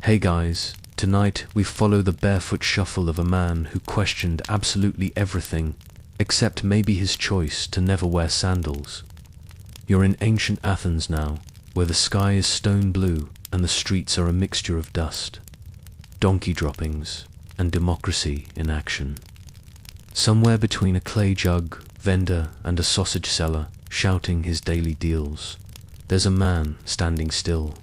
Hey guys, tonight we follow the barefoot shuffle of a man who questioned absolutely everything, except maybe his choice to never wear sandals. You're in ancient Athens now, where the sky is stone blue and the streets are a mixture of dust, donkey droppings, and democracy in action. Somewhere between a clay jug vendor and a sausage seller shouting his daily deals, there's a man standing still.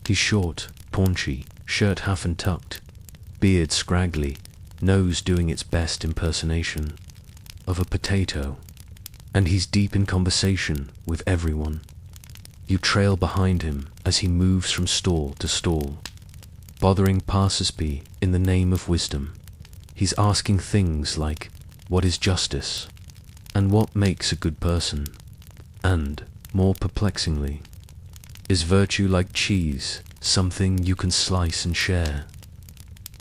He's short, paunchy, shirt half untucked, beard scraggly, nose doing its best impersonation of a potato, and he's deep in conversation with everyone. You trail behind him as he moves from stall to stall, bothering passers-by in the name of wisdom. He's asking things like, what is justice? And what makes a good person? And, more perplexingly, is virtue like cheese, something you can slice and share?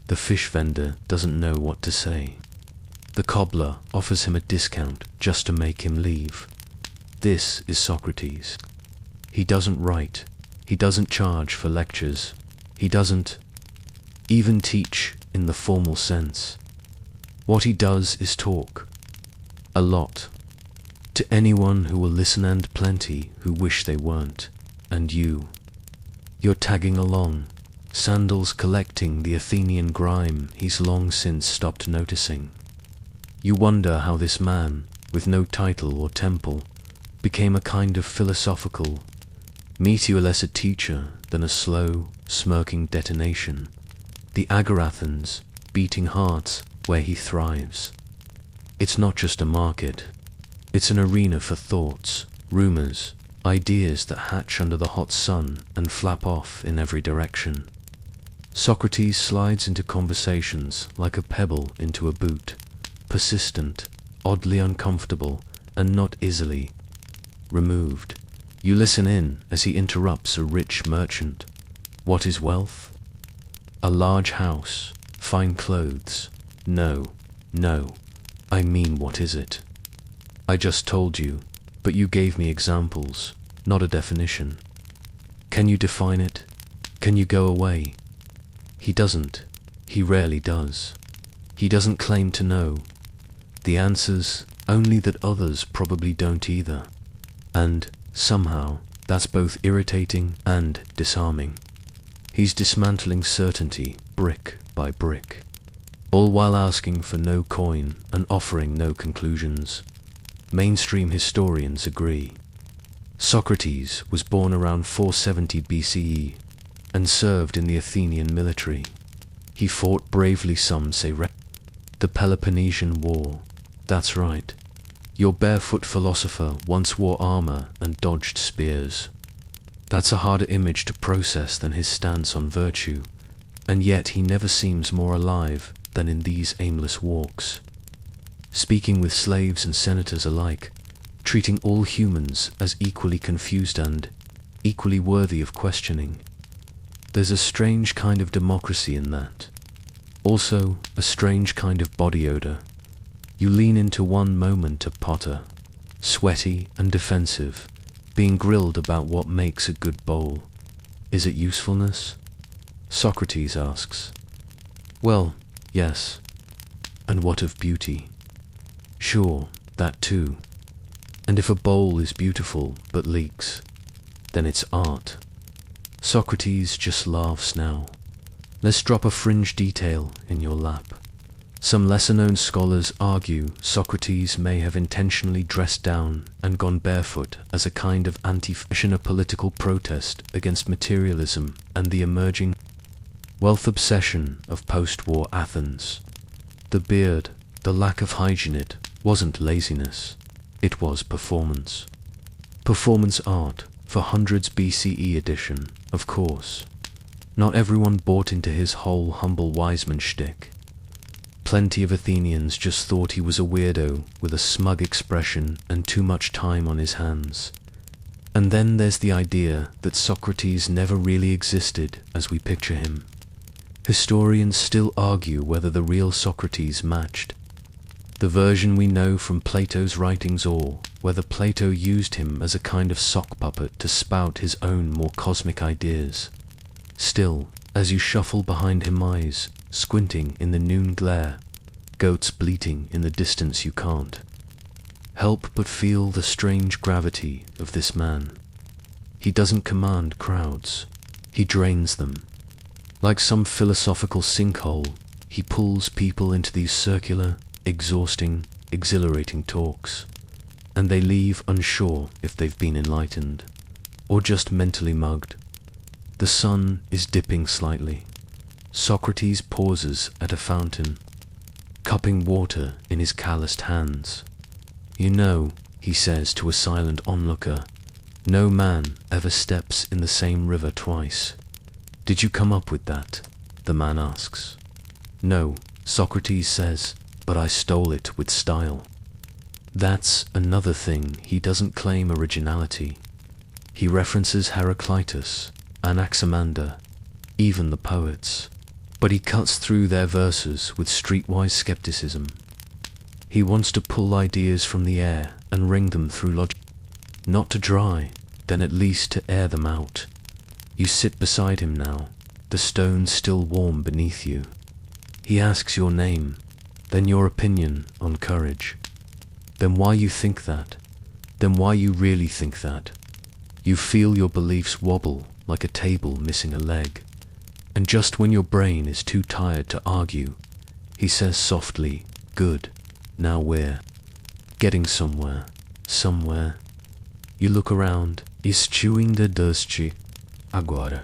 The fish vendor doesn't know what to say. The cobbler offers him a discount just to make him leave. This is Socrates. He doesn't write. He doesn't charge for lectures. He doesn't even teach in the formal sense. What he does is talk. A lot. To anyone who will listen and plenty who wish they weren't. And you're tagging along, sandals collecting the Athenian grime he's long since stopped noticing. You wonder how this man, with no title or temple, became a kind of philosophical, meteor less a teacher than a slow, smirking detonation. The Agorathons, beating hearts where he thrives. It's not just a market, it's an arena for thoughts, rumors, ideas that hatch under the hot sun and flap off in every direction. Socrates slides into conversations like a pebble into a boot, persistent, oddly uncomfortable, and not easily removed. You listen in as he interrupts a rich merchant. What is wealth? A large house, fine clothes. No, I mean, what is it? I just told you, but you gave me examples, not a definition. Can you define it? Can you go away? He doesn't. He rarely does. He doesn't claim to know. The answer's only that others probably don't either. And, somehow, that's both irritating and disarming. He's dismantling certainty, brick by brick, all while asking for no coin and offering no conclusions. Mainstream historians agree. Socrates was born around 470 BCE and served in the Athenian military. He fought bravely, some say, the Peloponnesian War. That's right. Your barefoot philosopher once wore armor and dodged spears. That's a harder image to process than his stance on virtue, and yet he never seems more alive than in these aimless walks. Speaking with slaves and senators alike, treating all humans as equally confused and equally worthy of questioning. There's a strange kind of democracy in that. Also, a strange kind of body odor. You lean into one moment a potter, sweaty and defensive, being grilled about what makes a good bowl. Is it usefulness? Socrates asks. Well, yes. And what of beauty? Sure, that too. And if a bowl is beautiful but leaks, then it's art. Socrates just laughs now. Let's drop a fringe detail in your lap. Some lesser-known scholars argue Socrates may have intentionally dressed down and gone barefoot as a kind of anti-fashion, a political protest against materialism and the emerging wealth obsession of post-war Athens. The beard, the lack of hygiene, it wasn't laziness, it was performance. Performance art for hundreds BCE edition, of course. Not everyone bought into his whole humble wiseman shtick. Plenty of Athenians just thought he was a weirdo with a smug expression and too much time on his hands. And then there's the idea that Socrates never really existed as we picture him. Historians still argue whether the real Socrates matched the version we know from Plato's writings, or whether Plato used him as a kind of sock puppet to spout his own more cosmic ideas. Still, As you shuffle behind him, eyes squinting in the noon glare, goats bleating in the distance, you can't help but feel the strange gravity of this man. He doesn't command crowds, he drains them. Like some philosophical sinkhole, he pulls people into these circular, exhausting, exhilarating talks, and they leave unsure if they've been enlightened, or just mentally mugged. The sun is dipping slightly. Socrates pauses at a fountain, cupping water in his calloused hands. You know, he says to a silent onlooker, no man ever steps in the same river twice. Did you come up with that? The man asks. No, Socrates says, but I stole it with style. That's another thing, he doesn't claim originality. He references Heraclitus, Anaximander, even the poets, but he cuts through their verses with streetwise skepticism. He wants to pull ideas from the air and wring them through logic, not to dry, then at least to air them out. You sit beside him now, the stones still warm beneath you. He asks your name, then your opinion on courage. Then why you think that? Then why you really think that? You feel your beliefs wobble like a table missing a leg. And just when your brain is too tired to argue, he says softly, good, now we're getting somewhere, somewhere. You look around, escheewing dusty, agora.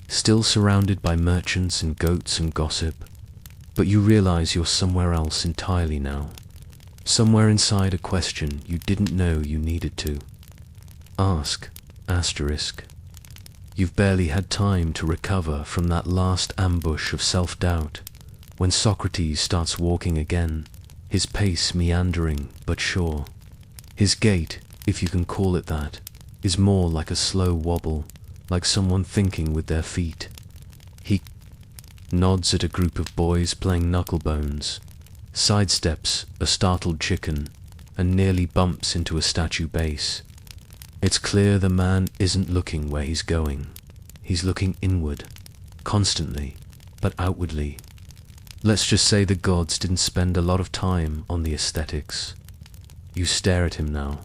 Still surrounded by merchants and goats and gossip, but you realize you're somewhere else entirely now. Somewhere inside a question you didn't know you needed to ask, asterisk. You've barely had time to recover from that last ambush of self-doubt when Socrates starts walking again, his pace meandering but sure. His gait, if you can call it that, is more like a slow wobble, like someone thinking with their feet. He nods at a group of boys playing knucklebones, sidesteps a startled chicken, and nearly bumps into a statue base. It's clear the man isn't looking where he's going. He's looking inward, constantly, but outwardly. Let's just say the gods didn't spend a lot of time on the aesthetics. You stare at him now,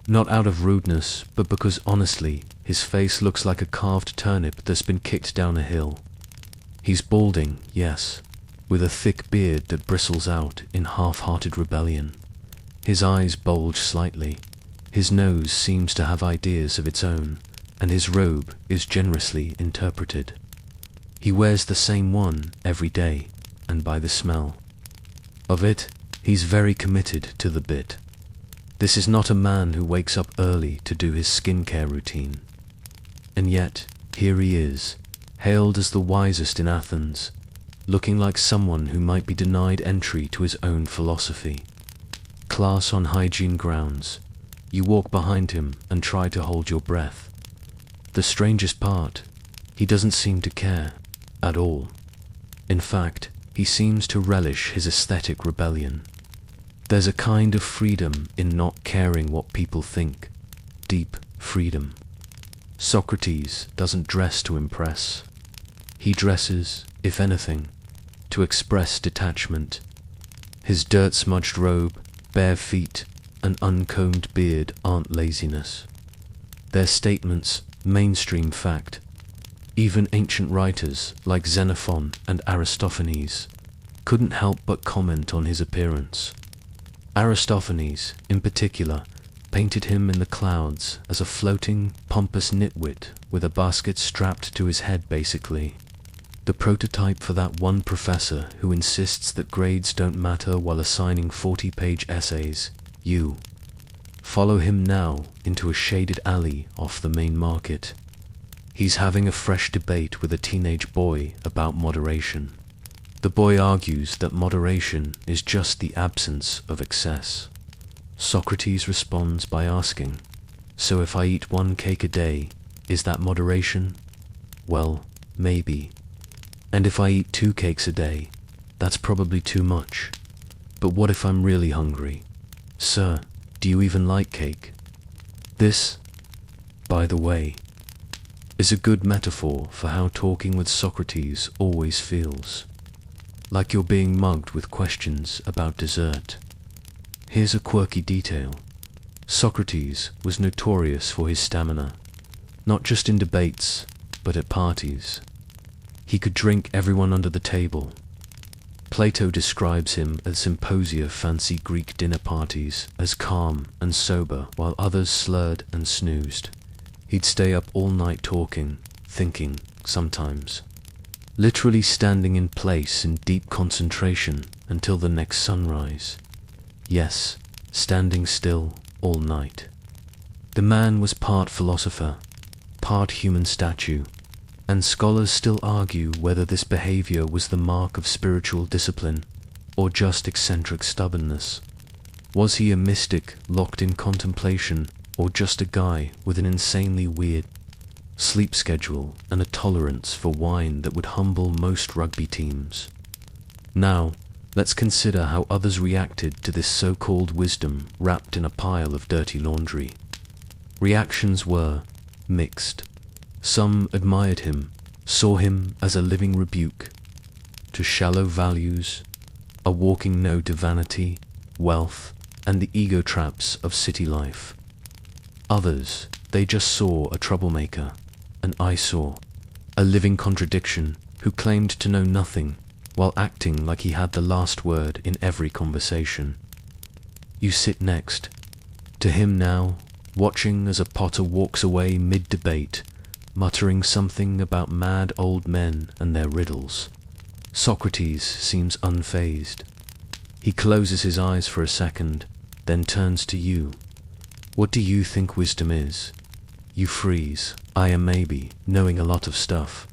not out of rudeness, but because honestly, his face looks like a carved turnip that's been kicked down a hill. He's balding, yes, with a thick beard that bristles out in half-hearted rebellion. His eyes bulge slightly, his nose seems to have ideas of its own, and his robe is generously interpreted. He wears the same one every day, and by the smell of it, he's very committed to the bit. This is not a man who wakes up early to do his skincare routine. And yet, here he is, hailed as the wisest in Athens, looking like someone who might be denied entry to his own philosophy. Class on hygiene grounds. You walk behind him and try to hold your breath. The strangest part, he doesn't seem to care at all. In fact, he seems to relish his aesthetic rebellion. There's a kind of freedom in not caring what people think, deep freedom. Socrates doesn't dress to impress. He dresses, if anything, to express detachment. His dirt-smudged robe, bare feet, and uncombed beard aren't laziness. They're statements, mainstream fact. Even ancient writers like Xenophon and Aristophanes couldn't help but comment on his appearance. Aristophanes, in particular, painted him in the clouds as a floating, pompous nitwit with a basket strapped to his head basically. The prototype for that one professor who insists that grades don't matter while assigning 40-page essays. You follow him now into a shaded alley off the main market. He's having a fresh debate with a teenage boy about moderation. The boy argues that moderation is just the absence of excess. Socrates responds by asking, so if I eat 1 cake a day, is that moderation? Well, maybe. And if I eat 2 cakes a day, that's probably too much. But what if I'm really hungry? Sir, do you even like cake? This, by the way, is a good metaphor for how talking with Socrates always feels. Like you're being mugged with questions about dessert. Here's a quirky detail. Socrates was notorious for his stamina, not just in debates, but at parties. He could drink everyone under the table. Plato describes him at symposia fancy Greek dinner parties as calm and sober while others slurred and snoozed. He'd stay up all night talking, thinking, sometimes. Literally standing in place in deep concentration until the next sunrise. Yes, standing still all night. The man was part philosopher, part human statue, and scholars still argue whether this behavior was the mark of spiritual discipline or just eccentric stubbornness. Was he a mystic locked in contemplation, or just a guy with an insanely weird sleep schedule and a tolerance for wine that would humble most rugby teams? Now, let's consider how others reacted to this so-called wisdom wrapped in a pile of dirty laundry. Reactions were mixed. Some admired him, saw him as a living rebuke to shallow values, a walking no to vanity, wealth, and the ego traps of city life. Others, they just saw a troublemaker, an eyesore, a living contradiction who claimed to know nothing while acting like he had the last word in every conversation. You sit next to him now, watching as a potter walks away mid-debate, muttering something about mad old men and their riddles. Socrates seems unfazed. He closes his eyes for a second, then turns to you. What do you think wisdom is? You freeze. I am maybe knowing a lot of stuff.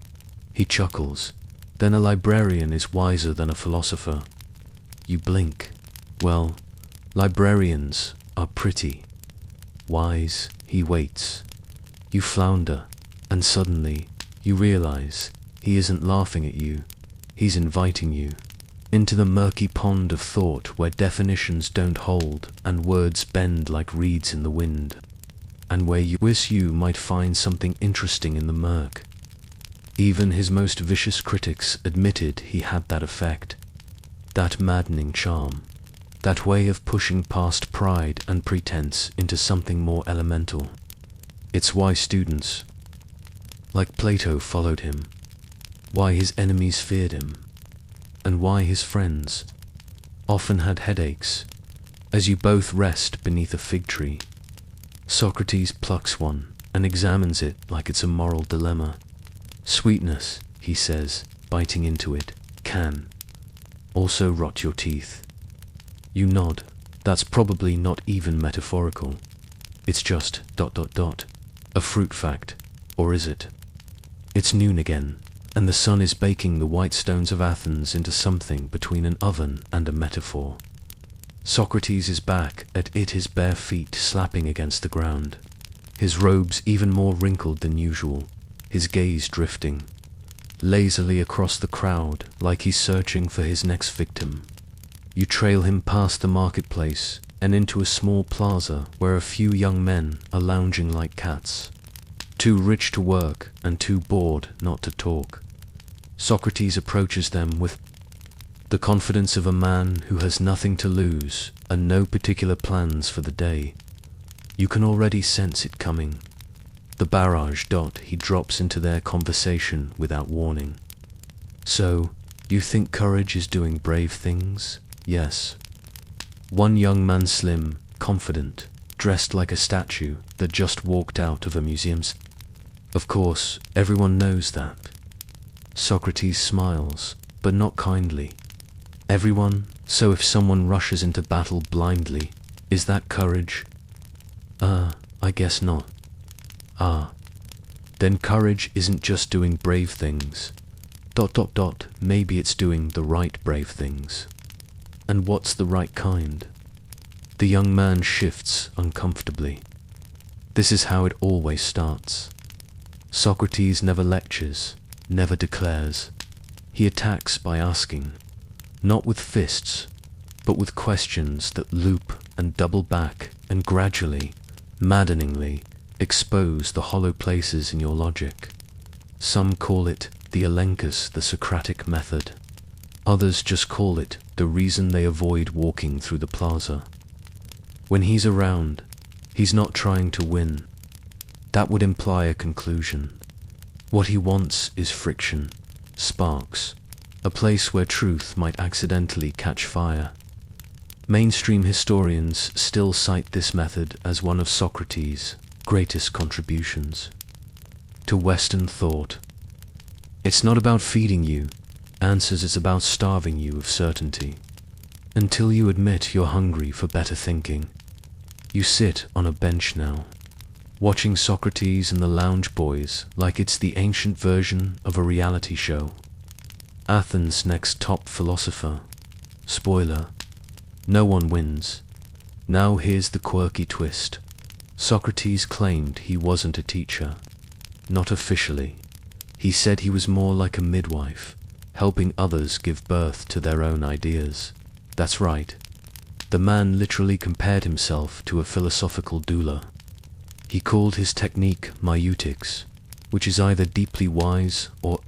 He chuckles. Then a librarian is wiser than a philosopher. You blink. Well, librarians are pretty. Wise, he waits. You flounder, and suddenly you realize he isn't laughing at you. He's inviting you into the murky pond of thought where definitions don't hold and words bend like reeds in the wind, and where you wish you might find something interesting in the murk. Even his most vicious critics admitted he had that effect, that maddening charm, that way of pushing past pride and pretense into something more elemental. It's why students like Plato followed him, why his enemies feared him, and why his friends often had headaches as you both rest beneath a fig tree. Socrates plucks one and examines it like it's a moral dilemma. Sweetness, he says, biting into it, can also rot your teeth. You nod. That's probably not even metaphorical. It's just ... a fruit fact. Or is it? It's noon again, and the sun is baking the white stones of Athens into something between an oven and a metaphor. Socrates is back at it, his bare feet slapping against the ground, his robes even more wrinkled than usual, his gaze drifting lazily across the crowd like he's searching for his next victim. You trail him past the marketplace and into a small plaza where a few young men are lounging like cats, too rich to work and too bored not to talk. Socrates approaches them with the confidence of a man who has nothing to lose and no particular plans for the day. You can already sense it coming. The barrage. He drops into their conversation without warning. So, you think courage is doing brave things? Yes. One young man, slim, confident, dressed like a statue that just walked out of a museum. Of course, everyone knows that. Socrates smiles, but not kindly. Everyone, so if someone rushes into battle blindly, is that courage? I guess not. Then courage isn't just doing brave things. Maybe it's doing the right brave things. And what's the right kind? The young man shifts uncomfortably. This is how it always starts. Socrates never lectures, never declares. He attacks by asking, not with fists, but with questions that loop and double back and gradually, maddeningly, expose the hollow places in your logic. Some call it the elenchus, the Socratic method. Others just call it the reason they avoid walking through the plaza. When he's around, he's not trying to win. That would imply a conclusion. What he wants is friction, sparks, a place where truth might accidentally catch fire. Mainstream historians still cite this method as one of Socrates' greatest contributions to Western thought. It's not about feeding you answers, it's about starving you of certainty. Until you admit you're hungry for better thinking. You sit on a bench now, watching Socrates and the Lounge Boys like it's the ancient version of a reality show. Athens' next top philosopher. Spoiler, no one wins. Now here's the quirky twist. Socrates claimed he wasn't a teacher. Not officially. He said he was more like a midwife, helping others give birth to their own ideas. That's right. The man literally compared himself to a philosophical doula. He called his technique maiutics, which is either deeply wise or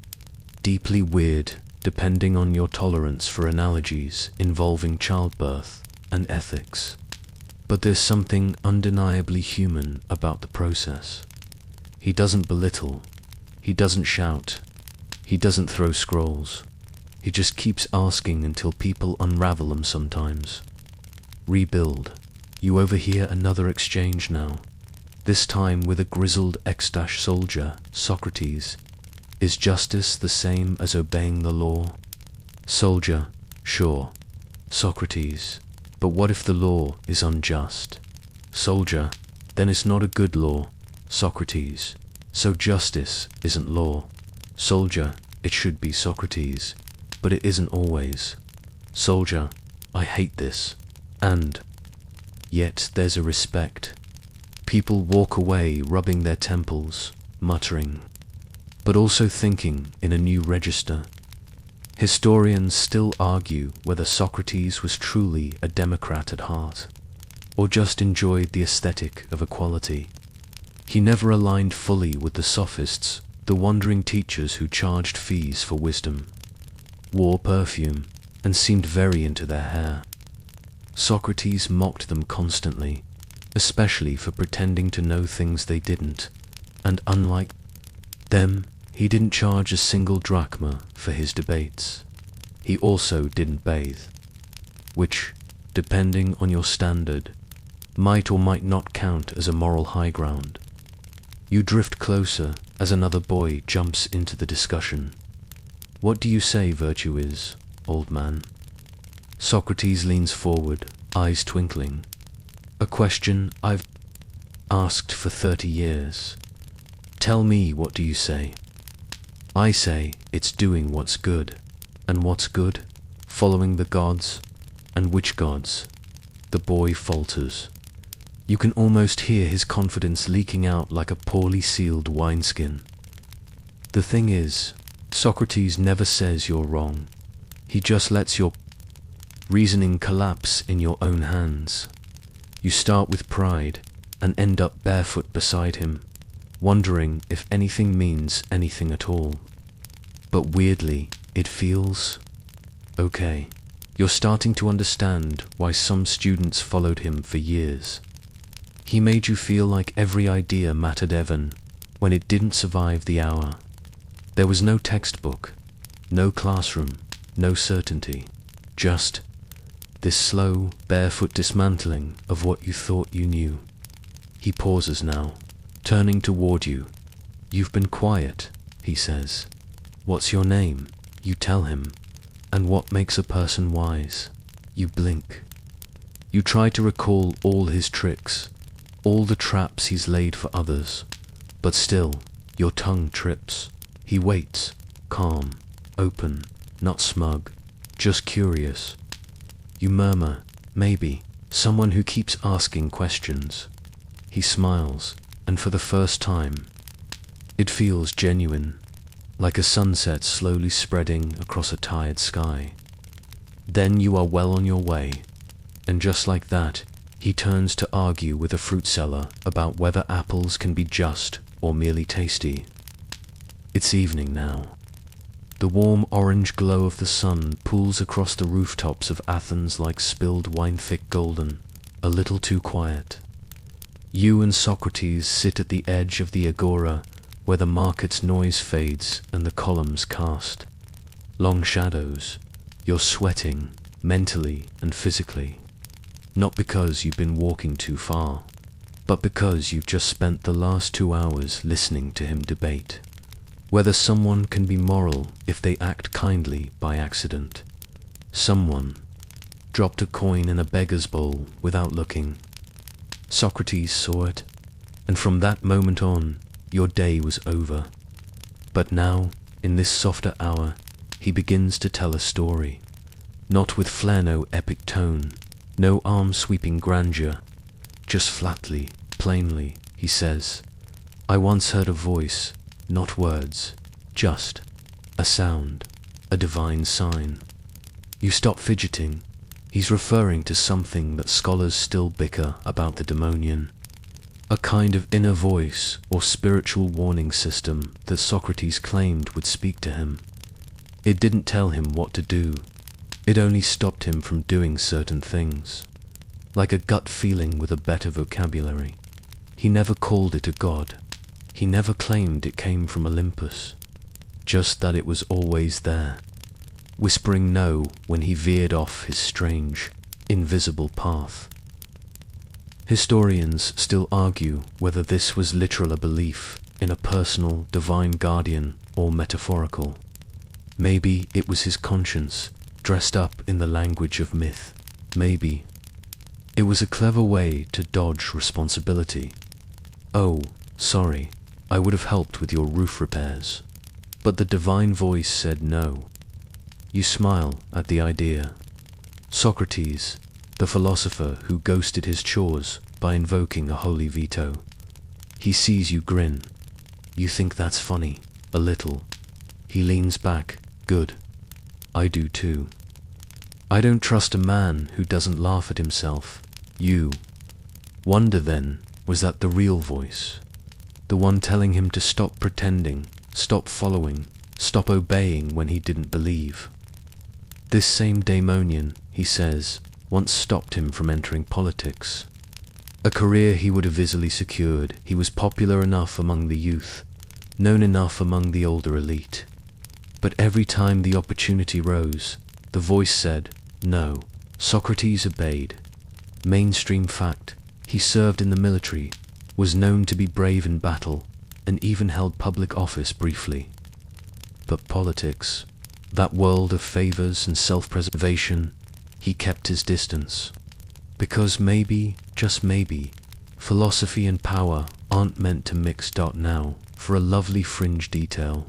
deeply weird, depending on your tolerance for analogies involving childbirth and ethics. But there's something undeniably human about the process. He doesn't belittle, he doesn't shout, he doesn't throw scrolls. He just keeps asking until people unravel them sometimes. Rebuild. You overhear another exchange now, this time with a grizzled ex-soldier, Socrates. Is justice the same as obeying the law? Soldier, sure. Socrates, but what if the law is unjust? Soldier, then it's not a good law. Socrates, so justice isn't law. Soldier, it should be Socrates, but it isn't always. Soldier, I hate this. And yet there's a respect. People walk away rubbing their temples, muttering, but also thinking in a new register. Historians still argue whether Socrates was truly a democrat at heart, or just enjoyed the aesthetic of equality. He never aligned fully with the sophists, the wandering teachers who charged fees for wisdom, wore perfume, and seemed very into their hair. Socrates mocked them constantly, especially for pretending to know things they didn't, and unlike them, he didn't charge a single drachma for his debates. He also didn't bathe, which, depending on your standard, might or might not count as a moral high ground. You drift closer as another boy jumps into the discussion. What do you say virtue is, old man? Socrates leans forward, eyes twinkling. A question I've asked for 30 years. Tell me, what do you say? I say it's doing what's good. And what's good? Following the gods. And which gods? The boy falters. You can almost hear his confidence leaking out like a poorly sealed wineskin. The thing is, Socrates never says you're wrong. He just lets your reasoning collapse in your own hands. You start with pride and end up barefoot beside him, wondering if anything means anything at all. But weirdly, it feels okay. You're starting to understand why some students followed him for years. He made you feel like every idea mattered even when it didn't survive the hour. There was no textbook, no classroom, no certainty, just this slow, barefoot dismantling of what you thought you knew. He pauses now, turning toward you. You've been quiet, he says. What's your name? You tell him. And what makes a person wise? You blink. You try to recall all his tricks, all the traps he's laid for others, but still, your tongue trips. He waits, calm, open, not smug, just curious. You murmur, maybe, someone who keeps asking questions. He smiles, and for the first time, it feels genuine, like a sunset slowly spreading across a tired sky. Then you are well on your way, and just like that, he turns to argue with a fruit seller about whether apples can be just or merely tasty. It's evening now. The warm orange glow of the sun pools across the rooftops of Athens like spilled wine, thick golden, a little too quiet. You and Socrates sit at the edge of the agora, where the market's noise fades and the columns cast long shadows. You're sweating, mentally and physically. Not because you've been walking too far, but because you've just spent the last 2 hours listening to him debate whether someone can be moral if they act kindly by accident. Someone dropped a coin in a beggar's bowl without looking. Socrates saw it, and from that moment on, your day was over. But now, in this softer hour, he begins to tell a story, not with flair, no epic tone, no arm-sweeping grandeur, just flatly, plainly, he says, I once heard a voice, not words, just a sound, a divine sign. You stop fidgeting. He's referring to something that scholars still bicker about, the daemonion, a kind of inner voice or spiritual warning system that Socrates claimed would speak to him. It didn't tell him what to do. It only stopped him from doing certain things, like a gut feeling with a better vocabulary. He never called it a god. He never claimed it came from Olympus, just that it was always there, whispering no when he veered off his strange, invisible path. Historians still argue whether this was literal, a belief in a personal, divine guardian, or metaphorical. Maybe it was his conscience, dressed up in the language of myth. Maybe it was a clever way to dodge responsibility. Oh, sorry, I would have helped with your roof repairs. But the divine voice said no. You smile at the idea. Socrates, the philosopher who ghosted his chores by invoking a holy veto. He sees you grin. You think that's funny, a little. He leans back. Good. I do too. I don't trust a man who doesn't laugh at himself. You wonder then, was that the real voice? The one telling him to stop pretending, stop following, stop obeying when he didn't believe. This same daemonian, he says, once stopped him from entering politics. A career he would have easily secured. He was popular enough among the youth, known enough among the older elite. But every time the opportunity rose, the voice said, no. Socrates obeyed. Mainstream fact, he served in the military, was known to be brave in battle, and even held public office briefly. But politics, that world of favors and self-preservation, he kept his distance. Because maybe, just maybe, philosophy and power aren't meant to mix. Now, for a lovely fringe detail.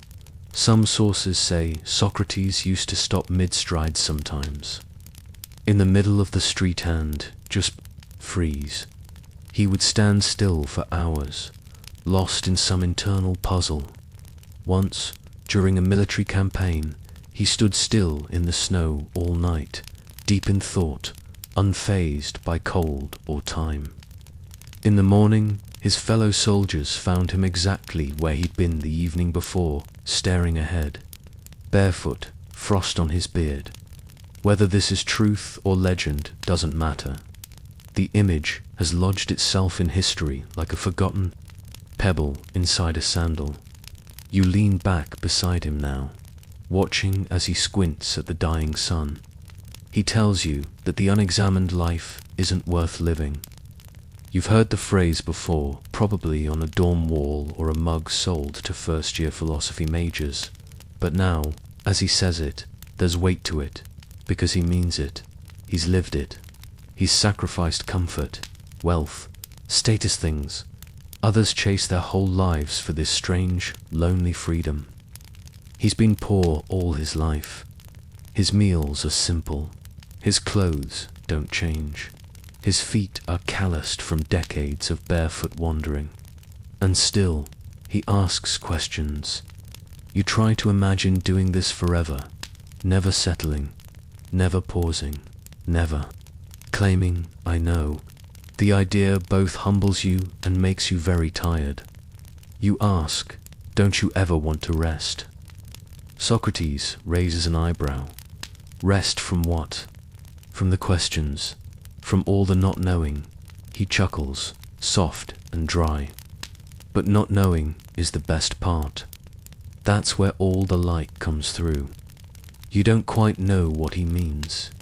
Some sources say Socrates used to stop mid-stride sometimes. In the middle of the street and just freeze. He would stand still for hours, lost in some internal puzzle. Once, during a military campaign, he stood still in the snow all night, deep in thought, unfazed by cold or time. In the morning, his fellow soldiers found him exactly where he'd been the evening before, staring ahead, barefoot, frost on his beard. Whether this is truth or legend doesn't matter. The image has lodged itself in history like a forgotten pebble inside a sandal. You lean back beside him now, watching as he squints at the dying sun. He tells you that the unexamined life isn't worth living. You've heard the phrase before, probably on a dorm wall or a mug sold to first-year philosophy majors. But now, as he says it, there's weight to it, because he means it. He's lived it. He's sacrificed comfort, wealth, status things. Others chase their whole lives for this strange, lonely freedom. He's been poor all his life. His meals are simple. His clothes don't change. His feet are calloused from decades of barefoot wandering. And still, he asks questions. You try to imagine doing this forever, never settling, never pausing, never claiming, I know. The idea both humbles you and makes you very tired. You ask, Don't you ever want to rest? Socrates raises an eyebrow. Rest from what? From the questions, from all the not knowing. He chuckles, soft and dry. But not knowing is the best part. That's where all the light comes through. You don't quite know what he means,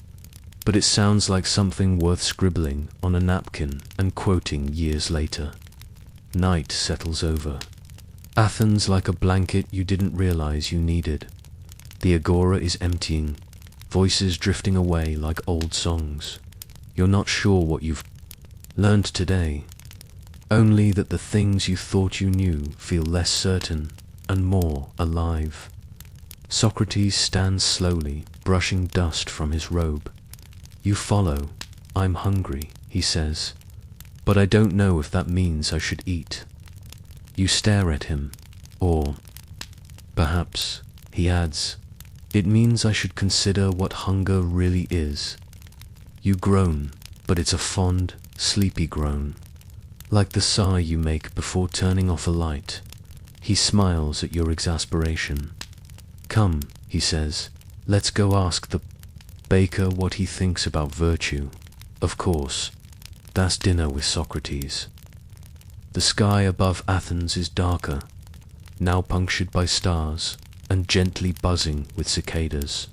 but it sounds like something worth scribbling on a napkin and quoting years later. Night settles over. Athens like a blanket you didn't realize you needed. The agora is emptying, voices drifting away like old songs. You're not sure what you've learned today, only that the things you thought you knew feel less certain and more alive. Socrates stands slowly, brushing dust from his robe. You follow. I'm hungry, he says, but I don't know if that means I should eat. You stare at him, or perhaps, he adds, it means I should consider what hunger really is. You groan, but it's a fond, sleepy groan, like the sigh you make before turning off a light. He smiles at your exasperation. Come, he says, let's go ask the baker what he thinks about virtue. Of course, that's dinner with Socrates. The sky above Athens is darker, now punctured by stars and gently buzzing with cicadas.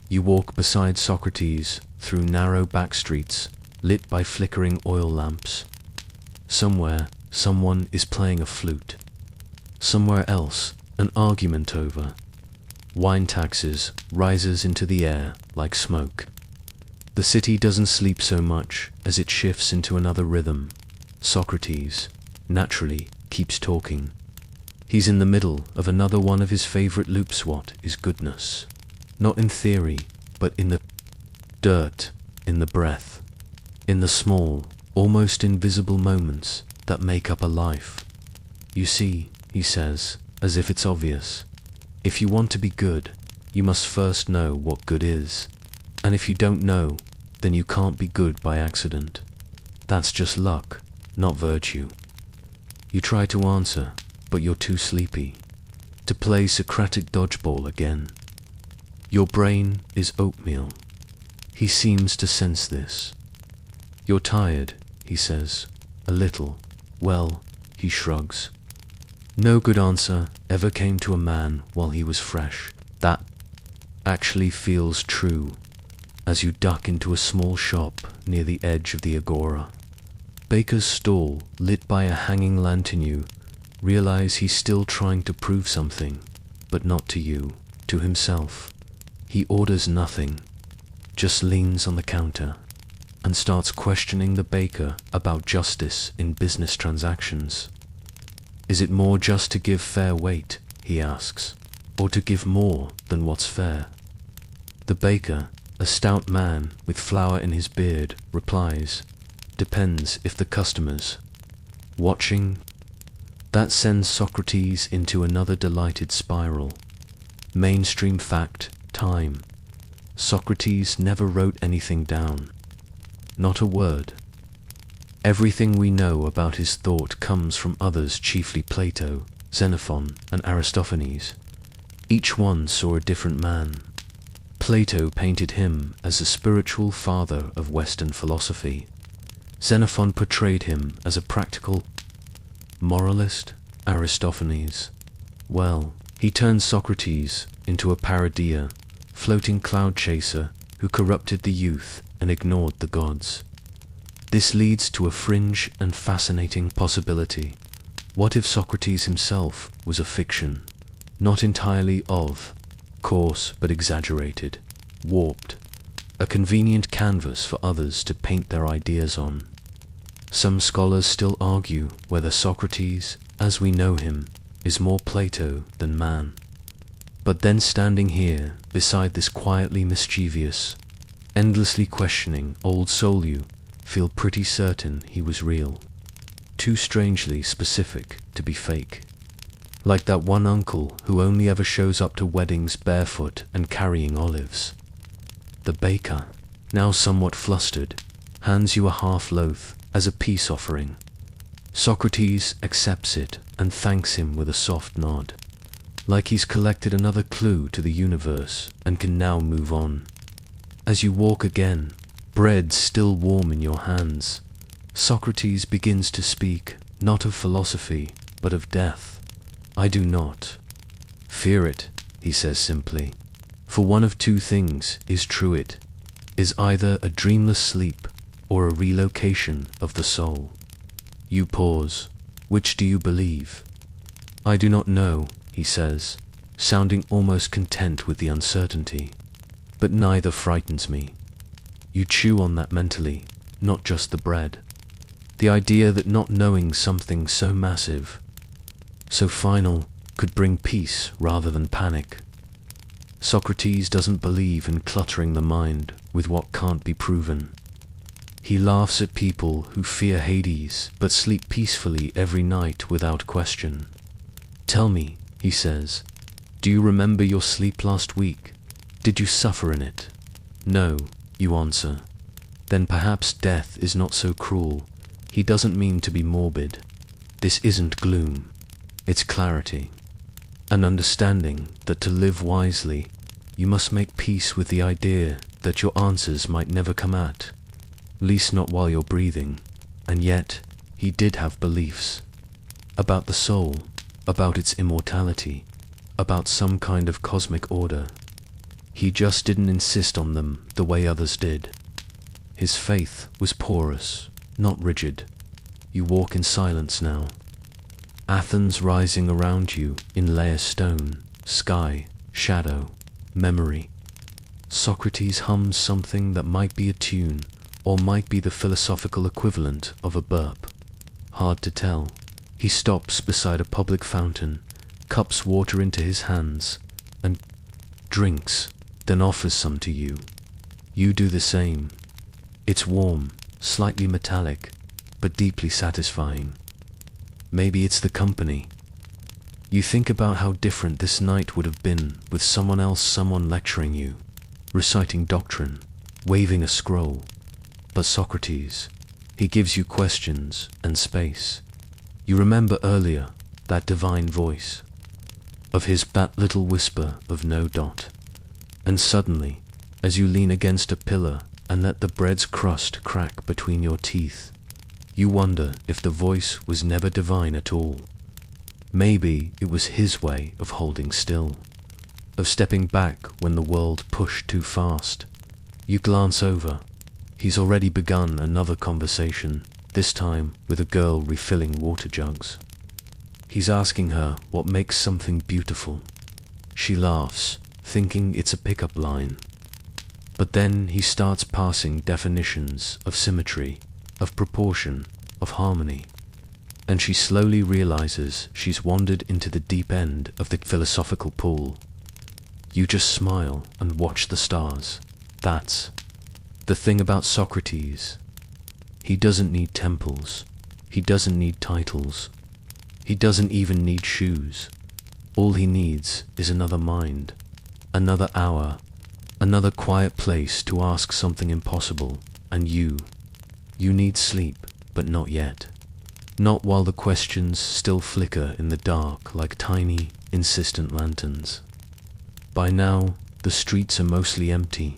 You walk beside Socrates through narrow back streets lit by flickering oil lamps. Somewhere, someone is playing a flute. Somewhere else, an argument over wine taxes rises into the air like smoke. The city doesn't sleep so much as it shifts into another rhythm. Socrates, naturally, keeps talking. He's in the middle of another one of his favorite loops. What is goodness? Not in theory, but in the dirt, in the breath, in the small, almost invisible moments that make up a life. You see, he says, as if it's obvious, if you want to be good, you must first know what good is. And if you don't know, then you can't be good by accident. That's just luck, not virtue. You try to answer, but you're too sleepy to play Socratic dodgeball again. Your brain is oatmeal. He seems to sense this. You're tired, he says, a little. Well, he shrugs. No good answer ever came to a man while he was fresh. That actually feels true as you duck into a small shop near the edge of the agora. Baker's stall, lit by a hanging lantern. You realize he's still trying to prove something, but not to you, to himself. He orders nothing, just leans on the counter and starts questioning the baker about justice in business transactions. Is it more just to give fair weight, he asks, or to give more than what's fair? The baker, a stout man with flour in his beard, replies, depends if the customers watching. That sends Socrates into another delighted spiral. Mainstream fact, time. Socrates never wrote anything down. Not a word. Everything we know about his thought comes from others, chiefly Plato, Xenophon, and Aristophanes. Each one saw a different man. Plato painted him as the spiritual father of Western philosophy. Xenophon portrayed him as a practical moralist. Aristophanes, well, he turned Socrates into a pareidoia, floating cloud chaser who corrupted the youth and ignored the gods. This leads to a fringe and fascinating possibility. What if Socrates himself was a fiction, not entirely of course but exaggerated, warped, a convenient canvas for others to paint their ideas on? Some scholars still argue whether Socrates, as we know him, is more Plato than man. But then standing here, beside this quietly mischievous, endlessly questioning old soul, you feel pretty certain he was real. Too strangely specific to be fake. Like that one uncle who only ever shows up to weddings barefoot and carrying olives. The baker, now somewhat flustered, hands you a half loaf as a peace offering. Socrates accepts it and thanks him with a soft nod, like he's collected another clue to the universe and can now move on. As you walk again, bread still warm in your hands, Socrates begins to speak, not of philosophy, but of death. I do not fear it, he says simply, for one of two things is true: it is either a dreamless sleep or a relocation of the soul. You pause. Which do you believe? I do not know, he says, sounding almost content with the uncertainty. But neither frightens me. You chew on that mentally, not just the bread. The idea that not knowing something so massive, so final, could bring peace rather than panic. Socrates doesn't believe in cluttering the mind with what can't be proven. He laughs at people who fear Hades but sleep peacefully every night without question. Tell me, he says, do you remember your sleep last week? Did you suffer in it? No, you answer. Then perhaps death is not so cruel. He doesn't mean to be morbid. This isn't gloom. It's clarity. An understanding that to live wisely, you must make peace with the idea that your answers might never come at least not while you're breathing. And yet, he did have beliefs. About the soul, about its immortality, about some kind of cosmic order. He just didn't insist on them the way others did. His faith was porous, not rigid. You walk in silence now. Athens rising around you in layer stone, sky, shadow, memory. Socrates hums something that might be a tune, or might be the philosophical equivalent of a burp. Hard to tell. He stops beside a public fountain, cups water into his hands, and drinks, then offers some to you. You do the same. It's warm, slightly metallic, but deeply satisfying. Maybe it's the company. You think about how different this night would have been with someone lecturing you, reciting doctrine, waving a scroll. But Socrates, he gives you questions and space. You remember earlier that divine voice of his, that little whisper of no dot. And suddenly, as you lean against a pillar and let the bread's crust crack between your teeth, you wonder if the voice was never divine at all. Maybe it was his way of holding still, of stepping back when the world pushed too fast. You glance over. He's already begun another conversation, this time with a girl refilling water jugs. He's asking her what makes something beautiful. She laughs, thinking it's a pickup line. But then he starts passing definitions of symmetry, of proportion, of harmony. And she slowly realizes she's wandered into the deep end of the philosophical pool. You just smile and watch the stars. That's the thing about Socrates. He doesn't need temples. He doesn't need titles. He doesn't even need shoes. All he needs is another mind, another hour, another quiet place to ask something impossible. And you need sleep, but not yet. Not while the questions still flicker in the dark like tiny, insistent lanterns. By now, the streets are mostly empty.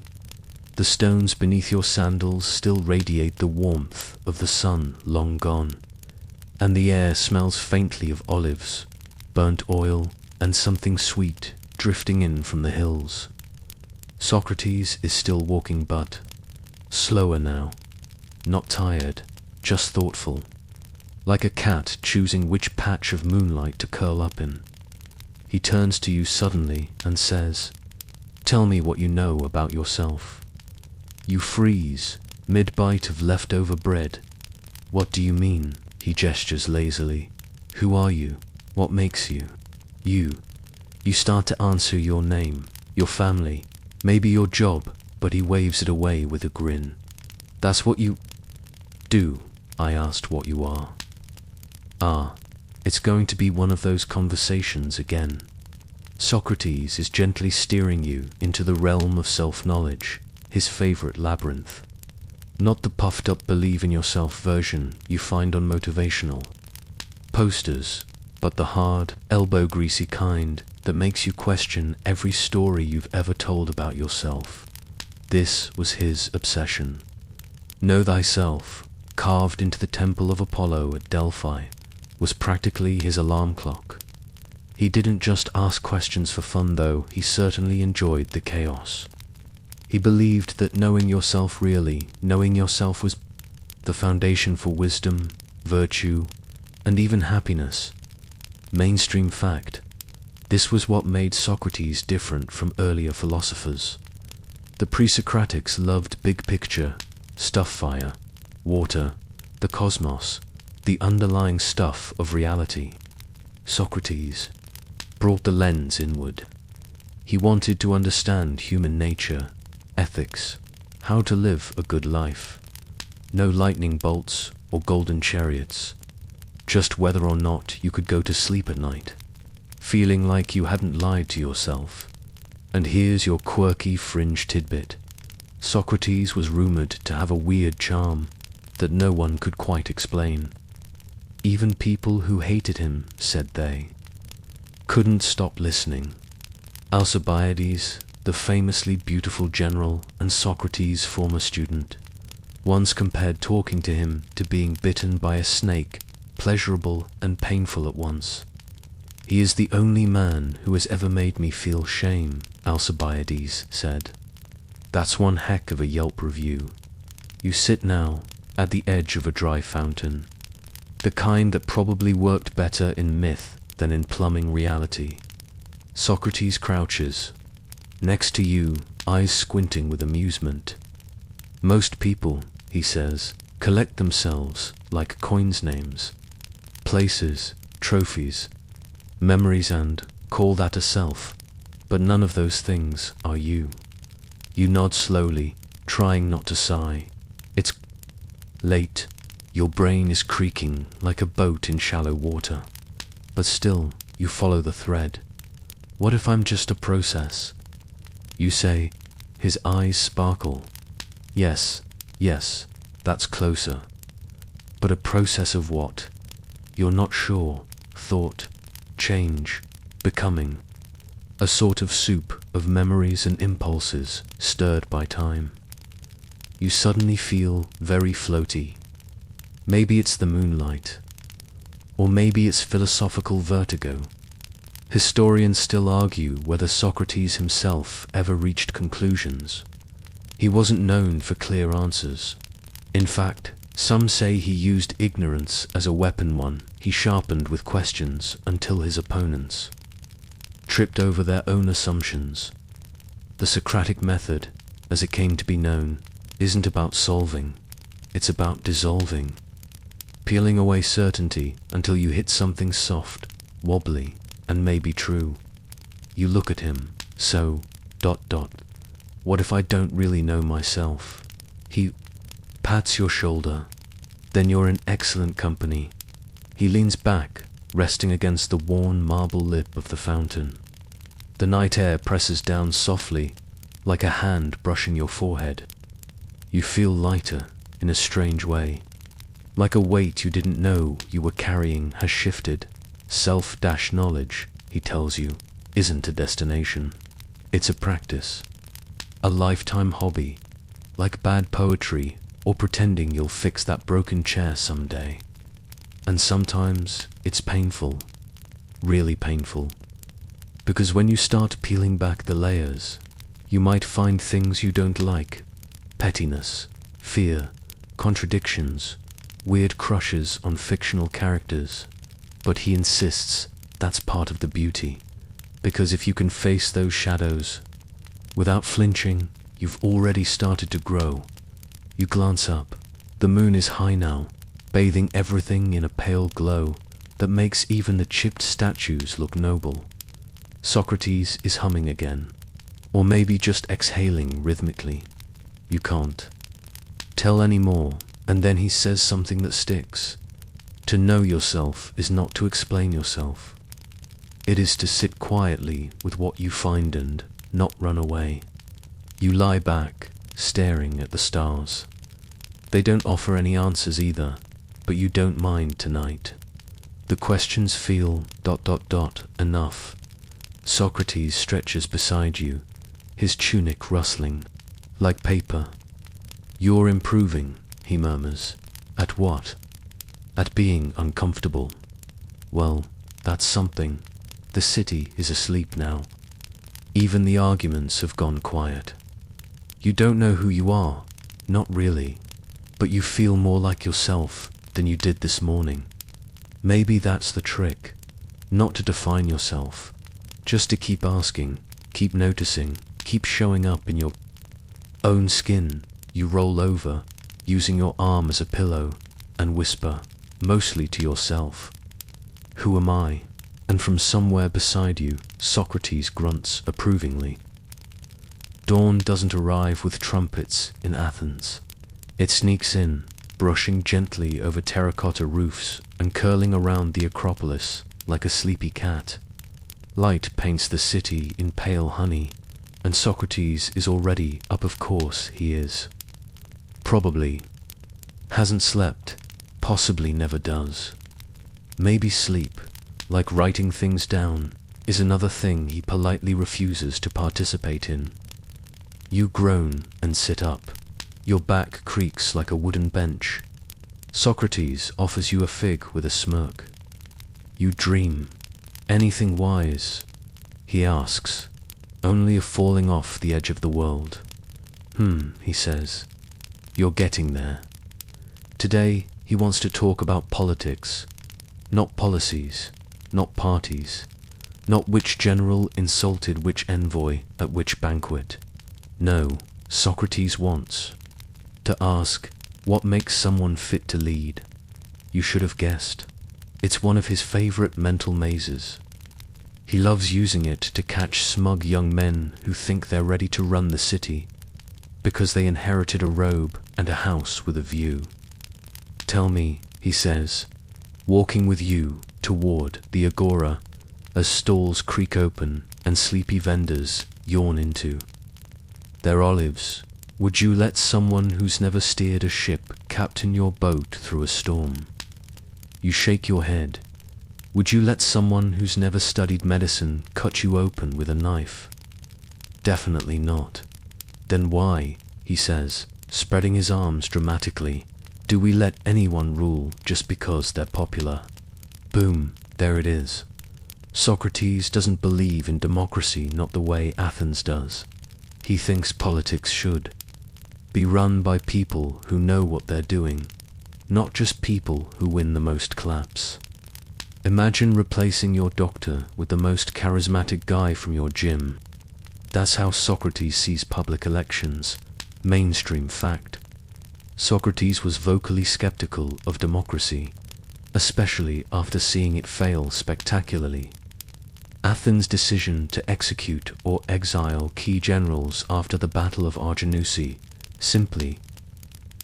The stones beneath your sandals still radiate the warmth of the sun long gone, and the air smells faintly of olives, burnt oil, and something sweet drifting in from the hills. Socrates is still walking, but slower now, not tired, just thoughtful, like a cat choosing which patch of moonlight to curl up in. He turns to you suddenly and says, "Tell me what you know about yourself." You freeze, mid-bite of leftover bread. What do you mean? He gestures lazily. Who are you? What makes you? You. You start to answer your name, your family, maybe your job, but he waves it away with a grin. That's what you do. I asked what you are. Ah, it's going to be one of those conversations again. Socrates is gently steering you into the realm of self-knowledge, his favorite labyrinth. Not the puffed-up believe-in-yourself version you find on motivational, posters, but the hard, elbow-greasy kind that makes you question every story you've ever told about yourself. This was his obsession. Know thyself, carved into the temple of Apollo at Delphi, was practically his alarm clock. He didn't just ask questions for fun, though. He certainly enjoyed the chaos. He believed that knowing yourself was the foundation for wisdom, virtue, and even happiness. Mainstream fact. This was what made Socrates different from earlier philosophers. The pre-Socratics loved big picture, stuff, fire, water, the cosmos, the underlying stuff of reality. Socrates brought the lens inward. He wanted to understand human nature, ethics, how to live a good life. No lightning bolts or golden chariots, just whether or not you could go to sleep at night, feeling like you hadn't lied to yourself. And here's your quirky fringe tidbit. Socrates was rumored to have a weird charm that no one could quite explain. Even people who hated him, said they, couldn't stop listening. Alcibiades, the famously beautiful general and Socrates' former student, once compared talking to him to being bitten by a snake, pleasurable and painful at once. He is the only man who has ever made me feel shame, Alcibiades said. That's one heck of a Yelp review. You sit now at the edge of a dry fountain, the kind that probably worked better in myth than in plumbing reality. Socrates crouches next to you, eyes squinting with amusement. Most people, he says, collect themselves like coins, names, places, trophies, memories, and call that a self, but none of those things are you. You nod slowly, trying not to sigh. It's late. Your brain is creaking like a boat in shallow water. But still, you follow the thread. What if I'm just a process? You say. His eyes sparkle. Yes, that's closer. But a process of what? You're not sure. Thought, change, becoming. A sort of soup of memories and impulses stirred by time. You suddenly feel very floaty. Maybe it's the moonlight. Or maybe it's philosophical vertigo. Historians still argue whether Socrates himself ever reached conclusions. He wasn't known for clear answers. In fact, some say he used ignorance as a weapon, one he sharpened with questions until his opponents tripped over their own assumptions. The Socratic method, as it came to be known, isn't about solving, it's about dissolving, peeling away certainty until you hit something soft, wobbly, and maybe true. You look at him, so, ... What if I don't really know myself? He pats your shoulder. Then you're in excellent company. He leans back, resting against the worn marble lip of the fountain. The night air presses down softly, like a hand brushing your forehead. You feel lighter, in a strange way. Like a weight you didn't know you were carrying has shifted. Self-knowledge, he tells you, isn't a destination. It's a practice. A lifetime hobby, like bad poetry or pretending you'll fix that broken chair someday. And sometimes it's painful, really painful, because when you start peeling back the layers, you might find things you don't like: pettiness, fear, contradictions, weird crushes on fictional characters. But he insists that's part of the beauty, because if you can face those shadows without flinching, you've already started to grow. You glance up. The moon is high now, bathing everything in a pale glow that makes even the chipped statues look noble. Socrates is humming again, or maybe just exhaling rhythmically. You can't tell anymore, and then he says something that sticks. To know yourself is not to explain yourself. It is to sit quietly with what you find and not run away. You lie back, staring at the stars. They don't offer any answers either, but you don't mind tonight. The questions feel ... enough. Socrates stretches beside you, his tunic rustling, like paper. You're improving, he murmurs. At what? At being uncomfortable. Well, that's something. The city is asleep now. Even the arguments have gone quiet. You don't know who you are, not really, but you feel more like yourself than you did this morning. Maybe that's the trick, not to define yourself, just to keep asking, keep noticing, keep showing up in your own skin. You roll over, using your arm as a pillow, and whisper, mostly to yourself, "Who am I?" And from somewhere beside you, Socrates grunts approvingly. Dawn doesn't arrive with trumpets in Athens. It sneaks in, brushing gently over terracotta roofs and curling around the Acropolis like a sleepy cat. Light paints the city in pale honey, and Socrates is already up. Of course he is. Probably. Hasn't slept. Possibly never does. Maybe sleep, like writing things down, is another thing he politely refuses to participate in. You groan and sit up. Your back creaks like a wooden bench. Socrates offers you a fig with a smirk. You dream. Anything wise? He asks. Only of falling off the edge of the world. He says. You're getting there. Today, he wants to talk about politics. Not policies, not parties, not which general insulted which envoy at which banquet. No, Socrates wants to ask, what makes someone fit to lead? You should have guessed. It's one of his favorite mental mazes. He loves using it to catch smug young men who think they're ready to run the city because they inherited a robe and a house with a view. Tell me, he says, walking with you toward the agora as stalls creak open and sleepy vendors yawn into their olives. Would you let someone who's never steered a ship captain your boat through a storm? You shake your head. Would you let someone who's never studied medicine cut you open with a knife? Definitely not. Then why, he says, spreading his arms dramatically, do we let anyone rule just because they're popular? Boom, there it is. Socrates doesn't believe in democracy not the way Athens does. He thinks politics should be run by people who know what they're doing, not just people who win the most claps. Imagine replacing your doctor with the most charismatic guy from your gym. That's how Socrates sees public elections. Mainstream fact. Socrates was vocally skeptical of democracy, especially after seeing it fail spectacularly. Athens' decision to execute or exile key generals after the Battle of Arginusi, simply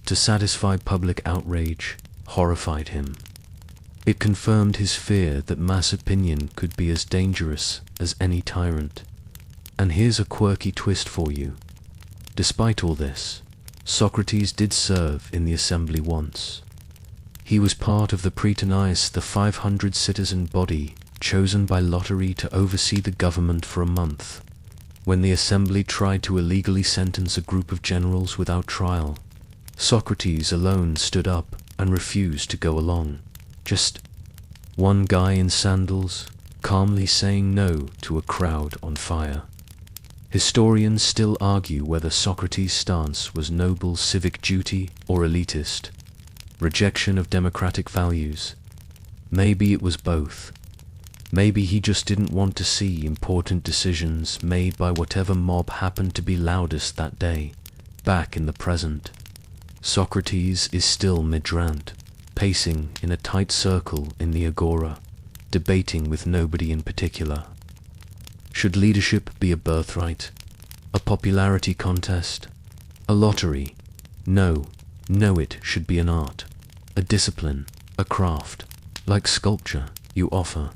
to satisfy public outrage, horrified him. It confirmed his fear that mass opinion could be as dangerous as any tyrant. And here's a quirky twist for you. Despite all this, Socrates did serve in the assembly once. He was part of the Prytaneis, the 500-citizen body chosen by lottery to oversee the government for a month. When the assembly tried to illegally sentence a group of generals without trial, Socrates alone stood up and refused to go along. Just one guy in sandals, calmly saying no to a crowd on fire. Historians still argue whether Socrates' stance was noble civic duty or elitist, rejection of democratic values. Maybe it was both. Maybe he just didn't want to see important decisions made by whatever mob happened to be loudest that day. Back in the present, Socrates is still mid-rant, pacing in a tight circle in the agora, debating with nobody in particular. Should leadership be a birthright? A popularity contest? A lottery? No, it should be an art, a discipline, a craft, like sculpture you offer.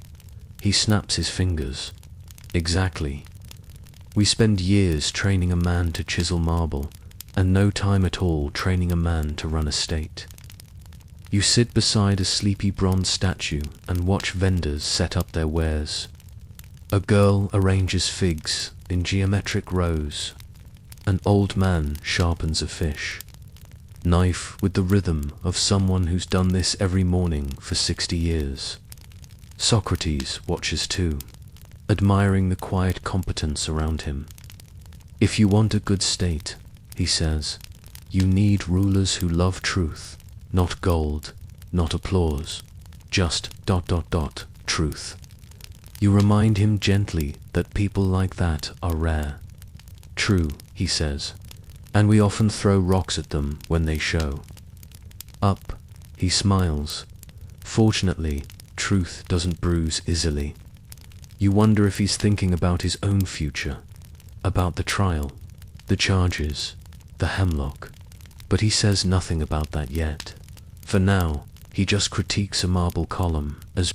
He snaps his fingers. Exactly. We spend years training a man to chisel marble, and no time at all training a man to run a state. You sit beside a sleepy bronze statue and watch vendors set up their wares. A girl arranges figs in geometric rows. An old man sharpens a fish. Knife with the rhythm of someone who's done this every morning for 60 years. Socrates watches too, admiring the quiet competence around him. If you want a good state, he says, you need rulers who love truth, not gold, not applause, just ... truth. You remind him gently that people like that are rare. True, he says, and we often throw rocks at them when they show up. He smiles. Fortunately, truth doesn't bruise easily. You wonder if he's thinking about his own future, about the trial, the charges, the hemlock. But he says nothing about that yet. For now, he just critiques a marble column as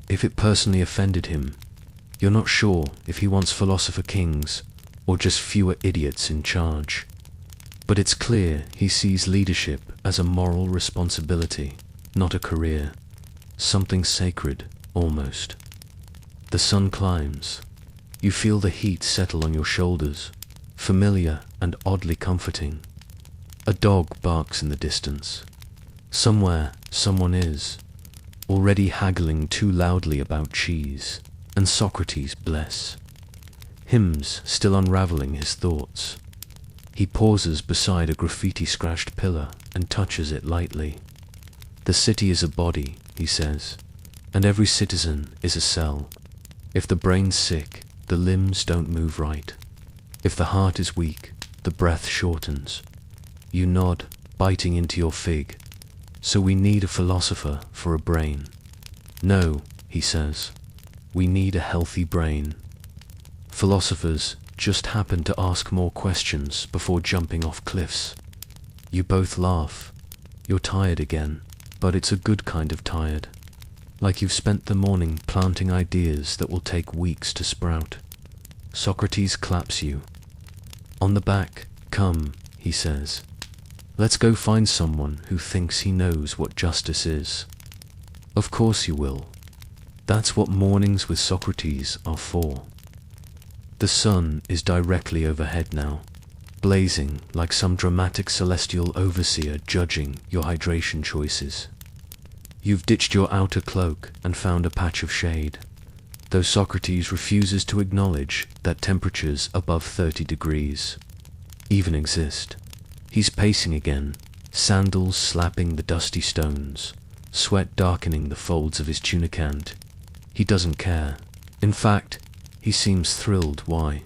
if it personally offended him. You're not sure if he wants philosopher kings or just fewer idiots in charge. But it's clear he sees leadership as a moral responsibility, not a career. Something sacred, almost. The sun climbs. You feel the heat settle on your shoulders, familiar and oddly comforting. A dog barks in the distance. Somewhere, someone is, already haggling too loudly about cheese, and Socrates bless. Hymns still unraveling his thoughts. He pauses beside a graffiti-scratched pillar and touches it lightly. The city is a body, he says, and every citizen is a cell. If the brain's sick, the limbs don't move right. If the heart is weak, the breath shortens. You nod, biting into your fig. So we need a philosopher for a brain. No, he says, we need a healthy brain. Philosophers just happen to ask more questions before jumping off cliffs. You both laugh. You're tired again, but it's a good kind of tired. Like you've spent the morning planting ideas that will take weeks to sprout. Socrates claps you. On the back, come, he says. Let's go find someone who thinks he knows what justice is. Of course you will. That's what mornings with Socrates are for. The sun is directly overhead now, blazing like some dramatic celestial overseer judging your hydration choices. You've ditched your outer cloak and found a patch of shade, though Socrates refuses to acknowledge that temperatures above 30 degrees even exist. He's pacing again, sandals slapping the dusty stones, sweat darkening the folds of his tunicant. He doesn't care. In fact, he seems thrilled. Why?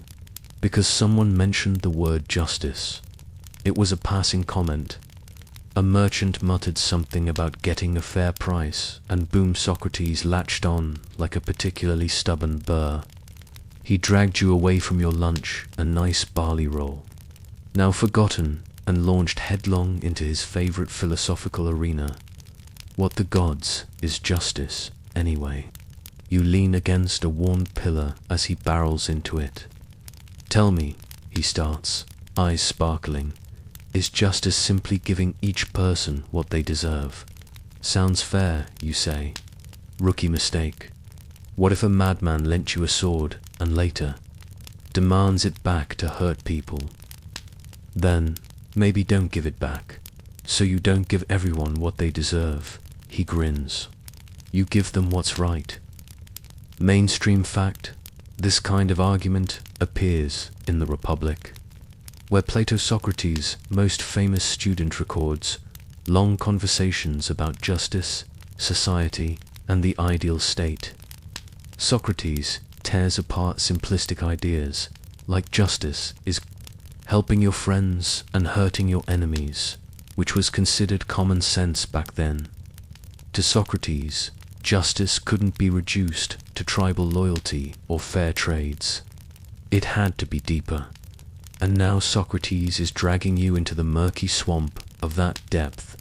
Because someone mentioned the word justice. It was a passing comment. A merchant muttered something about getting a fair price, and boom, Socrates latched on like a particularly stubborn burr. He dragged you away from your lunch, a nice barley roll, now forgotten, and launched headlong into his favorite philosophical arena. What the gods is justice, anyway? You lean against a worn pillar as he barrels into it. Tell me, he starts, eyes sparkling, is justice simply giving each person what they deserve? Sounds fair, you say. Rookie mistake. What if a madman lent you a sword and later demands it back to hurt people? Then, maybe don't give it back, so you don't give everyone what they deserve. He grins. You give them what's right. Mainstream fact, this kind of argument appears in the Republic, where Plato's Socrates' most famous student records long conversations about justice, society, and the ideal state. Socrates tears apart simplistic ideas, like justice is helping your friends and hurting your enemies, which was considered common sense back then. To Socrates, justice couldn't be reduced to tribal loyalty or fair trades. It had to be deeper. And now Socrates is dragging you into the murky swamp of that depth.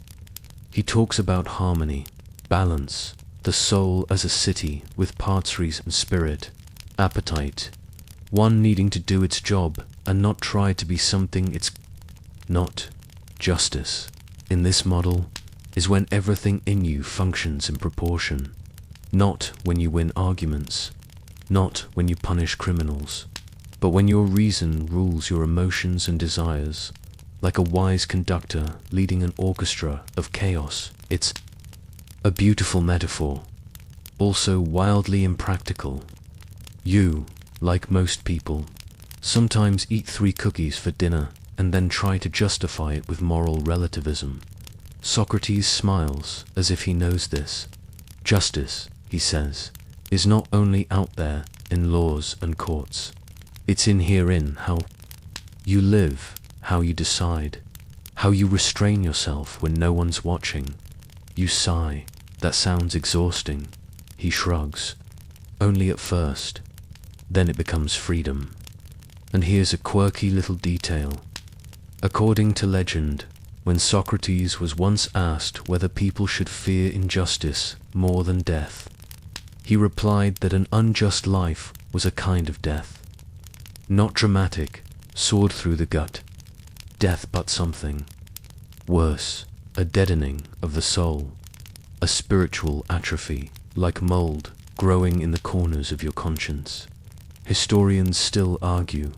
He talks about harmony, balance, the soul as a city with parts reason, spirit, appetite, one needing to do its job and not try to be something it's not. Justice, in this model, is when everything in you functions in proportion. Not when you win arguments, not when you punish criminals, but when your reason rules your emotions and desires, like a wise conductor leading an orchestra of chaos. It's a beautiful metaphor, also wildly impractical. You, like most people, sometimes eat 3 cookies for dinner and then try to justify it with moral relativism. Socrates smiles as if he knows this. Justice, he says, is not only out there in laws and courts. It's in herein how you live, how you decide, how you restrain yourself when no one's watching. You sigh. That sounds exhausting. He shrugs. Only at first. Then it becomes freedom. And here's a quirky little detail. According to legend, when Socrates was once asked whether people should fear injustice more than death, he replied that an unjust life was a kind of death. Not dramatic, sword through the gut. Death but something worse, a deadening of the soul, a spiritual atrophy, like mold growing in the corners of your conscience. Historians still argue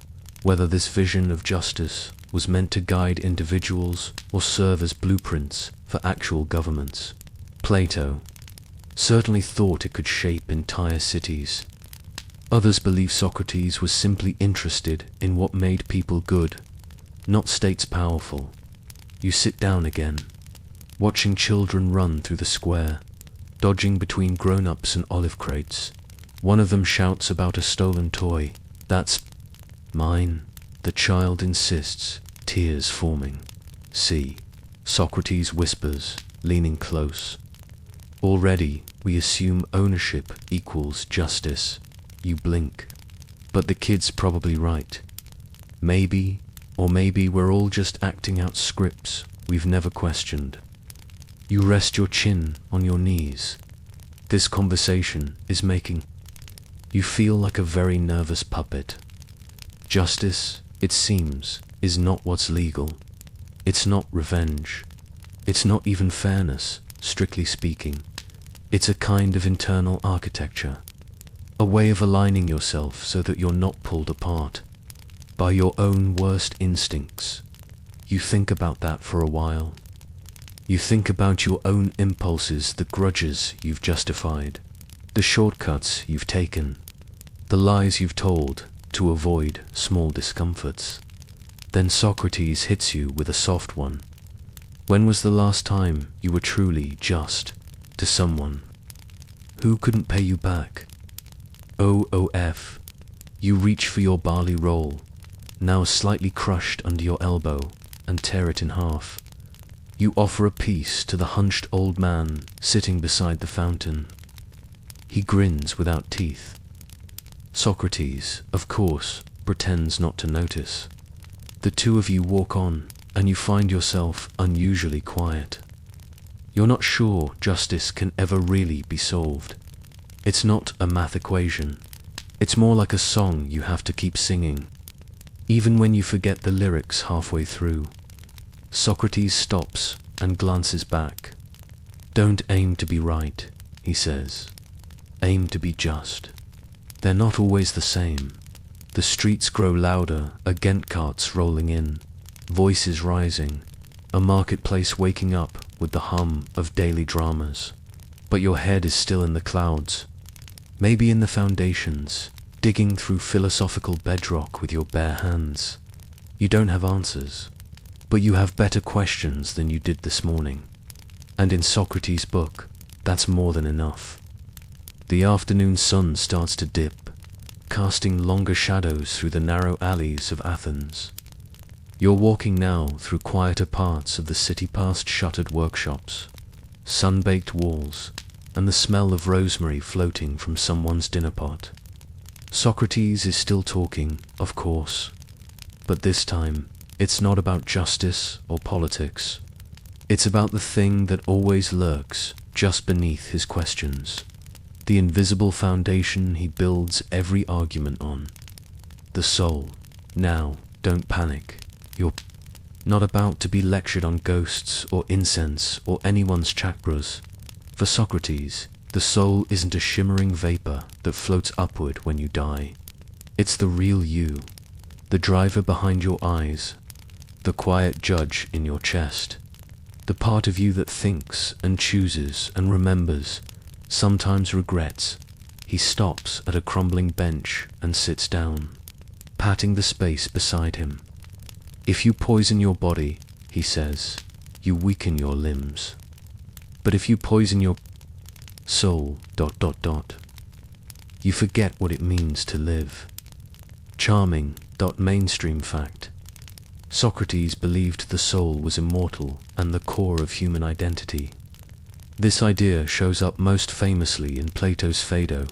whether this vision of justice was meant to guide individuals or serve as blueprints for actual governments. Plato certainly thought it could shape entire cities. Others believe Socrates was simply interested in what made people good, not states powerful. You sit down again, watching children run through the square, dodging between grown-ups and olive crates. One of them shouts about a stolen toy. That's mine, the child insists, tears forming. See, Socrates whispers, leaning close. Already, we assume ownership equals justice. You blink. But the kid's probably right. Maybe, or maybe we're all just acting out scripts we've never questioned. You rest your chin on your knees. This conversation is making you feel like a very nervous puppet. Justice, it seems, is not what's legal. It's not revenge. It's not even fairness, strictly speaking. It's a kind of internal architecture, a way of aligning yourself so that you're not pulled apart by your own worst instincts. You think about that for a while. You think about your own impulses, the grudges you've justified, the shortcuts you've taken, the lies you've told to avoid small discomforts. Then Socrates hits you with a soft one. When was the last time you were truly just to someone who couldn't pay you back? OOF. You reach for your barley roll, now slightly crushed under your elbow, and tear it in half. You offer a piece to the hunched old man sitting beside the fountain. He grins without teeth. Socrates, of course, pretends not to notice. The two of you walk on, and you find yourself unusually quiet. You're not sure justice can ever really be solved. It's not a math equation. It's more like a song you have to keep singing, even when you forget the lyrics halfway through. Socrates stops and glances back. Don't aim to be right, he says. Aim to be just. They're not always the same. The streets grow louder, a Ghent carts rolling in, voices rising, a marketplace waking up with the hum of daily dramas. But your head is still in the clouds, maybe in the foundations, digging through philosophical bedrock with your bare hands. You don't have answers, but you have better questions than you did this morning. And in Socrates' book, that's more than enough. The afternoon sun starts to dip, casting longer shadows through the narrow alleys of Athens. You're walking now through quieter parts of the city past shuttered workshops, sun-baked walls, and the smell of rosemary floating from someone's dinner pot. Socrates is still talking, of course, but this time it's not about justice or politics. It's about the thing that always lurks just beneath his questions, the invisible foundation he builds every argument on. The soul. Now, don't panic. You're not about to be lectured on ghosts or incense or anyone's chakras. For Socrates, the soul isn't a shimmering vapor that floats upward when you die. It's the real you, the driver behind your eyes, the quiet judge in your chest, the part of you that thinks and chooses and remembers, sometimes regrets. He stops at a crumbling bench and sits down, patting the space beside him. If you poison your body, he says, you weaken your limbs. But if you poison your soul, you forget what it means to live. Charming, mainstream fact. Socrates believed the soul was immortal and the core of human identity. This idea shows up most famously in Plato's Phaedo,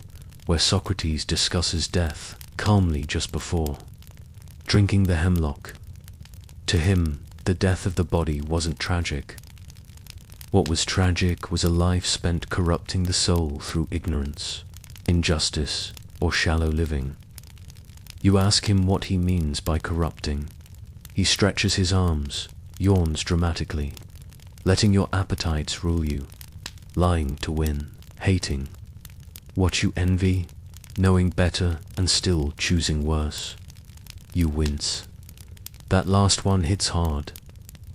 where Socrates discusses death calmly just before drinking the hemlock. To him, the death of the body wasn't tragic. What was tragic was a life spent corrupting the soul through ignorance, injustice, or shallow living. You ask him what he means by corrupting. He stretches his arms, yawns dramatically, letting your appetites rule you, lying to win, hating what you envy, knowing better and still choosing worse. You wince. That last one hits hard.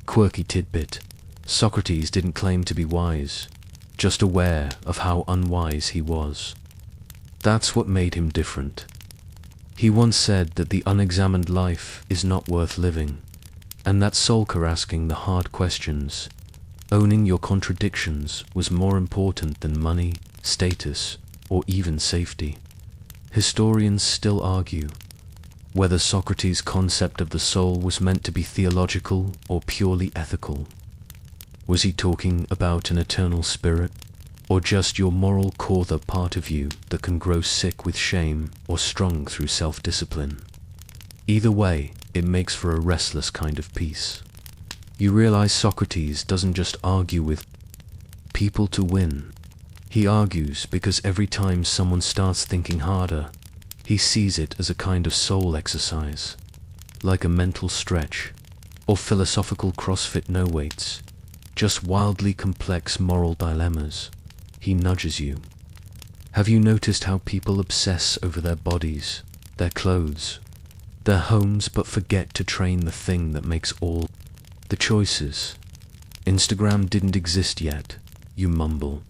Quirky tidbit. Socrates didn't claim to be wise, just aware of how unwise he was. That's what made him different. He once said that the unexamined life is not worth living, and that sulker asking the hard questions, owning your contradictions, was more important than money, status, or even safety. Historians still argue whether Socrates' concept of the soul was meant to be theological or purely ethical. Was he talking about an eternal spirit, or just your moral core, the part of you that can grow sick with shame or strong through self-discipline? Either way, it makes for a restless kind of peace. You realize Socrates doesn't just argue with people to win. He argues because every time someone starts thinking harder, he sees it as a kind of soul exercise, like a mental stretch, or philosophical CrossFit no weights, just wildly complex moral dilemmas. He nudges you. Have you noticed how people obsess over their bodies, their clothes, their homes, but forget to train the thing that makes all the choices? Instagram didn't exist yet, you mumble.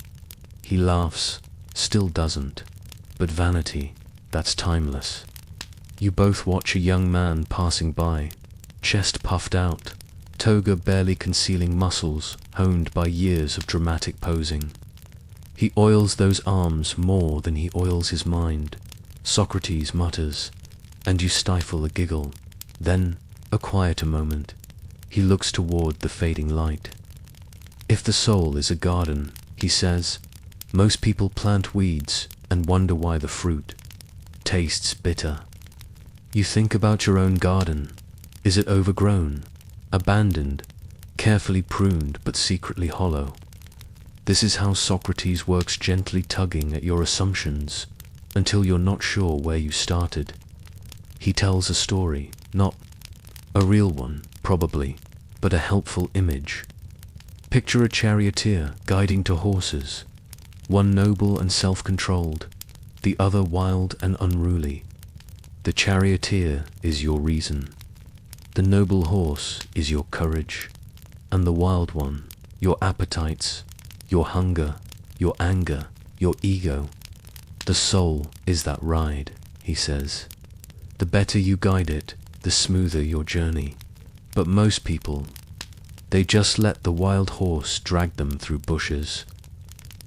He laughs, still doesn't. But vanity, that's timeless. You both watch a young man passing by, chest puffed out, toga barely concealing muscles honed by years of dramatic posing. He oils those arms more than he oils his mind, Socrates mutters, and you stifle a giggle. Then, a quieter moment, he looks toward the fading light. If the soul is a garden, he says, most people plant weeds and wonder why the fruit tastes bitter. You think about your own garden. Is it overgrown, abandoned, carefully pruned but secretly hollow? This is how Socrates works, gently tugging at your assumptions until you're not sure where you started. He tells a story, not a real one, probably, but a helpful image. Picture a charioteer guiding two horses, one noble and self-controlled, the other wild and unruly. The charioteer is your reason. The noble horse is your courage, and the wild one, your appetites, your hunger, your anger, your ego. The soul is that ride, he says. The better you guide it, the smoother your journey. But most people, they just let the wild horse drag them through bushes.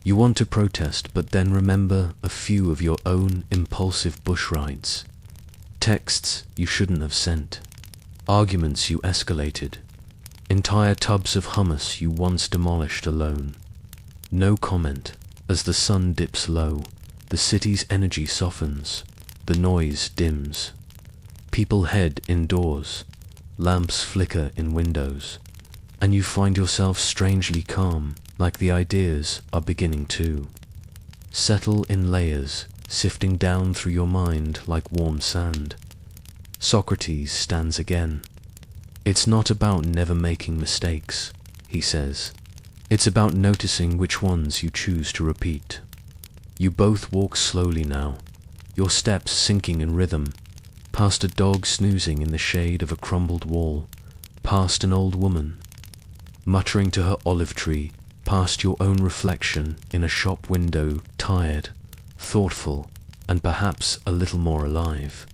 You want to protest, but then remember a few of your own impulsive bush rides. Texts you shouldn't have sent. Arguments you escalated. Entire tubs of hummus you once demolished alone. No comment. As the sun dips low, the city's energy softens, the noise dims. People head indoors, lamps flicker in windows, and you find yourself strangely calm, like the ideas are beginning to settle in layers, sifting down through your mind like warm sand. Socrates stands again. It's not about never making mistakes, he says. It's about noticing which ones you choose to repeat. You both walk slowly now, your steps sinking in rhythm, past a dog snoozing in the shade of a crumbled wall, past an old woman muttering to her olive tree, past your own reflection in a shop window, tired, thoughtful, and perhaps a little more alive.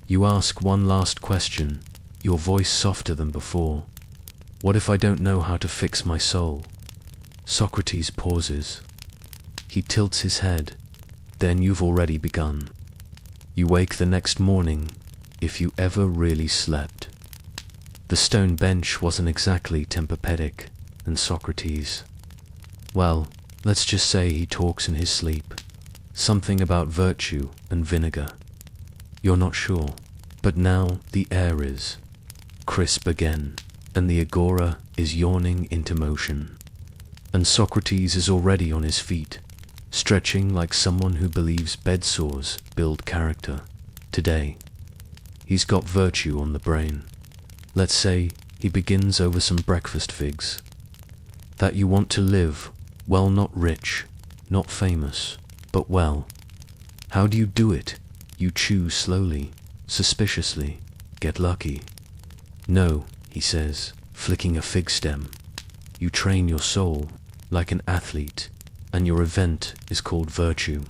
You ask one last question, your voice softer than before. What if I don't know how to fix my soul? Socrates pauses. He tilts his head. Then you've already begun. You wake the next morning, if you ever really slept. The stone bench wasn't exactly Tempur-Pedic, and Socrates, well, let's just say he talks in his sleep. Something about virtue and vinegar. You're not sure, but now the air is crisp again, and the agora is yawning into motion. And Socrates is already on his feet, stretching like someone who believes bed sores build character. Today, he's got virtue on the brain. Let's say he begins over some breakfast figs. That you want to live, well, not rich, not famous, but well. How do you do it? You choose slowly, suspiciously, get lucky. No, he says, flicking a fig stem. You train your soul like an athlete, and your event is called virtue.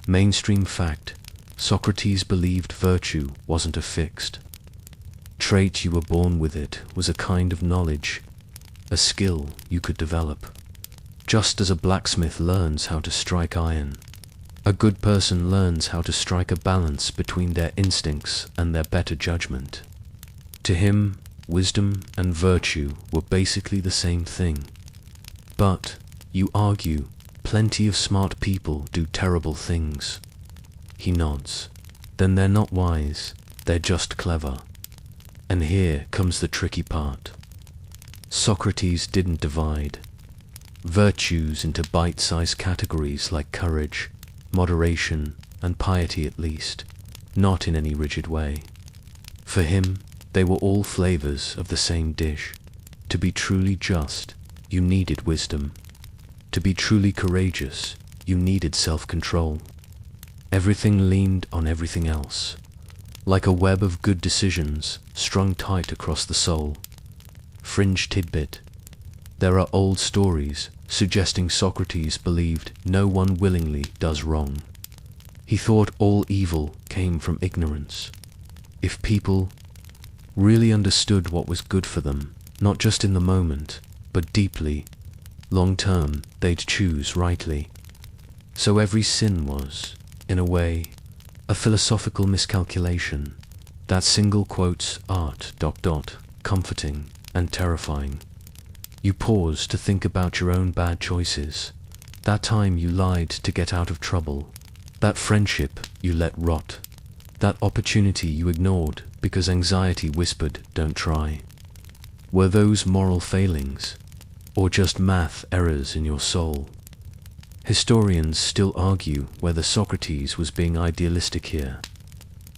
Mainstream fact, Socrates believed virtue wasn't a fixed trait you were born with. It was a kind of knowledge, a skill you could develop. Just as a blacksmith learns how to strike iron, a good person learns how to strike a balance between their instincts and their better judgment. To him, wisdom and virtue were basically the same thing. But, you argue, plenty of smart people do terrible things. He nods. Then they're not wise, they're just clever. And here comes the tricky part. Socrates didn't divide virtues into bite-sized categories like courage, moderation, and piety, at least, not in any rigid way. For him, they were all flavors of the same dish. To be truly just, you needed wisdom. To be truly courageous, you needed self-control. Everything leaned on everything else, like a web of good decisions strung tight across the soul. Fringe tidbit. There are old stories suggesting Socrates believed no one willingly does wrong. He thought all evil came from ignorance. If people really understood what was good for them, not just in the moment, but deeply, long term, they'd choose rightly. So every sin was, in a way, a philosophical miscalculation. That single quote's art, ... comforting and terrifying. You pause to think about your own bad choices. That time you lied to get out of trouble. That friendship you let rot. That opportunity you ignored because anxiety whispered, don't try. Were those moral failings, or just math errors in your soul? Historians still argue whether Socrates was being idealistic here.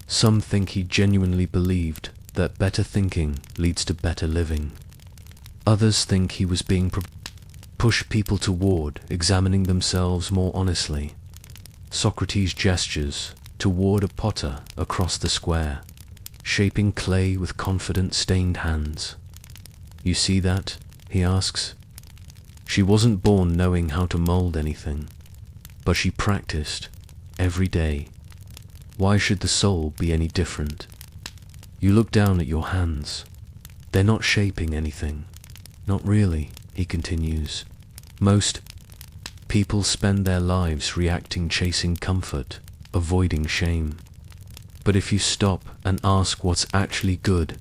Some think he genuinely believed that better thinking leads to better living. Others think he was being pushed people toward examining themselves more honestly. Socrates gestures toward a potter across the square, shaping clay with confident stained hands. You see that? He asks. She wasn't born knowing how to mold anything, but she practiced every day. Why should the soul be any different? You look down at your hands. They're not shaping anything. Not really, he continues. Most people spend their lives reacting, chasing comfort, avoiding shame. But if you stop and ask what's actually good,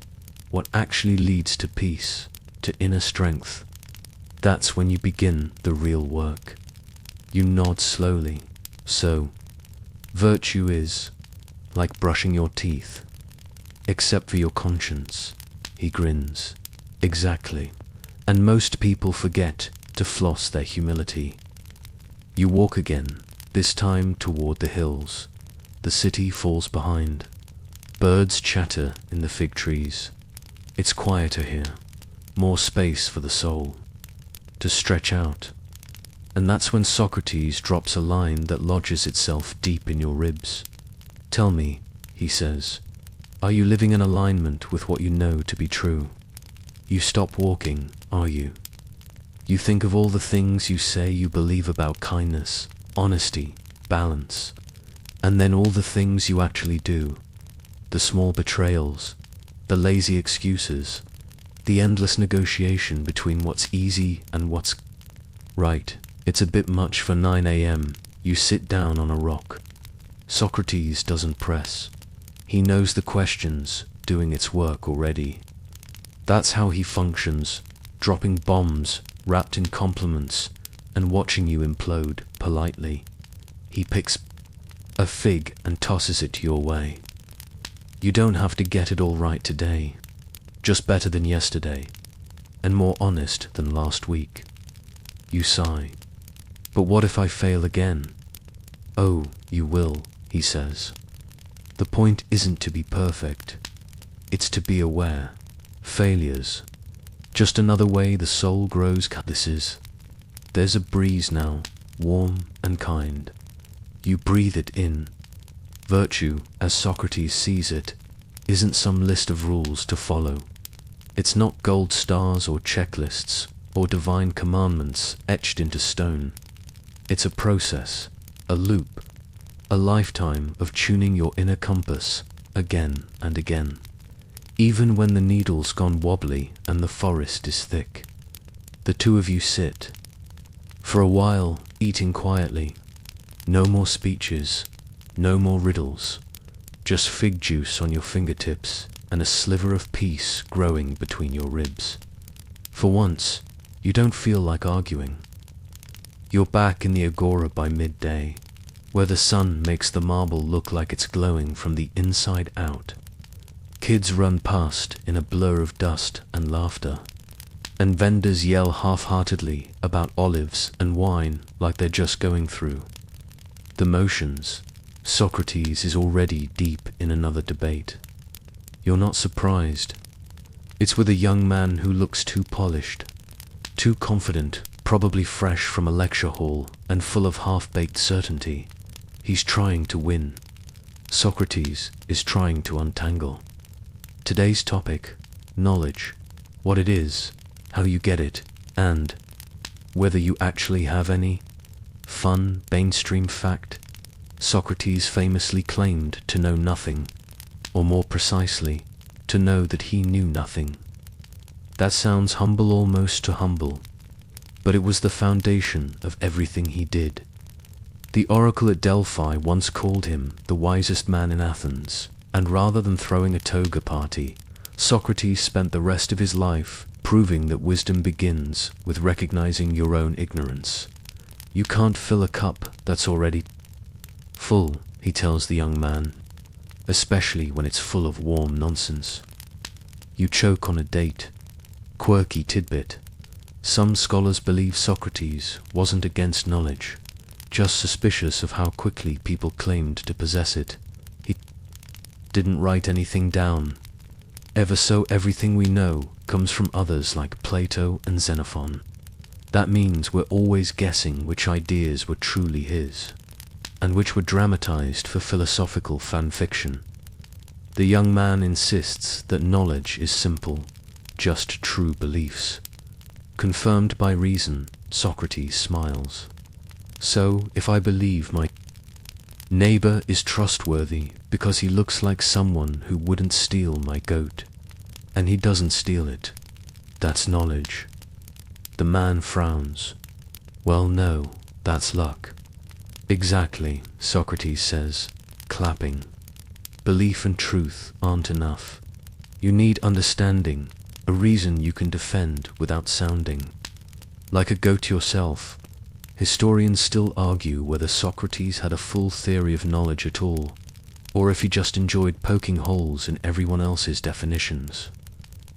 what actually leads to peace, to inner strength, that's when you begin the real work. You nod slowly. So, virtue is like brushing your teeth. Except for your conscience. He grins. Exactly. And most people forget to floss their humility. You walk again, this time toward the hills. The city falls behind. Birds chatter in the fig trees. It's quieter here, more space for the soul to stretch out. And that's when Socrates drops a line that lodges itself deep in your ribs. Tell me, he says, are you living in alignment with what you know to be true? You stop walking, are you? You think of all the things you say you believe about kindness, honesty, balance, and then all the things you actually do. The small betrayals, the lazy excuses, the endless negotiation between what's easy and what's right. It's a bit much for 9 a.m. You sit down on a rock. Socrates doesn't press. He knows the question's doing its work already. That's how he functions, dropping bombs, wrapped in compliments, and watching you implode politely. He picks a fig and tosses it your way. You don't have to get it all right today, just better than yesterday, and more honest than last week. You sigh. But what if I fail again? Oh, you will, he says. The point isn't to be perfect. It's to be aware. Failures. Just another way the soul grows. There's a breeze now, warm and kind. You breathe it in. Virtue, as Socrates sees it, isn't some list of rules to follow. It's not gold stars or checklists or divine commandments etched into stone. It's a process, a loop, a lifetime of tuning your inner compass again and again, even when the needle's gone wobbly and the forest is thick. The two of you sit, for a while, eating quietly. No more speeches, no more riddles, just fig juice on your fingertips and a sliver of peace growing between your ribs. For once, you don't feel like arguing. You're back in the agora by midday, where the sun makes the marble look like it's glowing from the inside out. Kids run past in a blur of dust and laughter, and vendors yell half-heartedly about olives and wine like they're just going through the motions. Socrates is already deep in another debate. You're not surprised. It's with a young man who looks too polished, too confident, probably fresh from a lecture hall and full of half-baked certainty. He's trying to win. Socrates is trying to untangle. Today's topic, knowledge, what it is, how you get it, and whether you actually have any. Fun, mainstream fact: Socrates famously claimed to know nothing, or more precisely, to know that he knew nothing. That sounds humble, almost too humble, but it was the foundation of everything he did. The oracle at Delphi once called him the wisest man in Athens, and rather than throwing a toga party, Socrates spent the rest of his life proving that wisdom begins with recognizing your own ignorance. You can't fill a cup that's already full, he tells the young man, especially when it's full of warm nonsense. You choke on a date. Quirky tidbit. Some scholars believe Socrates wasn't against knowledge, just suspicious of how quickly people claimed to possess it. He didn't write anything down. Ever so everything we know comes from others like Plato and Xenophon. That means we're always guessing which ideas were truly his, and which were dramatized for philosophical fan fiction. The young man insists that knowledge is simple, just true beliefs. Confirmed by reason, Socrates smiles. So, if I believe my neighbor is trustworthy because he looks like someone who wouldn't steal my goat, and he doesn't steal it, that's knowledge. The man frowns. Well, no, that's luck. Exactly, Socrates says, clapping. Belief and truth aren't enough. You need understanding, a reason you can defend without sounding like a goat yourself. Historians still argue whether Socrates had a full theory of knowledge at all, or if he just enjoyed poking holes in everyone else's definitions.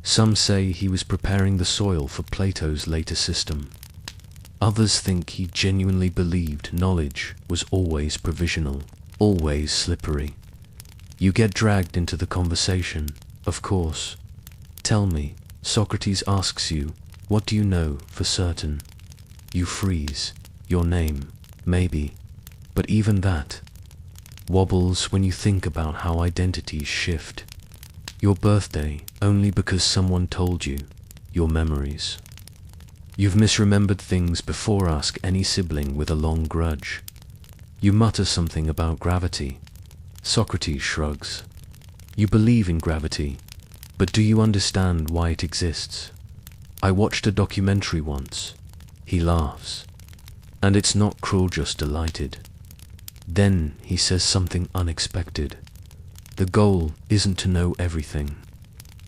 Some say he was preparing the soil for Plato's later system. Others think he genuinely believed knowledge was always provisional, always slippery. You get dragged into the conversation, of course. Tell me, Socrates asks you, what do you know for certain? You freeze. Your name, maybe. But even that wobbles when you think about how identities shift. Your birthday, only because someone told you. Your memories. You've misremembered things before. Ask any sibling with a long grudge. You mutter something about gravity. Socrates shrugs. You believe in gravity, but do you understand why it exists? I watched a documentary once. He laughs. And it's not cruel, just delighted. Then he says something unexpected. The goal isn't to know everything.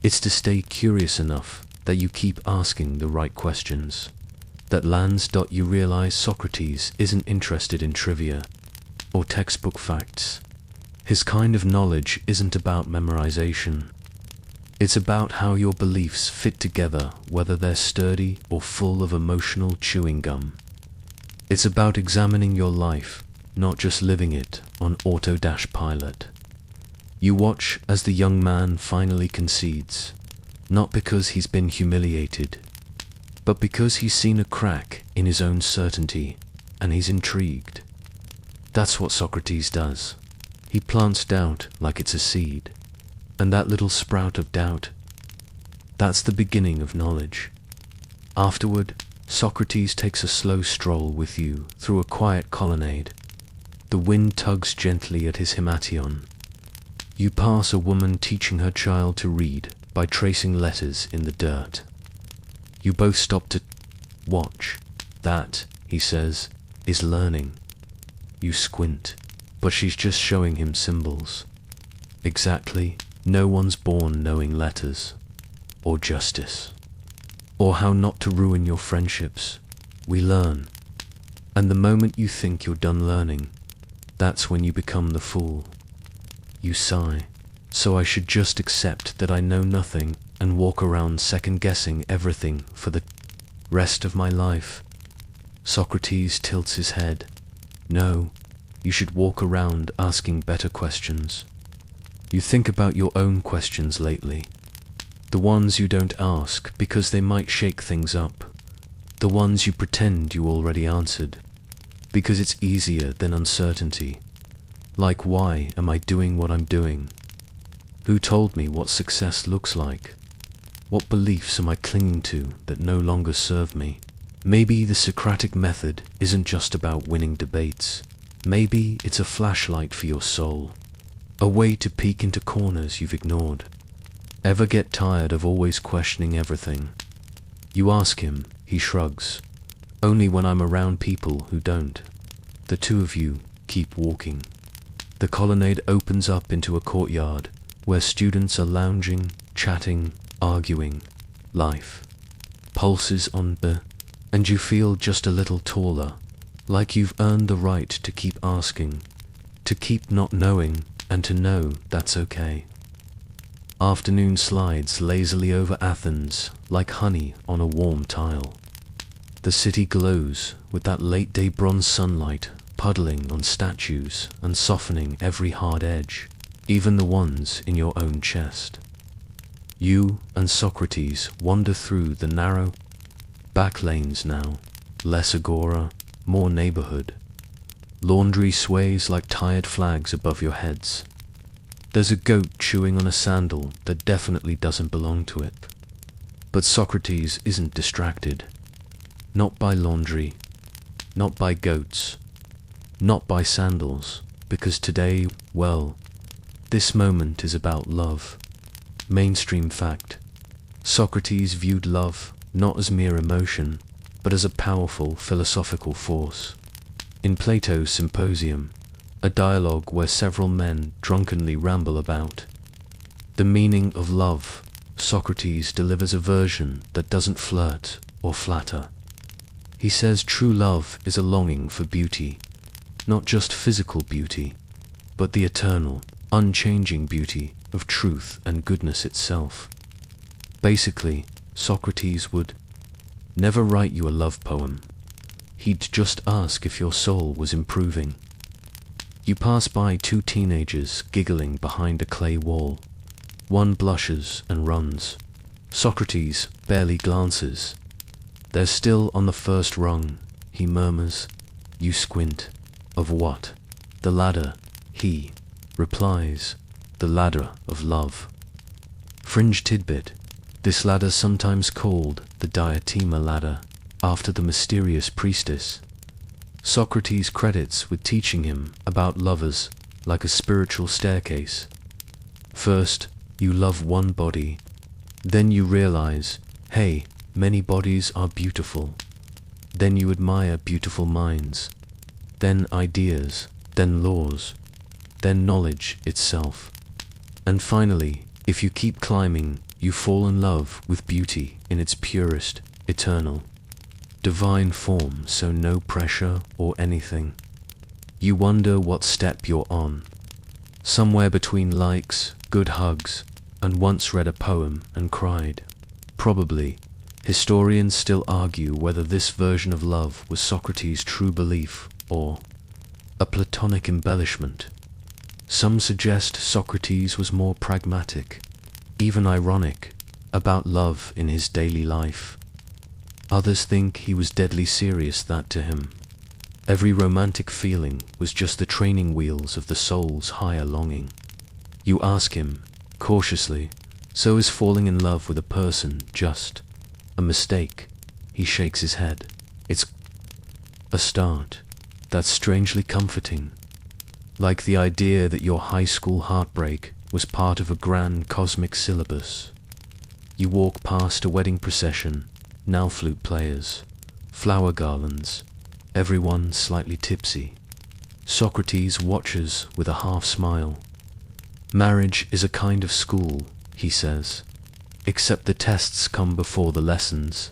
It's to stay curious enough that you keep asking the right questions. That lands. You realize Socrates isn't interested in trivia or textbook facts. His kind of knowledge isn't about memorization. It's about how your beliefs fit together, whether they're sturdy or full of emotional chewing gum. It's about examining your life, not just living it on auto-pilot. You watch as the young man finally concedes, not because he's been humiliated, but because he's seen a crack in his own certainty, and he's intrigued. That's what Socrates does. He plants doubt like it's a seed, and that little sprout of doubt, that's the beginning of knowledge. Afterward, Socrates takes a slow stroll with you through a quiet colonnade. The wind tugs gently at his himation. You pass a woman teaching her child to read by tracing letters in the dirt. You both stop to watch. That, he says, is learning. You squint, but she's just showing him symbols. Exactly, no one's born knowing letters, or justice, or how not to ruin your friendships. We learn. And the moment you think you're done learning, that's when you become the fool. You sigh. So I should just accept that I know nothing and walk around second-guessing everything for the rest of my life. Socrates tilts his head. No, you should walk around asking better questions. You think about your own questions lately. The ones you don't ask because they might shake things up. The ones you pretend you already answered because it's easier than uncertainty. Like, why am I doing what I'm doing? Who told me what success looks like? What beliefs am I clinging to that no longer serve me? Maybe the Socratic method isn't just about winning debates. Maybe it's a flashlight for your soul, a way to peek into corners you've ignored. Ever get tired of always questioning everything? You ask him, he shrugs. Only when I'm around people who don't. The two of you keep walking. The colonnade opens up into a courtyard where students are lounging, chatting, arguing. Life pulses on the, and you feel just a little taller, like you've earned the right to keep asking, to keep not knowing, and to know that's okay. Afternoon slides lazily over Athens like honey on a warm tile. The city glows with that late-day bronze sunlight puddling on statues and softening every hard edge, even the ones in your own chest. You and Socrates wander through the narrow back lanes now, less agora, more neighborhood. Laundry sways like tired flags above your heads. There's a goat chewing on a sandal that definitely doesn't belong to it. But Socrates isn't distracted. Not by laundry, not by goats, not by sandals, because today, well, this moment is about love. Mainstream fact. Socrates viewed love not as mere emotion, but as a powerful philosophical force. In Plato's Symposium, a dialogue where several men drunkenly ramble about the meaning of love, Socrates delivers a version that doesn't flirt or flatter. He says true love is a longing for beauty, not just physical beauty, but the eternal, unchanging beauty of truth and goodness itself. Basically, Socrates would never write you a love poem. He'd just ask if your soul was improving. You pass by two teenagers giggling behind a clay wall. One blushes and runs. Socrates barely glances. They're still on the first rung, he murmurs. You squint. Of what? The ladder, he replies. The ladder of love. Fringe tidbit. This ladder sometimes called the diatema ladder, after the mysterious priestess. Socrates credits with teaching him about lovers like a spiritual staircase. First, you love one body. Then you realize, hey, many bodies are beautiful. Then you admire beautiful minds. Then ideas. Then laws. Then knowledge itself. And finally, if you keep climbing, you fall in love with beauty in its purest, eternal, divine form, so no pressure or anything. You wonder what step you're on. Somewhere between likes, good hugs, and once read a poem and cried. Probably, historians still argue whether this version of love was Socrates' true belief or a Platonic embellishment. Some suggest Socrates was more pragmatic, even ironic, about love in his daily life. Others think he was deadly serious that to him, every romantic feeling was just the training wheels of the soul's higher longing. You ask him, cautiously, so is falling in love with a person just a mistake? He shakes his head. It's a start. That's strangely comforting. Like the idea that your high school heartbreak was part of a grand cosmic syllabus. You walk past a wedding procession, now flute players, flower garlands, everyone slightly tipsy. Socrates watches with a half smile. Marriage is a kind of school, he says, except the tests come before the lessons.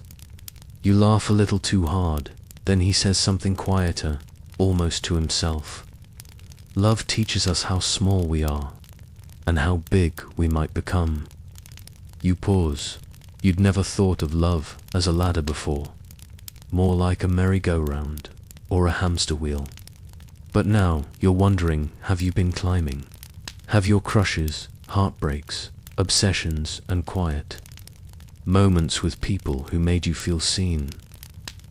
You laugh a little too hard, then he says something quieter, almost to himself. Love teaches us how small we are, and how big we might become. You pause. You'd never thought of love as a ladder before, more like a merry-go-round or a hamster wheel. But now you're wondering, have you been climbing? Have your crushes, heartbreaks, obsessions, and quiet moments with people who made you feel seen,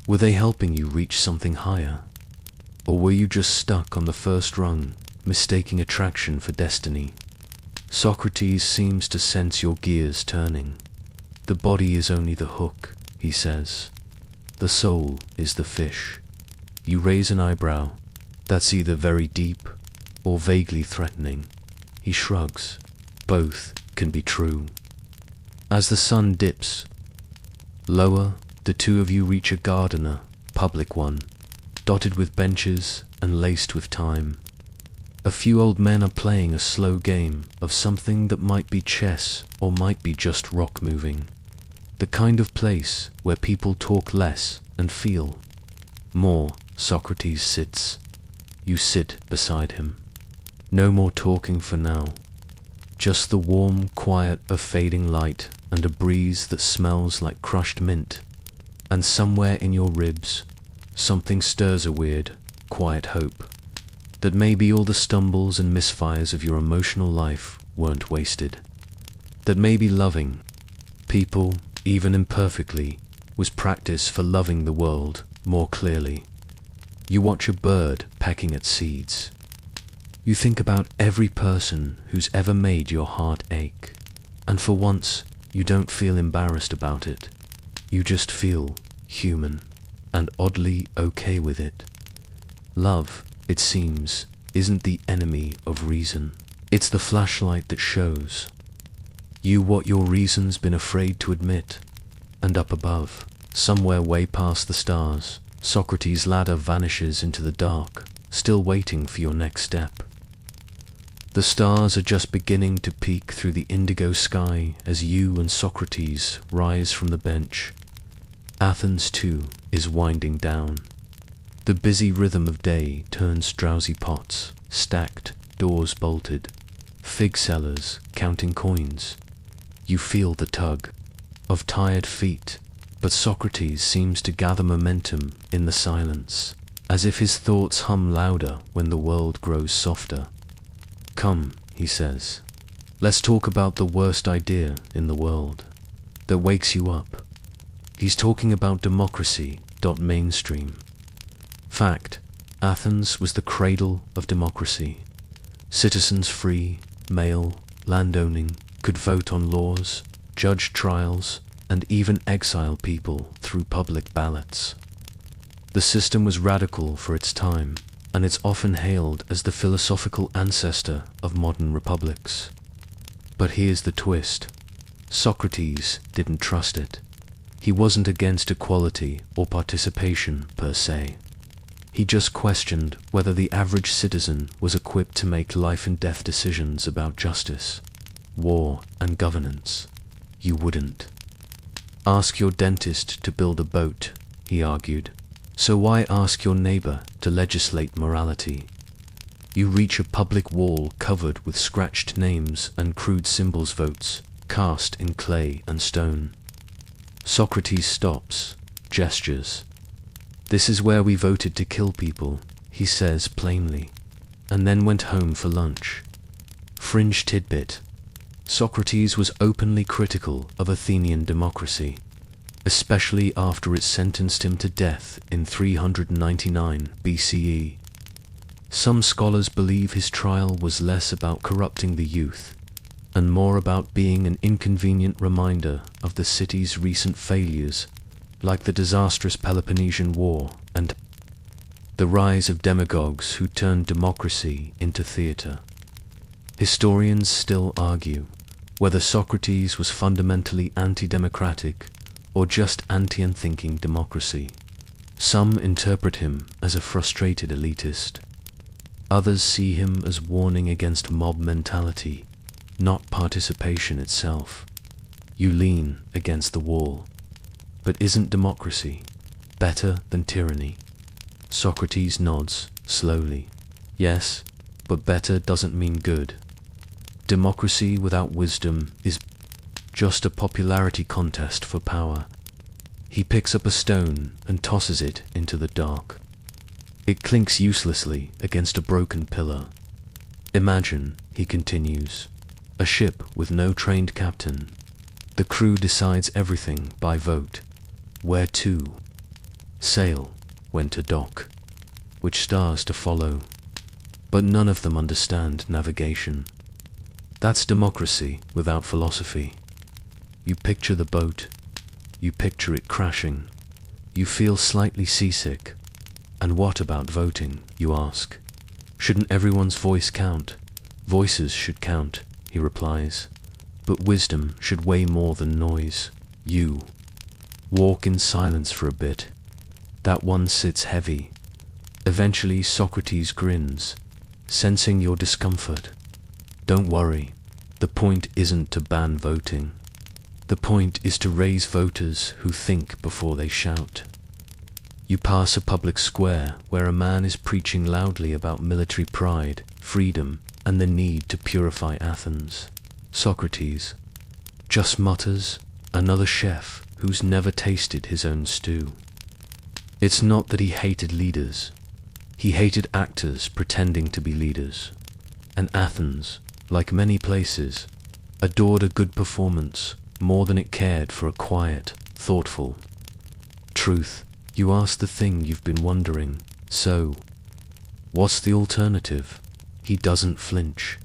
were they helping you reach something higher? Or were you just stuck on the first rung, mistaking attraction for destiny? Socrates seems to sense your gears turning. The body is only the hook, he says. The soul is the fish. You raise an eyebrow. That's either very deep or vaguely threatening. He shrugs. Both can be true. As the sun dips lower, the two of you reach a gardener, public one, dotted with benches and laced with time. A few old men are playing a slow game of something that might be chess or might be just rock moving. The kind of place where people talk less and feel more. Socrates sits. You sit beside him. No more talking for now. Just the warm quiet of fading light and a breeze that smells like crushed mint. And somewhere in your ribs, something stirs a weird, quiet hope that maybe all the stumbles and misfires of your emotional life weren't wasted. That maybe loving people, even imperfectly, was practice for loving the world more clearly. You watch a bird pecking at seeds. You think about every person who's ever made your heart ache, and for once, you don't feel embarrassed about it. You just feel human, and oddly okay with it. Love, it seems, isn't the enemy of reason. It's the flashlight that shows you what your reason's been afraid to admit. And up above, somewhere way past the stars, Socrates' ladder vanishes into the dark, still waiting for your next step. The stars are just beginning to peek through the indigo sky as you and Socrates rise from the bench. Athens, too, is winding down. The busy rhythm of day turns drowsy pots, stacked, doors bolted, fig sellers counting coins. You feel the tug of tired feet, but Socrates seems to gather momentum in the silence, as if his thoughts hum louder when the world grows softer. Come, he says, let's talk about the worst idea in the world. that wakes you up. He's talking about democracy, mainstream. Fact, Athens was the cradle of democracy. Citizens free, male, landowning, could vote on laws, judge trials, and even exile people through public ballots. The system was radical for its time, and it's often hailed as the philosophical ancestor of modern republics. But here's the twist. Socrates didn't trust it. He wasn't against equality or participation per se. He just questioned whether the average citizen was equipped to make life and death decisions about justice, war, and governance. You wouldn't. Ask your dentist to build a boat, he argued. So why ask your neighbor to legislate morality? You reach a public wall covered with scratched names and crude symbols, votes, cast in clay and stone. Socrates stops, gestures. This is where we voted to kill people, he says plainly, and then went home for lunch. Fringe tidbit. Socrates was openly critical of Athenian democracy, especially after it sentenced him to death in 399 BCE. Some scholars believe his trial was less about corrupting the youth, and more about being an inconvenient reminder of the city's recent failures, like the disastrous Peloponnesian War and the rise of demagogues who turned democracy into theater. Historians still argue whether Socrates was fundamentally anti-democratic or just anti-unthinking democracy. Some interpret him as a frustrated elitist. Others see him as warning against mob mentality, not participation itself. You lean against the wall. But isn't democracy better than tyranny? Socrates nods slowly. Yes, but better doesn't mean good. Democracy without wisdom is just a popularity contest for power. He picks up a stone and tosses it into the dark. It clinks uselessly against a broken pillar. Imagine, he continues, a ship with no trained captain. The crew decides everything by vote. Where to sail, when to dock, which stars to follow. But none of them understand navigation. That's democracy without philosophy. You picture the boat, you picture it crashing, you feel slightly seasick. And what about voting, you ask? Shouldn't everyone's voice count? Voices should count, he replies. But wisdom should weigh more than noise. You walk in silence for a bit. That one sits heavy. Eventually Socrates grins, sensing your discomfort. Don't worry, the point isn't to ban voting. The point is to raise voters who think before they shout. You pass a public square where a man is preaching loudly about military pride, freedom, and the need to purify Athens. Socrates just mutters, another chef who's never tasted his own stew. It's not that he hated leaders. He hated actors pretending to be leaders. And Athens, like many places, adored a good performance more than it cared for a quiet, thoughtful truth. You ask the thing you've been wondering, so what's the alternative? He doesn't flinch.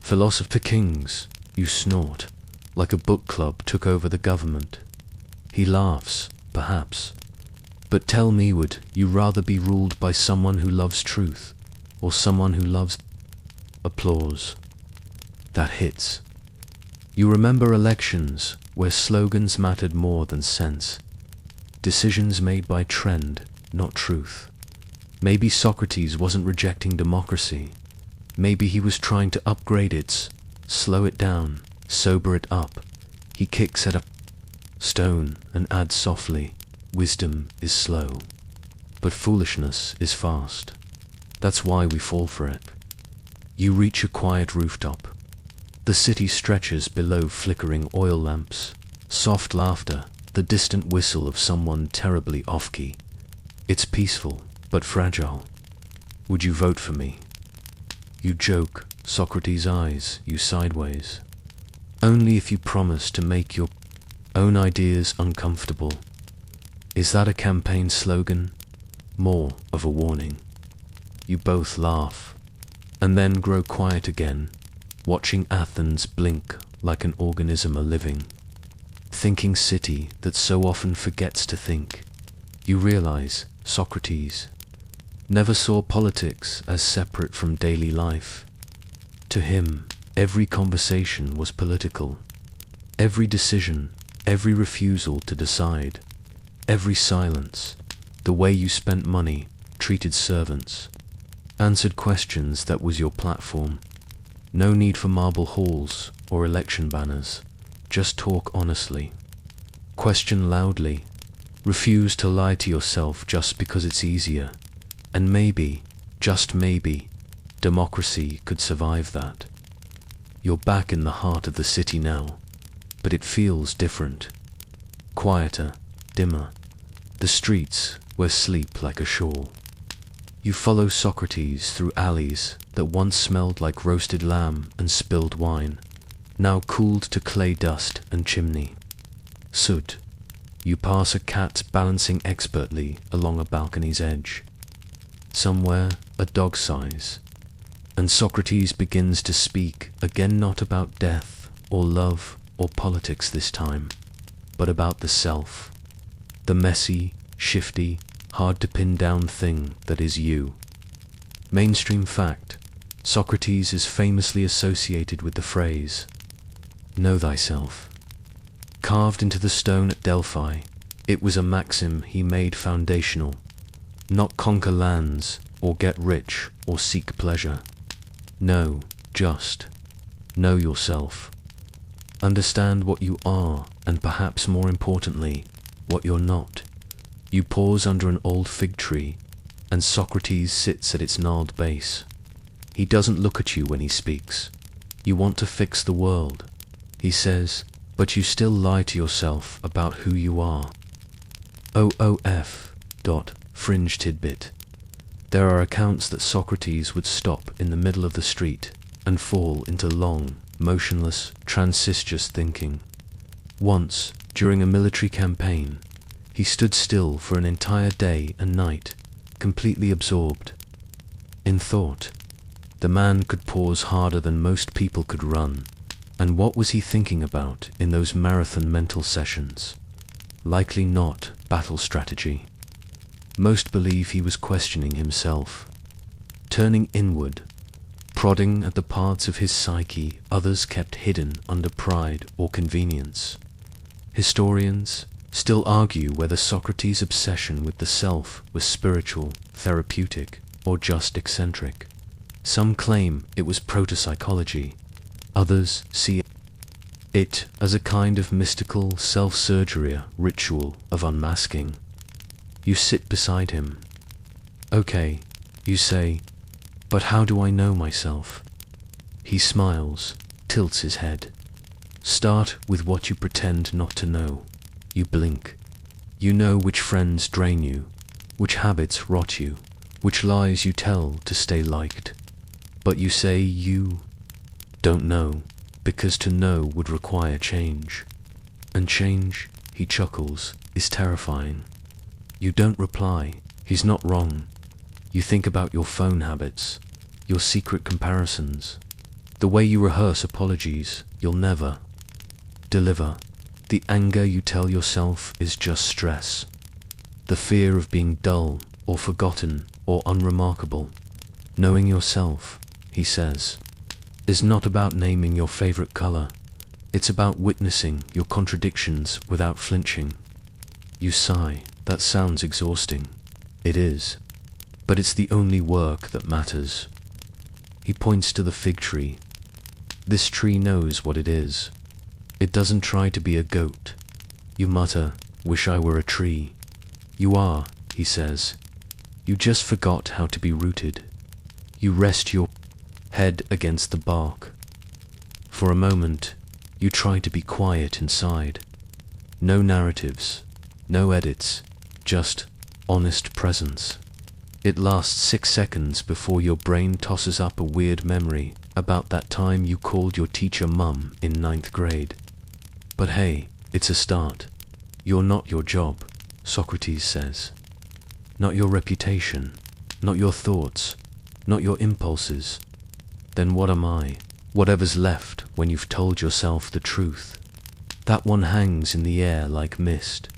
Philosopher kings, you snort, like a book club took over the government. He laughs, perhaps. But tell me, would you rather be ruled by someone who loves truth, or someone who loves applause? That hits. You remember elections where slogans mattered more than sense. Decisions made by trend, not truth. Maybe Socrates wasn't rejecting democracy. Maybe he was trying to upgrade it, slow it down, sober it up. He kicks at a stone and adds softly, wisdom is slow, but foolishness is fast. That's why we fall for it. You reach a quiet rooftop. The city stretches below flickering oil lamps. Soft laughter, the distant whistle of someone terribly off-key. It's peaceful, but fragile. Would you vote for me? You joke, Socrates' eyes you sideways. Only if you promise to make your Own ideas uncomfortable. Is that a campaign slogan? More of a warning. You both laugh, and then grow quiet again, watching Athens blink like an organism a-living. Thinking city that so often forgets to think. You realize Socrates never saw politics as separate from daily life. To him, every conversation was political. Every decision, every refusal to decide, every silence, the way you spent money, treated servants, answered questions, that was your platform. No need for marble halls or election banners. Just talk honestly. Question loudly. Refuse to lie to yourself just because it's easier. And maybe, just maybe, democracy could survive that. You're back in the heart of the city now, but it feels different. Quieter, dimmer. The streets where sleep like a shawl. You follow Socrates through alleys that once smelled like roasted lamb and spilled wine, now cooled to clay dust and chimney. Soot. You pass a cat balancing expertly along a balcony's edge. Somewhere, a dog sighs, and Socrates begins to speak again, not about death or love or politics this time, but about the self, the messy, shifty, hard to pin down thing that is you. Mainstream fact: Socrates is famously associated with the phrase, "Know thyself." Carved into the stone at Delphi, it was a maxim he made foundational. Not conquer lands, or get rich, or seek pleasure. No, just know yourself. Understand what you are, and perhaps more importantly, what you're not. You pause under an old fig tree, and Socrates sits at its gnarled base. He doesn't look at you when he speaks. You want to fix the world, he says, but you still lie to yourself about who you are. Fringe tidbit. There are accounts that Socrates would stop in the middle of the street and fall into long, motionless, transistorious thinking. Once, during a military campaign, he stood still for an entire day and night, completely absorbed in thought. The man could pause harder than most people could run. And what was he thinking about in those marathon mental sessions? Likely not battle strategy. Most believe he was questioning himself, turning inward, prodding at the parts of his psyche others kept hidden under pride or convenience. Historians still argue whether Socrates' obsession with the self was spiritual, therapeutic, or just eccentric. Some claim it was proto-psychology. Others see it as a kind of mystical self-surgery ritual of unmasking. You sit beside him. Okay, you say, but how do I know myself? He smiles, tilts his head. Start with what you pretend not to know. You blink. You know which friends drain you, which habits rot you, which lies you tell to stay liked. But you say you don't know, because to know would require change. And change, he chuckles, is terrifying. You don't reply. He's not wrong. You think about your phone habits, your secret comparisons, the way you rehearse apologies you'll never deliver. The anger you tell yourself is just stress. The fear of being dull or forgotten or unremarkable. Knowing yourself, he says, is not about naming your favorite color. It's about witnessing your contradictions without flinching. You sigh. That sounds exhausting. It is. But it's the only work that matters. He points to the fig tree. This tree knows what it is. It doesn't try to be a goat. You mutter, "Wish I were a tree." You are, he says. You just forgot how to be rooted. You rest your head against the bark. For a moment, you try to be quiet inside. No narratives, no edits, just honest presence. It lasts 6 seconds before your brain tosses up a weird memory about that time you called your teacher mum in 9th grade. But hey, It's a start. You're not your job, Socrates says. Not your reputation, not your thoughts, not your impulses. Then what am I? Whatever's left when you've told yourself the truth. That one hangs in the air like mist.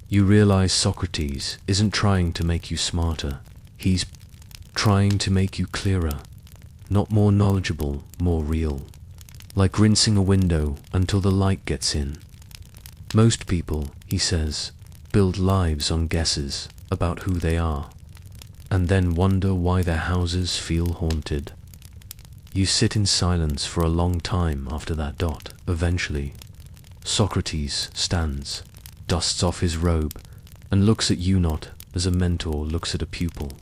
You realize Socrates isn't trying to make you smarter. He's trying to make you clearer, not more knowledgeable, more real. Like rinsing a window until the light gets in. Most people, he says, build lives on guesses about who they are, and then wonder why their houses feel haunted. You sit in silence for a long time after that dot. Eventually, Socrates stands, dusts off his robe, and looks at you not as a mentor looks at a pupil,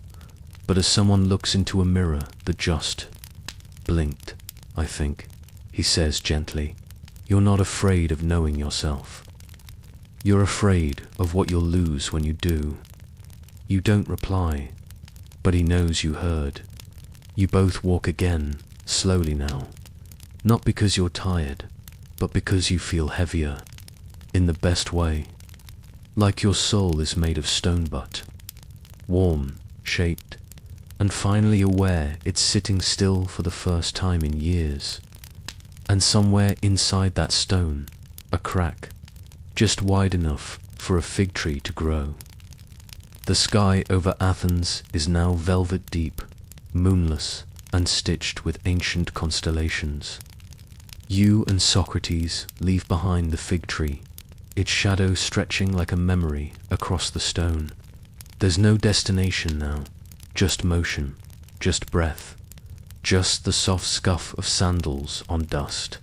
but as someone looks into a mirror that just blinked. I think, he says gently, you're not afraid of knowing yourself. You're afraid of what you'll lose when you do. You don't reply, but he knows you heard. You both walk again, slowly now, not because you're tired, but because you feel heavier, in the best way, like your soul is made of stone but warm, shaped, and finally aware it's sitting still for the first time in years. And somewhere inside that stone, a crack, just wide enough for a fig tree to grow. The sky over Athens is now velvet deep, moonless, and stitched with ancient constellations. You and Socrates leave behind the fig tree, its shadow stretching like a memory across the stone. There's no destination now, just motion, just breath, just the soft scuff of sandals on dust.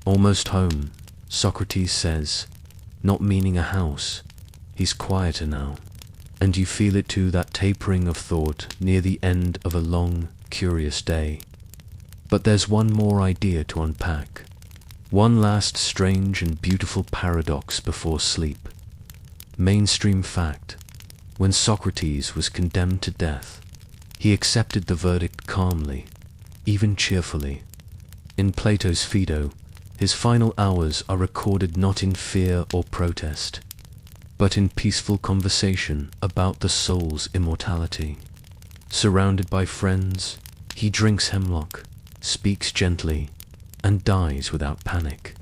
Almost home, Socrates says, not meaning a house. He's quieter now, and you feel it too, that tapering of thought near the end of a long, curious day. But there's one more idea to unpack, one last strange and beautiful paradox before sleep. Mainstream fact: when Socrates was condemned to death, he accepted the verdict calmly, even cheerfully. In Plato's Phaedo, his final hours are recorded not in fear or protest, but in peaceful conversation about the soul's immortality. Surrounded by friends, he drinks hemlock, speaks gently, and dies without panic,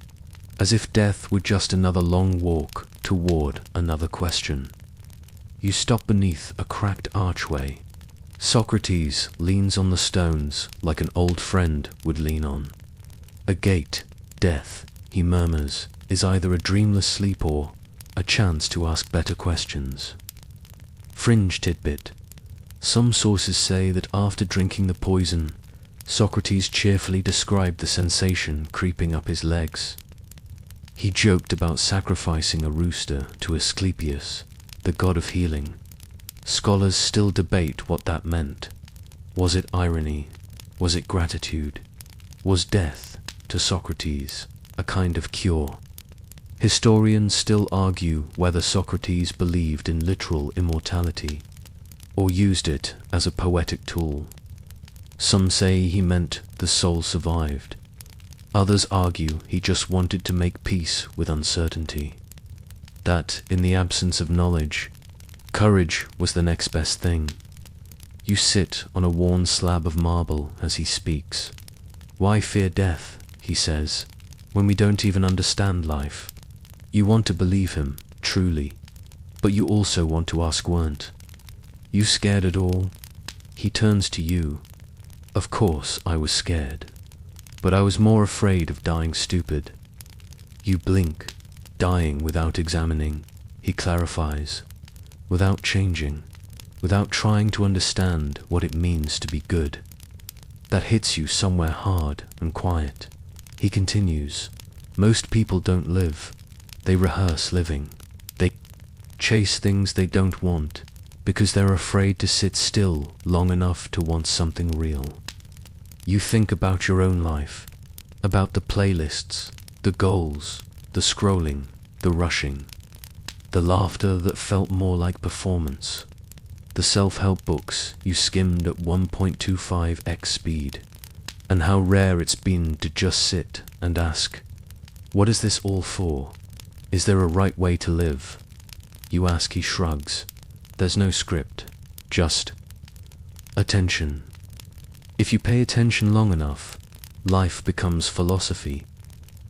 as if death were just another long walk toward another question. You stop beneath a cracked archway. Socrates leans on the stones like an old friend would lean on. A gate, death, he murmurs, is either a dreamless sleep or a chance to ask better questions. Fringe tidbit: some sources say that after drinking the poison, Socrates cheerfully described the sensation creeping up his legs. He joked about sacrificing a rooster to Asclepius, the god of healing. Scholars still debate what that meant. Was it irony? Was it gratitude? Was death, to Socrates, a kind of cure? Historians still argue whether Socrates believed in literal immortality, or used it as a poetic tool. Some say he meant the soul survived. Others argue he just wanted to make peace with uncertainty. That, in the absence of knowledge, courage was the next best thing. You sit on a worn slab of marble as he speaks. Why fear death, he says, when we don't even understand life? You want to believe him, truly, but you also want to ask, weren't you scared at all? He turns to you. Of course I was scared, but I was more afraid of dying stupid. You blink, dying without examining, he clarifies, without changing, without trying to understand what it means to be good. That hits you somewhere hard and quiet. He continues, most people don't live, they rehearse living. They chase things they don't want, because they're afraid to sit still long enough to want something real. You think about your own life, about the playlists, the goals, the scrolling, the rushing, the laughter that felt more like performance, the self-help books you skimmed at 1.25x speed, and how rare it's been to just sit and ask, what is this all for? Is there a right way to live? You ask, he shrugs. There's no script, just attention. If you pay attention long enough, life becomes philosophy,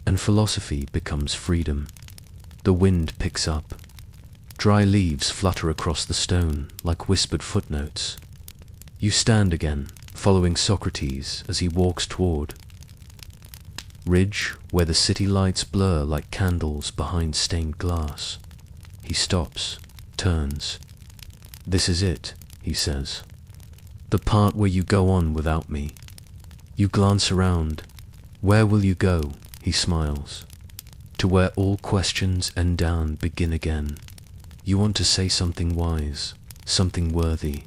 and philosophy becomes freedom. The wind picks up. Dry leaves flutter across the stone like whispered footnotes. You stand again, following Socrates as he walks toward ridge where the city lights blur like candles behind stained glass. He stops, turns. This is it, he says. The part where you go on without me. You glance around. Where will you go? He smiles. To where all questions end down begin again. You want to say something wise, something worthy,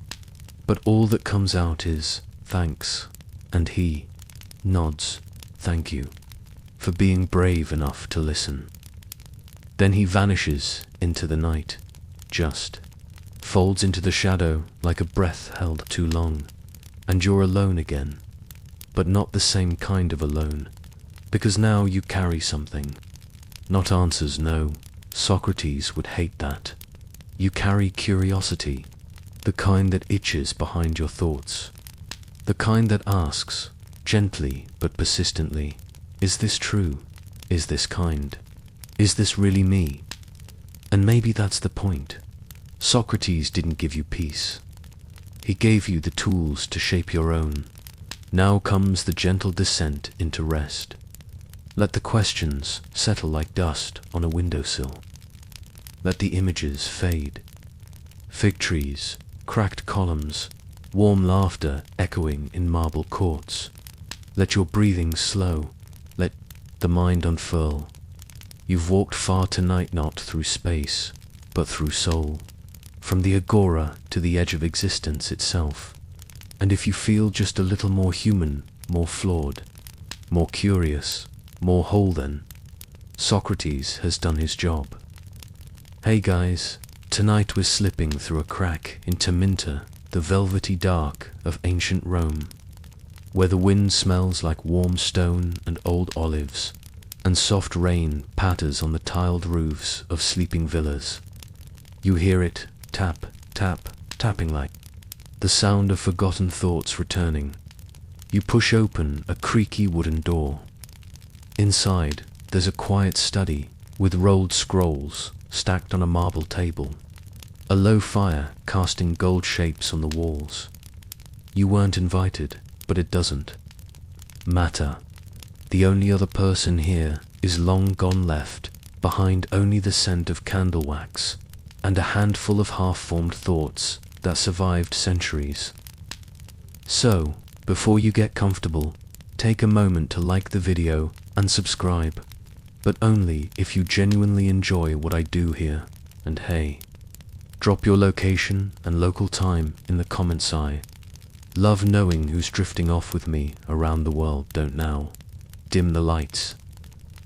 but all that comes out is thanks, and he nods, thank you, for being brave enough to listen. Then he vanishes into the night, just folds into the shadow like a breath held too long, and you're alone again, but not the same kind of alone, because now you carry something. Not answers, no. Socrates would hate that. You carry curiosity, the kind that itches behind your thoughts, the kind that asks, gently but persistently, is this true? Is this kind? Is this really me? And maybe that's the point. Socrates didn't give you peace. He gave you the tools to shape your own. Now comes the gentle descent into rest. Let the questions settle like dust on a windowsill. Let the images fade. Fig trees, cracked columns, warm laughter echoing in marble courts. Let your breathing slow. Let the mind unfurl. You've walked far tonight, not through space, but through soul. From the agora to the edge of existence itself. And if you feel just a little more human, more flawed, more curious, more whole, then Socrates has done his job. Hey guys, tonight we're slipping through a crack into Minter, the velvety dark of ancient Rome, where the wind smells like warm stone and old olives, and soft rain patters on the tiled roofs of sleeping villas. You hear it, tap, tap, tapping like the sound of forgotten thoughts returning. You push open a creaky wooden door. Inside, there's a quiet study with rolled scrolls stacked on a marble table, a low fire casting gold shapes on the walls. You weren't invited, but it doesn't matter. The only other person here is long gone, left behind only the scent of candle wax and a handful of half-formed thoughts that survived centuries. So, before you get comfortable, take a moment to like the video and subscribe, but only if you genuinely enjoy what I do here. And hey, drop your location and local time in the comments. I love knowing who's drifting off with me around the world. Don't now dim the lights.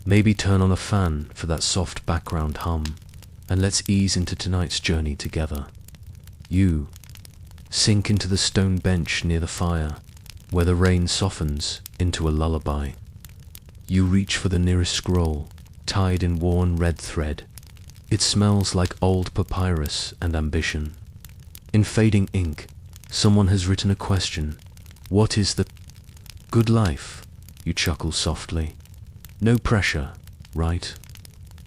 Maybe turn on a fan for that soft background hum, and let's ease into tonight's journey together. You sink into the stone bench near the fire, where the rain softens into a lullaby. You reach for the nearest scroll, tied in worn red thread. It smells like old papyrus and ambition. In fading ink, someone has written a question. What is the good life? You chuckle softly. No pressure, right?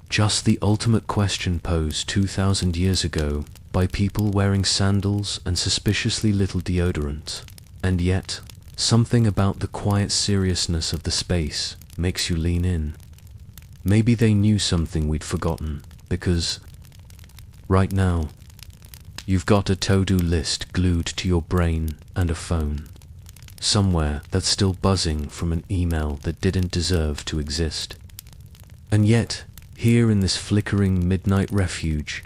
Just the ultimate question posed 2,000 years ago by people wearing sandals and suspiciously little deodorant. And yet, something about the quiet seriousness of the space makes you lean in. Maybe they knew something we'd forgotten, because right now, you've got a to-do list glued to your brain and a phone, somewhere that's still buzzing from an email that didn't deserve to exist. And yet, here in this flickering midnight refuge,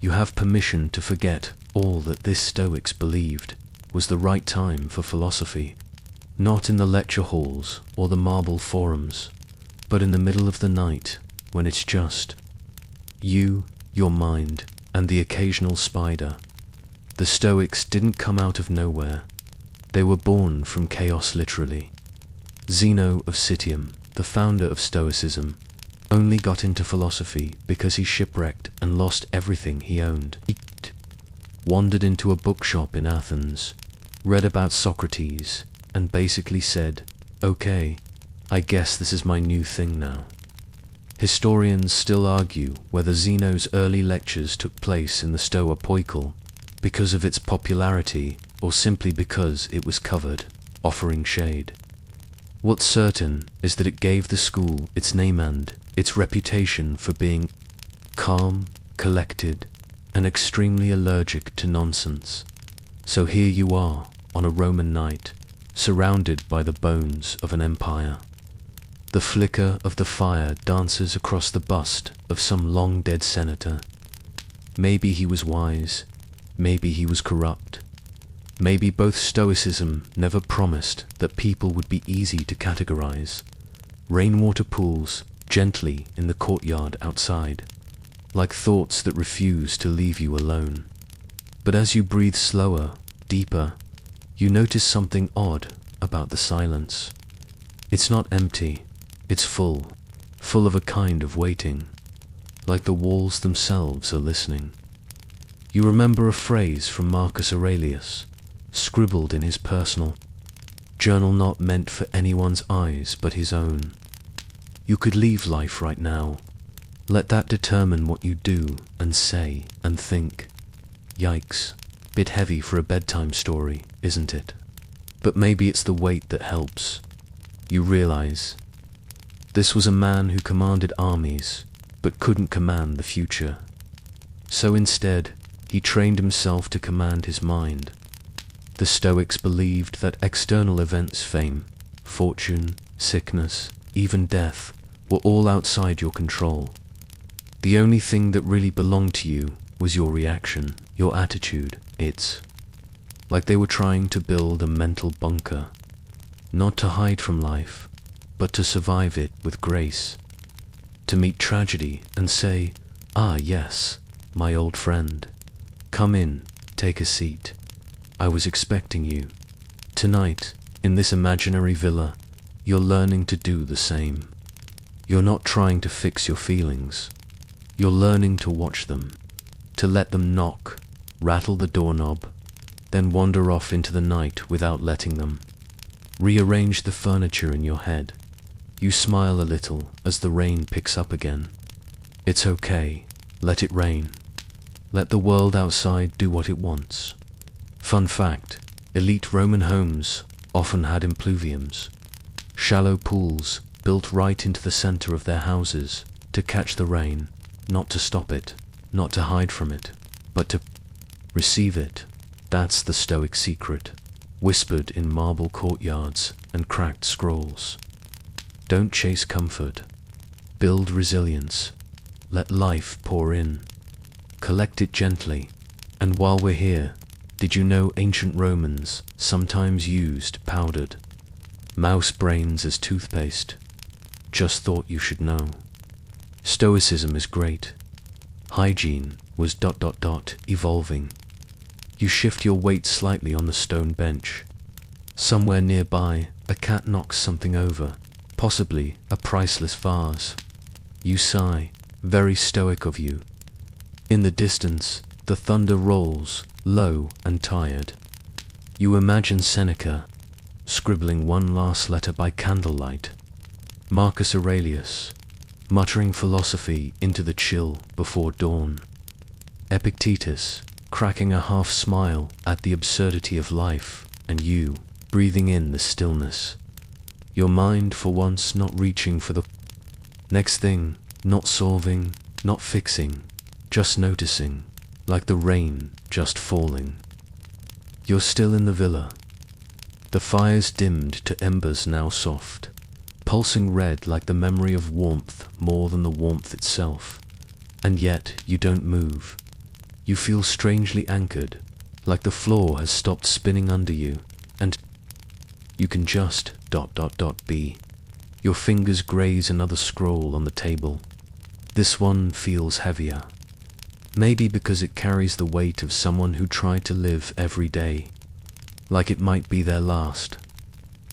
you have permission to forget all that this Stoics believed was the right time for philosophy. Not in the lecture halls or the marble forums, but in the middle of the night, when it's just you, your mind, and the occasional spider. The Stoics didn't come out of nowhere. They were born from chaos, literally. Zeno of Citium, the founder of Stoicism, only got into philosophy because he shipwrecked and lost everything he owned. He wandered into a bookshop in Athens, read about Socrates, and basically said, "Okay, I guess this is my new thing now." Historians still argue whether Zeno's early lectures took place in the Stoa Poikile because of its popularity or simply because it was covered, offering shade. What's certain is that it gave the school its name and its reputation for being calm, collected, and extremely allergic to nonsense. So here you are, on a Roman night, surrounded by the bones of an empire. The flicker of the fire dances across the bust of some long-dead senator. Maybe he was wise, maybe he was corrupt. Maybe both Stoicism never promised that people would be easy to categorize. Rainwater pools gently in the courtyard outside, like thoughts that refuse to leave you alone. But as you breathe slower, deeper, you notice something odd about the silence. It's not empty, it's full of a kind of waiting, like the walls themselves are listening. You remember a phrase from Marcus Aurelius, scribbled in his personal journal not meant for anyone's eyes but his own. You could leave life right now. Let that determine what you do and say and think. Yikes, bit heavy for a bedtime story, isn't it? But maybe it's the weight that helps. You realize, this was a man who commanded armies, but couldn't command the future. So instead, he trained himself to command his mind. The Stoics believed that external events, fame, fortune, sickness, even death, were all outside your control. The only thing that really belonged to you was your reaction, your attitude. It's like they were trying to build a mental bunker, not to hide from life, but to survive it with grace. To meet tragedy and say, "Ah, yes, my old friend. Come in, take a seat. I was expecting you." Tonight, in this imaginary villa, you're learning to do the same. You're not trying to fix your feelings. You're learning to watch them, to let them knock, rattle the doorknob, then wander off into the night without letting them. Rearrange the furniture in your head. You smile a little as the rain picks up again. It's okay, let it rain. Let the world outside do what it wants. Fun fact, elite Roman homes often had impluviums, shallow pools built right into the center of their houses to catch the rain, not to stop it, not to hide from it, but to receive it. That's the Stoic secret, whispered in marble courtyards and cracked scrolls. Don't chase comfort. Build resilience. Let life pour in. Collect it gently. And while we're here, did you know ancient Romans sometimes used powdered mouse brains as toothpaste? Just thought you should know. Stoicism is great. Hygiene was ... evolving. You shift your weight slightly on the stone bench. Somewhere nearby, a cat knocks something over, possibly a priceless vase. You sigh, very stoic of you. In the distance, the thunder rolls, low and tired. You imagine Seneca, scribbling one last letter by candlelight. Marcus Aurelius, muttering philosophy into the chill before dawn. Epictetus, cracking a half smile at the absurdity of life, and you, breathing in the stillness. Your mind for once not reaching for the next thing, not solving, not fixing, just noticing, like the rain just falling. You're still in the villa. The fire's dimmed to embers now soft, pulsing red like the memory of warmth more than the warmth itself. And yet you don't move. You feel strangely anchored, like the floor has stopped spinning under you, and you can just ... be. Your fingers graze another scroll on the table. This one feels heavier. Maybe because it carries the weight of someone who tried to live every day, like it might be their last,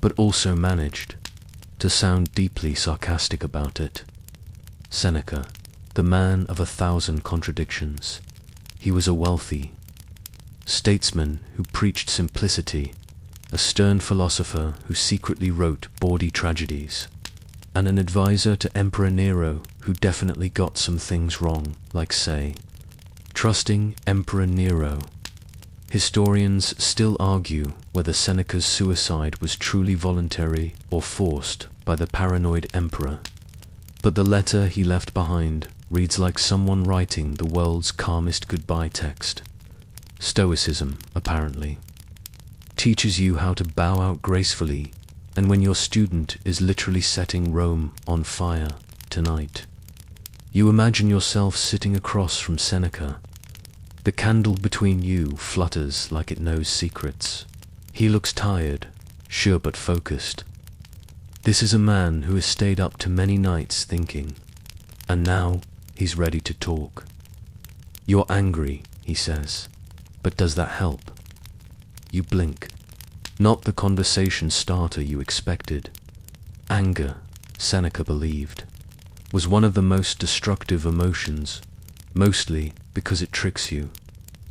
but also managed to sound deeply sarcastic about it. Seneca, the man of 1,000 contradictions. He was a wealthy statesman who preached simplicity, a stern philosopher who secretly wrote bawdy tragedies, and an advisor to Emperor Nero who definitely got some things wrong, like say, trusting Emperor Nero. Historians still argue whether Seneca's suicide was truly voluntary or forced by the paranoid emperor. But the letter he left behind reads like someone writing the world's calmest goodbye text. Stoicism, apparently, teaches you how to bow out gracefully, and when your student is literally setting Rome on fire tonight, you imagine yourself sitting across from Seneca. The candle between you flutters like it knows secrets. He looks tired, sure but focused. This is a man who has stayed up to many nights thinking, and now he's ready to talk. You're angry, he says, but does that help? You blink. Not the conversation starter you expected. Anger, Seneca believed, was one of the most destructive emotions, mostly because it tricks you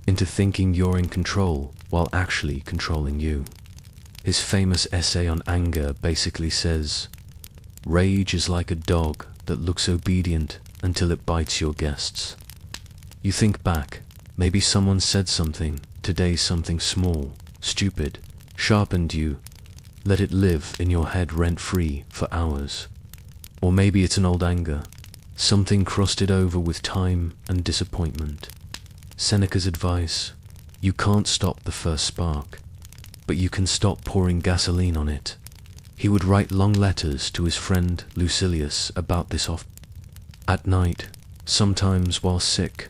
into thinking you're in control while actually controlling you. His famous essay on anger basically says, rage is like a dog that looks obedient until it bites your guests. You think back, maybe someone said something today, something small, stupid, sharpened you, let it live in your head rent-free for hours. Or maybe it's an old anger, something crusted over with time and disappointment. Seneca's advice, you can't stop the first spark, but you can stop pouring gasoline on it. He would write long letters to his friend Lucilius about this at night, sometimes while sick,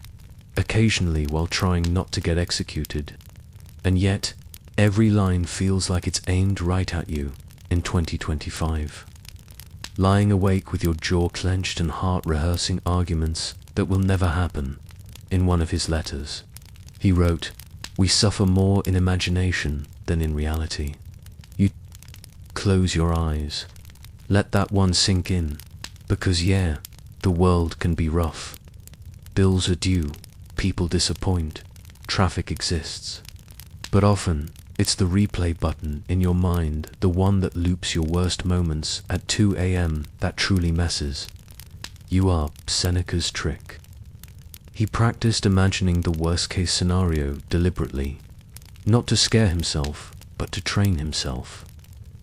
occasionally while trying not to get executed. And yet, every line feels like it's aimed right at you in 2025. Lying awake with your jaw clenched and heart rehearsing arguments that will never happen. In one of his letters, he wrote, we suffer more in imagination than in reality. You close your eyes. Let that one sink in, because yeah, the world can be rough. Bills are due, people disappoint, traffic exists. But often, it's the replay button in your mind, the one that loops your worst moments at 2 a.m. that truly messes you up. Seneca's trick. He practiced imagining the worst-case scenario deliberately, not to scare himself, but to train himself.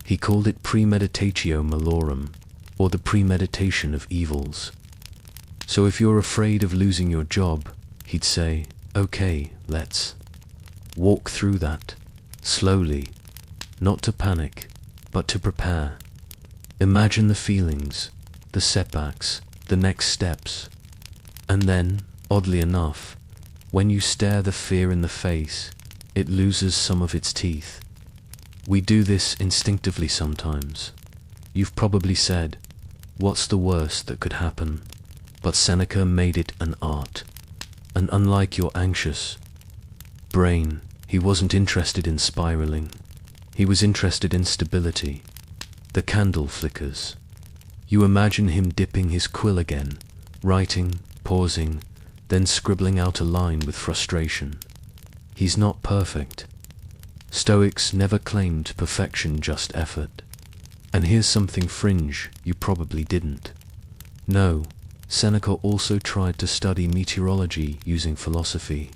He called it premeditatio malorum, or the premeditation of evils. So if you're afraid of losing your job, he'd say, okay, let's walk through that, slowly, not to panic, but to prepare. Imagine the feelings, the setbacks, the next steps, and then, oddly enough, when you stare the fear in the face, it loses some of its teeth. We do this instinctively sometimes. You've probably said, what's the worst that could happen? But Seneca made it an art. And unlike your anxious brain, he wasn't interested in spiraling. He was interested in stability. The candle flickers. You imagine him dipping his quill again, writing, pausing, then scribbling out a line with frustration. He's not perfect. Stoics never claimed perfection, just effort. And here's something fringe you probably didn't know. Seneca also tried to study meteorology using philosophy.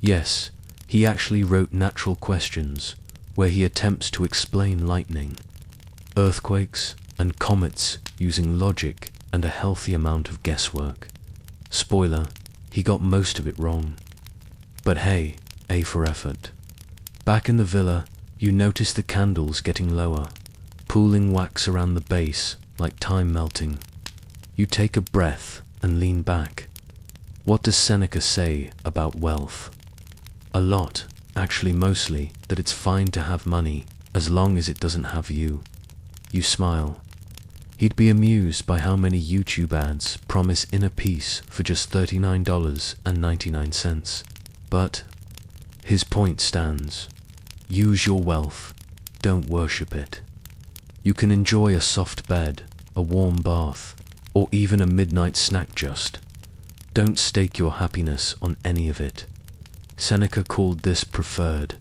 Yes, he actually wrote Natural Questions, where he attempts to explain lightning, earthquakes, and comets using logic and a healthy amount of guesswork. Spoiler, he got most of it wrong. But hey, A for effort. Back in the villa, you notice the candles getting lower, pooling wax around the base like time melting. You take a breath and lean back. What does Seneca say about wealth? A lot, actually mostly, that it's fine to have money, as long as it doesn't have you. You smile. He'd be amused by how many YouTube ads promise inner peace for just $39.99. But his point stands. Use your wealth, don't worship it. You can enjoy a soft bed, a warm bath, or even a midnight snack. Just don't stake your happiness on any of it. Seneca called this preferred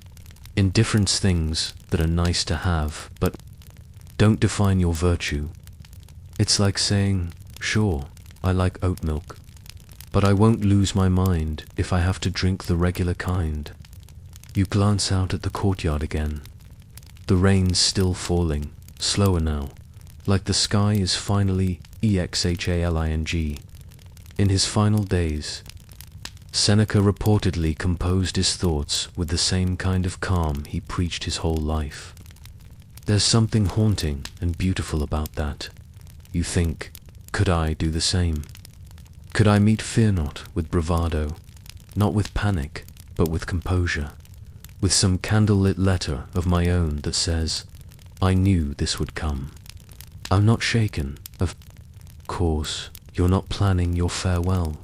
indifference, things that are nice to have, but don't define your virtue. It's like saying, sure, I like oat milk, but I won't lose my mind if I have to drink the regular kind. You glance out at the courtyard again. The rain's still falling, slower now, like the sky is finally exhaling. In his final days, Seneca reportedly composed his thoughts with the same kind of calm he preached his whole life. There's something haunting and beautiful about that. You think, could I do the same? Could I meet fear not with bravado, not with panic, but with composure, with some candlelit letter of my own that says, I knew this would come. I'm not shaken. Of course, you're not planning your farewell.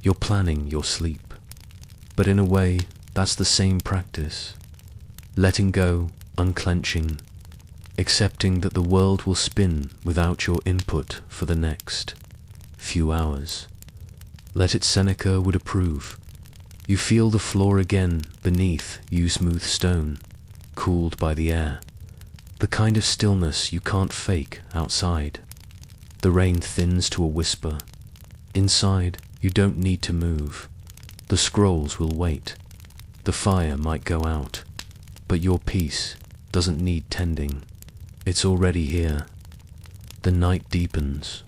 You're planning your sleep. But in a way, that's the same practice. Letting go, unclenching, accepting that the world will spin without your input for the next few hours. Let it, Seneca would approve. You feel the floor again beneath you, smooth stone, cooled by the air. The kind of stillness you can't fake outside. The rain thins to a whisper. Inside, you don't need to move. The scrolls will wait. The fire might go out, but your peace doesn't need tending. It's already here. The night deepens.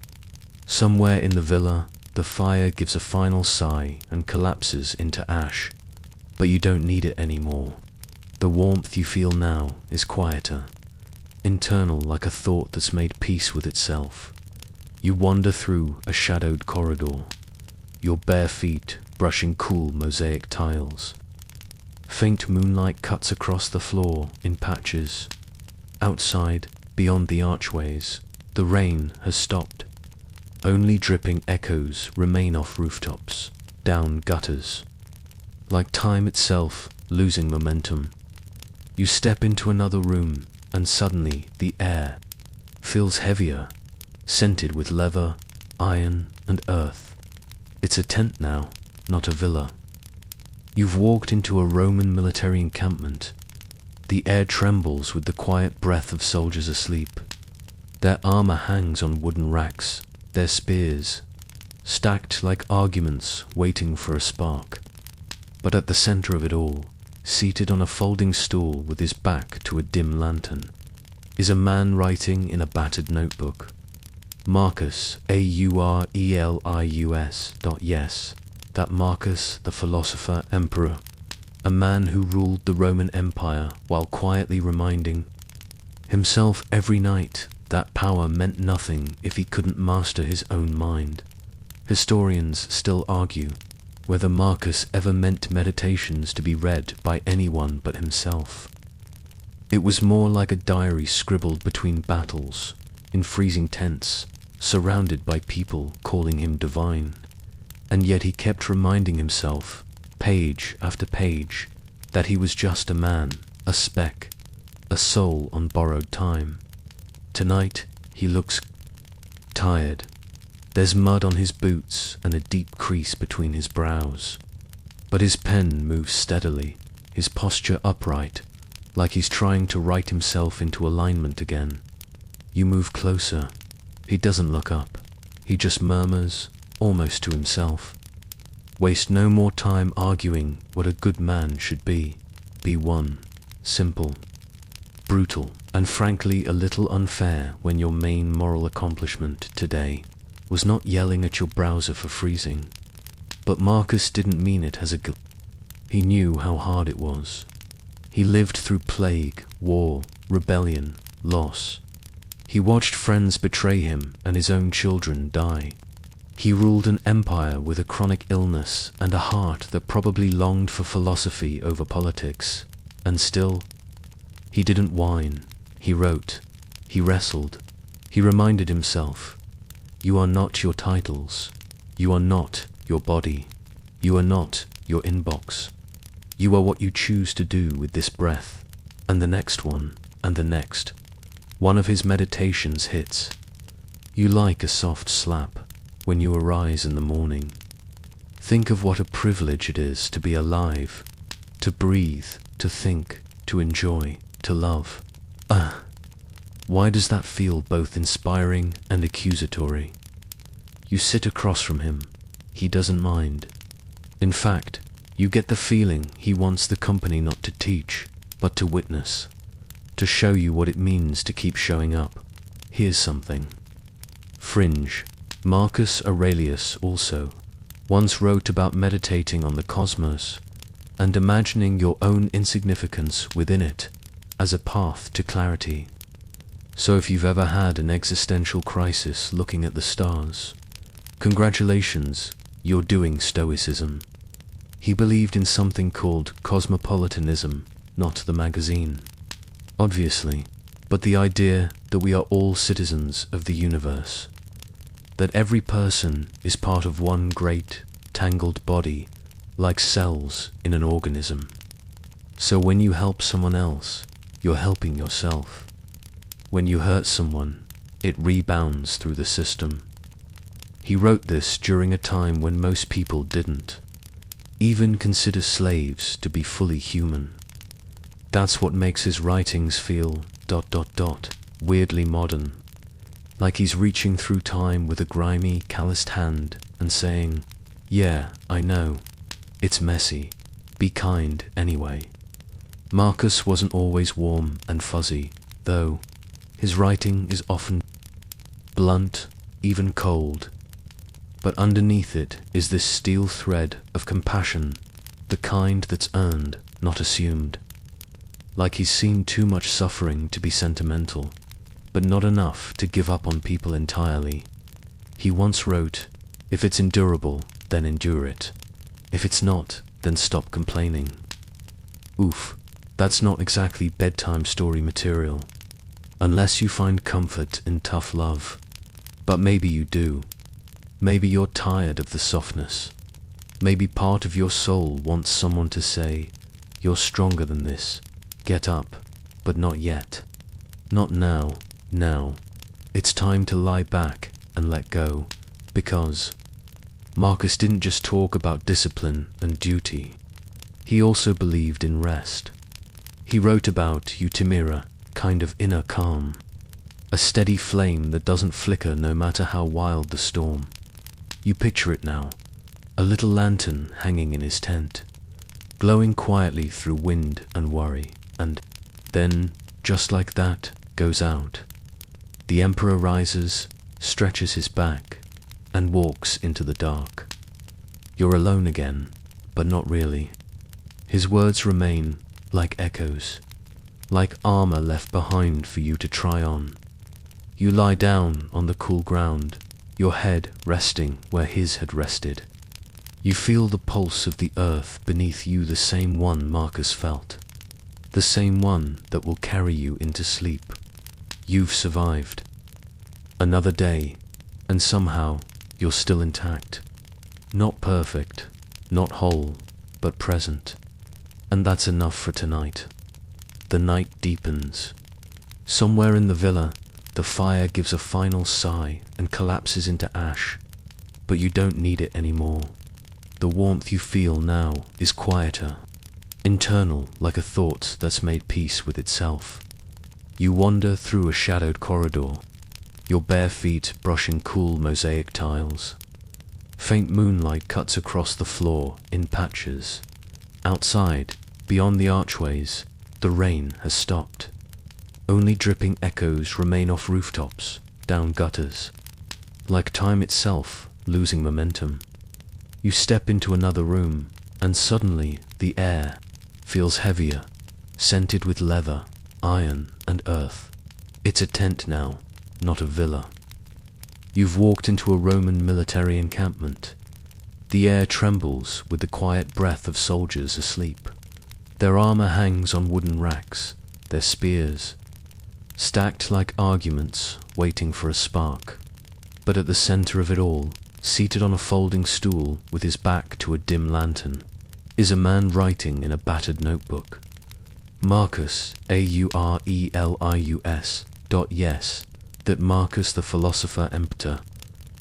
Somewhere in the villa, the fire gives a final sigh and collapses into ash, but you don't need it anymore. The warmth you feel now is quieter, internal, like a thought that's made peace with itself. You wander through a shadowed corridor, your bare feet brushing cool mosaic tiles. Faint moonlight cuts across the floor in patches. Outside, beyond the archways, the rain has stopped. Only dripping echoes remain off rooftops, down gutters. Like time itself losing momentum. You step into another room, and suddenly the air feels heavier, scented with leather, iron, and earth. It's a tent now, not a villa. You've walked into a Roman military encampment. The air trembles with the quiet breath of soldiers asleep. Their armor hangs on wooden racks, their spears stacked like arguments waiting for a spark. But at the center of it all, seated on a folding stool with his back to a dim lantern, is a man writing in a battered notebook. Marcus, Aurelius. Yes, that Marcus, the philosopher, emperor, a man who ruled the Roman Empire while quietly reminding himself every night that power meant nothing if he couldn't master his own mind. Historians still argue whether Marcus ever meant meditations to be read by anyone but himself. It was more like a diary scribbled between battles, in freezing tents, surrounded by people calling him divine. And yet he kept reminding himself, page after page, that he was just a man, a speck, a soul on borrowed time. Tonight, he looks tired. There's mud on his boots and a deep crease between his brows. But his pen moves steadily, his posture upright, like he's trying to write himself into alignment again. You move closer. He doesn't look up. He just murmurs, almost to himself. Waste no more time arguing what a good man should be. Be one, simple, brutal, and frankly a little unfair when your main moral accomplishment today was not yelling at your browser for freezing. But Marcus didn't mean it as a guilt. He knew how hard it was. He lived through plague, war, rebellion, loss. He watched friends betray him and his own children die. He ruled an empire with a chronic illness and a heart that probably longed for philosophy over politics. And still, he didn't whine. He wrote. He wrestled. He reminded himself, you are not your titles. You are not your body. You are not your inbox. You are what you choose to do with this breath, and the next one, and the next. One of his meditations hits. You like a soft slap when you arise in the morning. Think of what a privilege it is to be alive, to breathe, to think, to enjoy, to love. Why does that feel both inspiring and accusatory? You sit across from him. He doesn't mind. In fact, you get the feeling he wants the company not to teach, but to witness, to show you what it means to keep showing up. Here's something. Fringe. Marcus Aurelius also once wrote about meditating on the cosmos and imagining your own insignificance within it as a path to clarity. So if you've ever had an existential crisis looking at the stars, congratulations, you're doing Stoicism. He believed in something called cosmopolitanism, not the magazine, obviously, but the idea that we are all citizens of the universe, that every person is part of one great, tangled body, like cells in an organism. So when you help someone else, you're helping yourself. When you hurt someone, it rebounds through the system. He wrote this during a time when most people didn't even consider slaves to be fully human. That's what makes his writings feel ... weirdly modern, like he's reaching through time with a grimy, calloused hand and saying, yeah, I know, it's messy, be kind anyway. Marcus wasn't always warm and fuzzy, though. His writing is often blunt, even cold, but underneath it is this steel thread of compassion, the kind that's earned, not assumed. Like he's seen too much suffering to be sentimental, but not enough to give up on people entirely. He once wrote, if it's endurable, then endure it. If it's not, then stop complaining. Oof, that's not exactly bedtime story material, unless you find comfort in tough love. But maybe you do. Maybe you're tired of the softness. Maybe part of your soul wants someone to say, you're stronger than this. Get up, but not yet. Not now, now. It's time to lie back and let go, because Marcus didn't just talk about discipline and duty. He also believed in rest. He wrote about eutimira, kind of inner calm, a steady flame that doesn't flicker no matter how wild the storm. You picture it now, a little lantern hanging in his tent, glowing quietly through wind and worry, and then, just like that, goes out. The emperor rises, stretches his back, and walks into the dark. You're alone again, but not really. His words remain like echoes, like armor left behind for you to try on. You lie down on the cool ground, your head resting where his had rested. You feel the pulse of the earth beneath you, the same one Marcus felt, the same one that will carry you into sleep. You've survived. Another day, and somehow you're still intact. Not perfect, not whole, but present. And that's enough for tonight. The night deepens. Somewhere in the villa, the fire gives a final sigh and collapses into ash, but you don't need it anymore. The warmth you feel now is quieter, internal, like a thought that's made peace with itself. You wander through a shadowed corridor, your bare feet brushing cool mosaic tiles. Faint moonlight cuts across the floor in patches. Outside, beyond the archways, the rain has stopped. Only dripping echoes remain off rooftops, down gutters, like time itself losing momentum. You step into another room, and suddenly the air feels heavier, scented with leather, iron, and earth. It's a tent now, not a villa. You've walked into a Roman military encampment. The air trembles with the quiet breath of soldiers asleep. Their armor hangs on wooden racks, their spears stacked like arguments waiting for a spark. But at the center of it all, seated on a folding stool with his back to a dim lantern, is a man writing in a battered notebook. Marcus, Aurelius. Yes, that Marcus the philosopher emptor,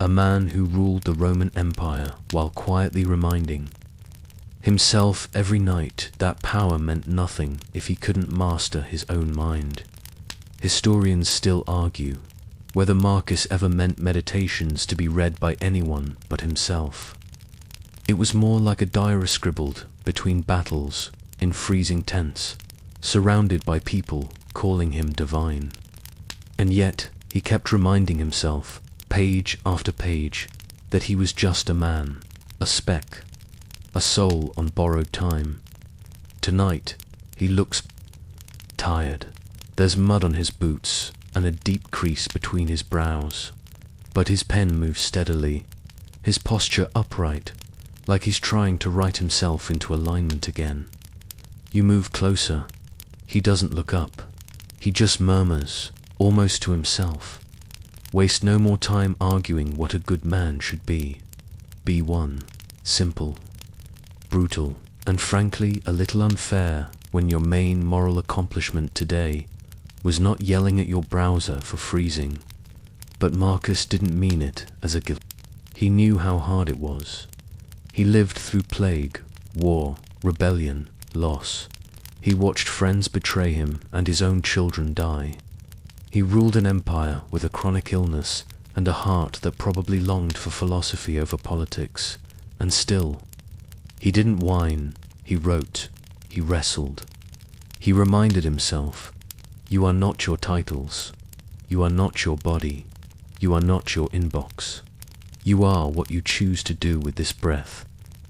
a man who ruled the Roman Empire while quietly reminding himself every night that power meant nothing if he couldn't master his own mind. Historians still argue whether Marcus ever meant meditations to be read by anyone but himself. It was more like a diary scribbled between battles in freezing tents, surrounded by people calling him divine. And yet he kept reminding himself, page after page, that he was just a man, a speck, a soul on borrowed time. Tonight, he looks tired. There's mud on his boots and a deep crease between his brows. But his pen moves steadily, his posture upright, like he's trying to write himself into alignment again. You move closer. He doesn't look up. He just murmurs, almost to himself. Waste no more time arguing what a good man should be. Be one, simple, brutal, and frankly a little unfair when your main moral accomplishment today was not yelling at your browser for freezing. But Marcus didn't mean it as a guilt. He knew how hard it was. He lived through plague, war, rebellion, loss. He watched friends betray him and his own children die. He ruled an empire with a chronic illness and a heart that probably longed for philosophy over politics. And still, he didn't whine, he wrote, he wrestled. He reminded himself, you are not your titles, you are not your body, you are not your inbox. You are what you choose to do with this breath,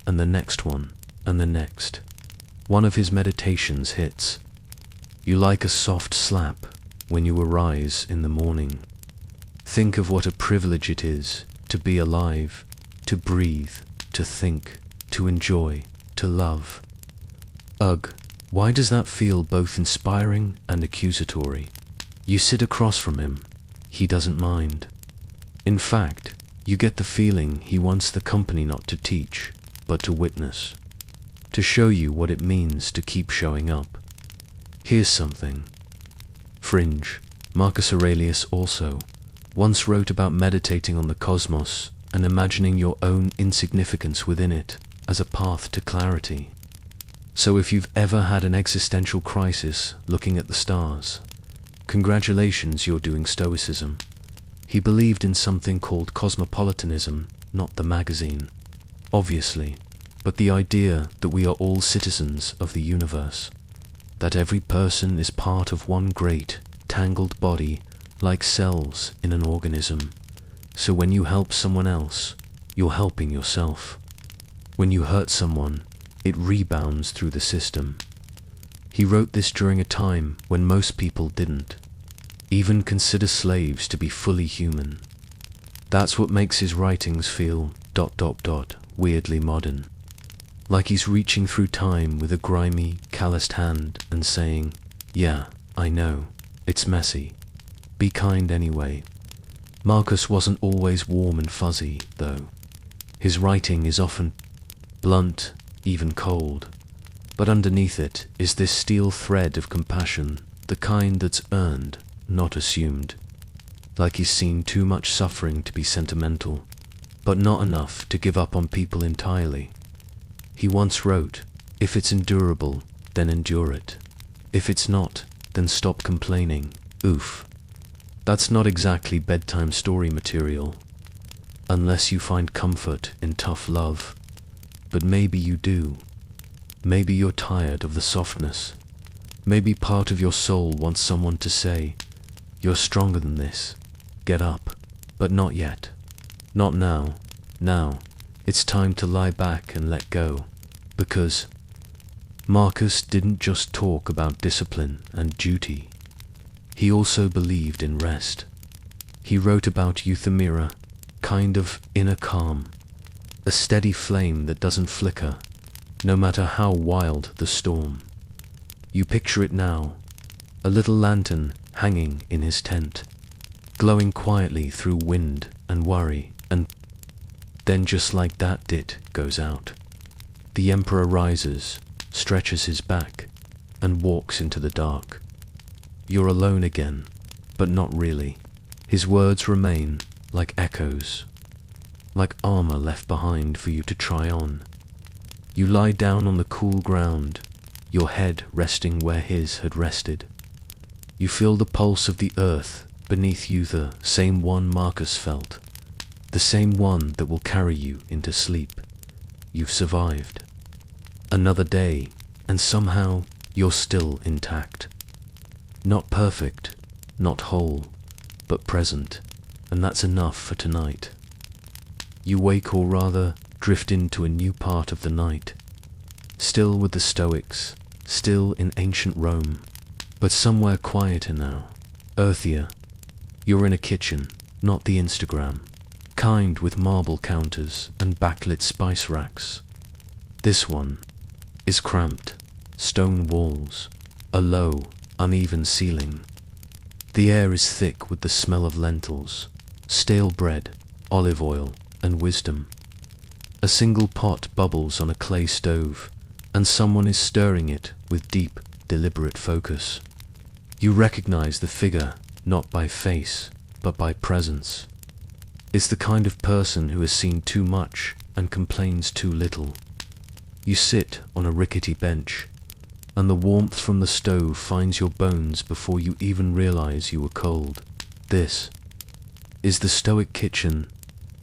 and the next one, and the next. One of his meditations hits. You like a soft slap when you arise in the morning. Think of what a privilege it is to be alive, to breathe, to think, to enjoy, to love. Ugh, why does that feel both inspiring and accusatory? You sit across from him. He doesn't mind. In fact, you get the feeling he wants the company not to teach, but to witness. To show you what it means to keep showing up. Here's something. Fringe, Marcus Aurelius also, once wrote about meditating on the cosmos and imagining your own insignificance within it as a path to clarity. So if you've ever had an existential crisis looking at the stars, congratulations, you're doing Stoicism. He believed in something called cosmopolitanism, not the magazine, obviously, but the idea that we are all citizens of the universe, that every person is part of one great, tangled body, like cells in an organism. So when you help someone else, you're helping yourself. When you hurt someone, it rebounds through the system. He wrote this during a time when most people didn't even consider slaves to be fully human. That's what makes his writings feel ... weirdly modern. Like he's reaching through time with a grimy, calloused hand and saying, yeah, I know, it's messy. Be kind anyway. Marcus wasn't always warm and fuzzy, though. His writing is often blunt, even cold. But underneath it is this steel thread of compassion, the kind that's earned, not assumed. Like he's seen too much suffering to be sentimental, but not enough to give up on people entirely. He once wrote, if it's endurable, then endure it. If it's not, then stop complaining. Oof. That's not exactly bedtime story material, unless you find comfort in tough love. But maybe you do. Maybe you're tired of the softness. Maybe part of your soul wants someone to say, you're stronger than this. Get up. But not yet. Not now. Now, it's time to lie back and let go. Because Marcus didn't just talk about discipline and duty. He also believed in rest. He wrote about euthymera, kind of inner calm, a steady flame that doesn't flicker, no matter how wild the storm. You picture it now, a little lantern hanging in his tent, glowing quietly through wind and worry, and then just like that it goes out. The emperor rises, stretches his back, and walks into the dark. You're alone again, but not really. His words remain like echoes, like armor left behind for you to try on. You lie down on the cool ground, your head resting where his had rested. You feel the pulse of the earth beneath you, the same one Marcus felt, the same one that will carry you into sleep. You've survived. Another day, and somehow you're still intact. Not perfect, not whole, but present, and that's enough for tonight. You wake, or rather drift into a new part of the night, still with the Stoics, still in ancient Rome, but somewhere quieter now, earthier. You're in a kitchen, not the Instagram, kind with marble counters and backlit spice racks. This one is cramped, stone walls, a low, uneven ceiling. The air is thick with the smell of lentils, stale bread, olive oil, and wisdom. A single pot bubbles on a clay stove, and someone is stirring it with deep, deliberate focus. You recognize the figure, not by face, but by presence. It's the kind of person who has seen too much and complains too little. You sit on a rickety bench, and the warmth from the stove finds your bones before you even realize you were cold. This is the Stoic kitchen,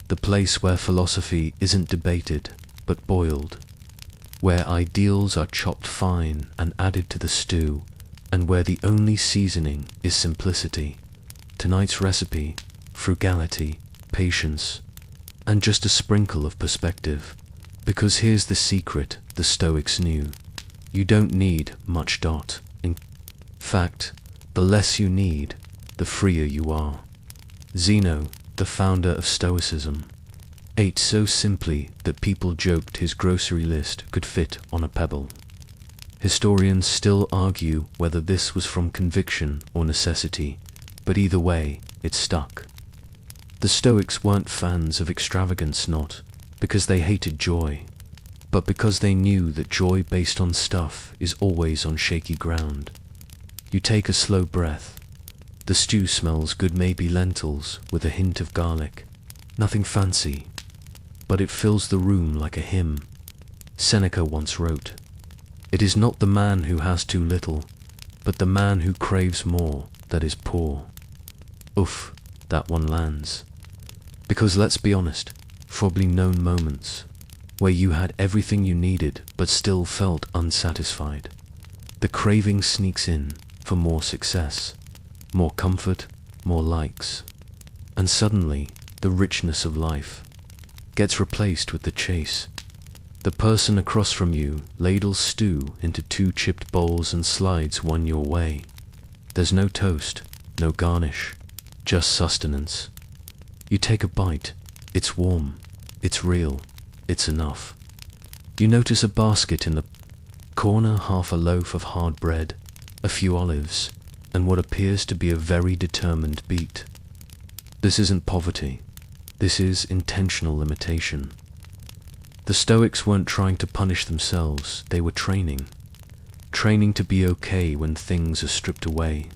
the place where philosophy isn't debated, but boiled, where ideals are chopped fine and added to the stew, and where the only seasoning is simplicity. Tonight's recipe, frugality, patience, and just a sprinkle of perspective. Because here's the secret the Stoics knew. You don't need much. In fact, the less you need, the freer you are. Zeno, the founder of Stoicism, ate so simply that people joked his grocery list could fit on a pebble. Historians still argue whether this was from conviction or necessity, but either way, it stuck. The Stoics weren't fans of extravagance, not because they hated joy, but because they knew that joy based on stuff is always on shaky ground. You take a slow breath. The stew smells good, maybe lentils with a hint of garlic. Nothing fancy, but it fills the room like a hymn. Seneca once wrote, "It is not the man who has too little, but the man who craves more that is poor." Oof, that one lands. Because let's be honest, probably known moments where you had everything you needed but still felt unsatisfied. The craving sneaks in for more success, more comfort, more likes, and suddenly the richness of life gets replaced with the chase. The person across from you ladles stew into 2 chipped bowls and slides one your way. There's no toast, no garnish, just sustenance. You take a bite, it's warm, it's real, it's enough. You notice a basket in the corner, half a loaf of hard bread, a few olives, and what appears to be a very determined beat. This isn't poverty, this is intentional limitation. The Stoics weren't trying to punish themselves, they were training to be okay when things are stripped away.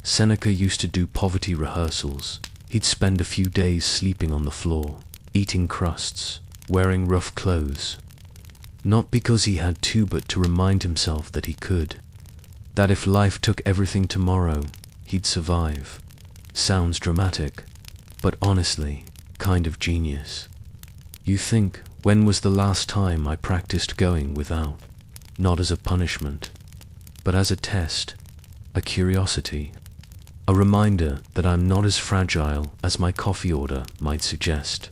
Seneca used to do poverty rehearsals. He'd spend a few days sleeping on the floor, eating crusts, wearing rough clothes. Not because he had to, but to remind himself that he could. That if life took everything tomorrow, he'd survive. Sounds dramatic, but honestly, kind of genius. You think, when was the last time I practiced going without? Not as a punishment, but as a test, a curiosity. A reminder that I'm not as fragile as my coffee order might suggest.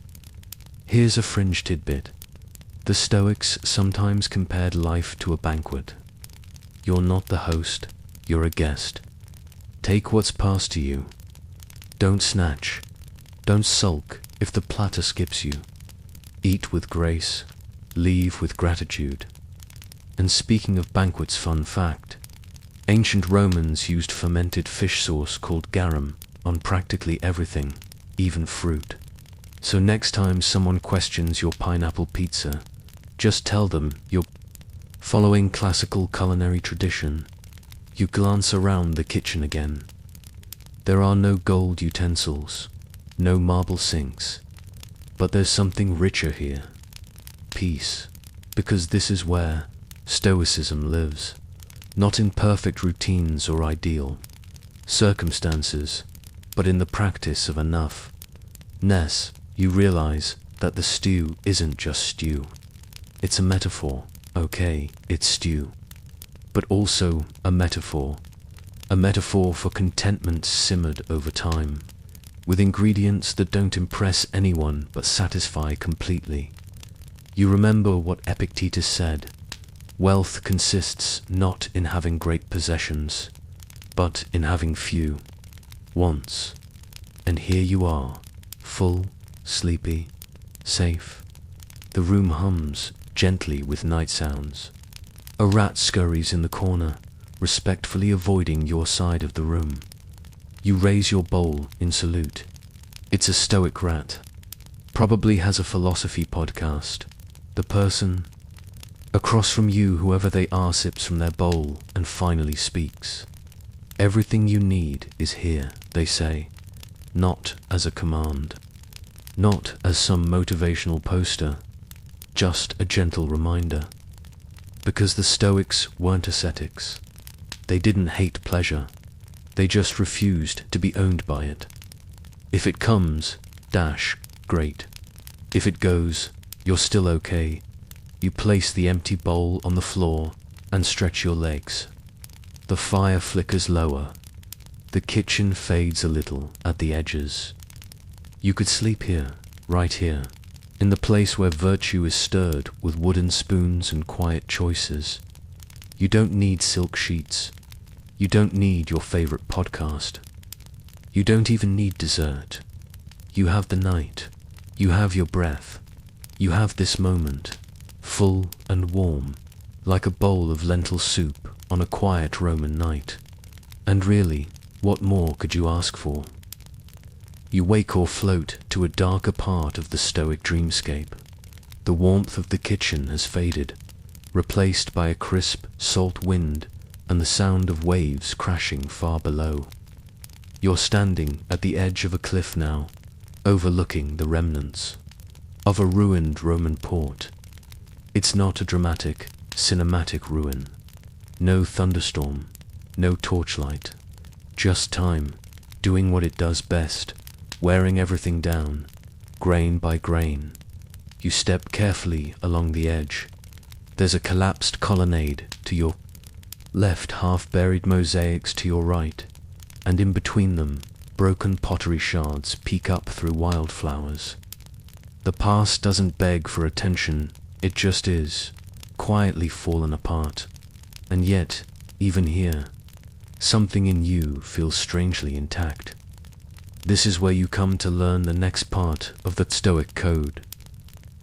Here's a fringe tidbit. The Stoics sometimes compared life to a banquet. You're not the host, you're a guest. Take what's passed to you. Don't snatch. Don't sulk if the platter skips you. Eat with grace, leave with gratitude. And speaking of banquets, fun fact. Ancient Romans used fermented fish sauce called garum on practically everything, even fruit. So next time someone questions your pineapple pizza, just tell them you're following classical culinary tradition. You glance around the kitchen again. There are no gold utensils, no marble sinks, but there's something richer here. Peace, because this is where Stoicism lives, not in perfect routines or ideal circumstances, but in the practice of enough. Ness, you realize that the stew isn't just stew. It's a metaphor, okay, it's stew, but also a metaphor for contentment simmered over time, with ingredients that don't impress anyone but satisfy completely. You remember what Epictetus said: wealth consists not in having great possessions, but in having few wants. And here you are, full, sleepy, safe. The room hums gently with night sounds. A rat scurries in the corner, respectfully avoiding your side of the room. You raise your bowl in salute. It's a stoic rat. Probably has a philosophy podcast. The person across from you, whoever they are, sips from their bowl and finally speaks. Everything you need is here, they say, not as a command, not as some motivational poster, just a gentle reminder. Because the Stoics weren't ascetics. They didn't hate pleasure. They just refused to be owned by it. If it comes, great. If it goes, you're still okay. You place the empty bowl on the floor and stretch your legs. The fire flickers lower. The kitchen fades a little at the edges. You could sleep here, right here, in the place where virtue is stirred with wooden spoons and quiet choices. You don't need silk sheets. You don't need your favorite podcast. You don't even need dessert. You have the night. You have your breath. You have this moment, full and warm, like a bowl of lentil soup on a quiet Roman night. And really, what more could you ask for? You wake or float to a darker part of the Stoic dreamscape. The warmth of the kitchen has faded, replaced by a crisp, salt wind and the sound of waves crashing far below. You're standing at the edge of a cliff now, overlooking the remnants of a ruined Roman port. It's not a dramatic, cinematic ruin. No thunderstorm, no torchlight, just time, doing what it does best, wearing everything down, grain by grain. You step carefully along the edge. There's a collapsed colonnade to your left, half-buried mosaics to your right, and in between them, broken pottery shards peek up through wildflowers. The past doesn't beg for attention, it just is, quietly fallen apart. And yet, even here, something in you feels strangely intact. This is where you come to learn the next part of the Stoic code.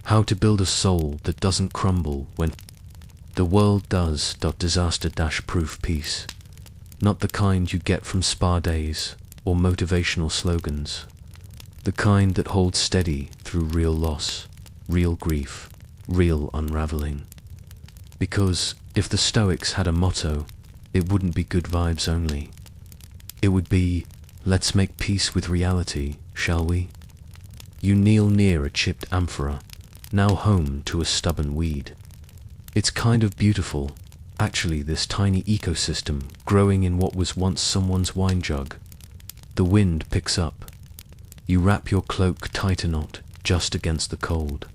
How to build a soul that doesn't crumble when the world does. Disaster-proof peace. Not the kind you get from spa days or motivational slogans. The kind that holds steady through real loss, real grief, real unraveling. Because if the Stoics had a motto, it wouldn't be good vibes only. It would be, let's make peace with reality, shall we? You kneel near a chipped amphora, now home to a stubborn weed. It's kind of beautiful, actually, this tiny ecosystem growing in what was once someone's wine jug. The wind picks up. You wrap your cloak tighter, not just against the cold,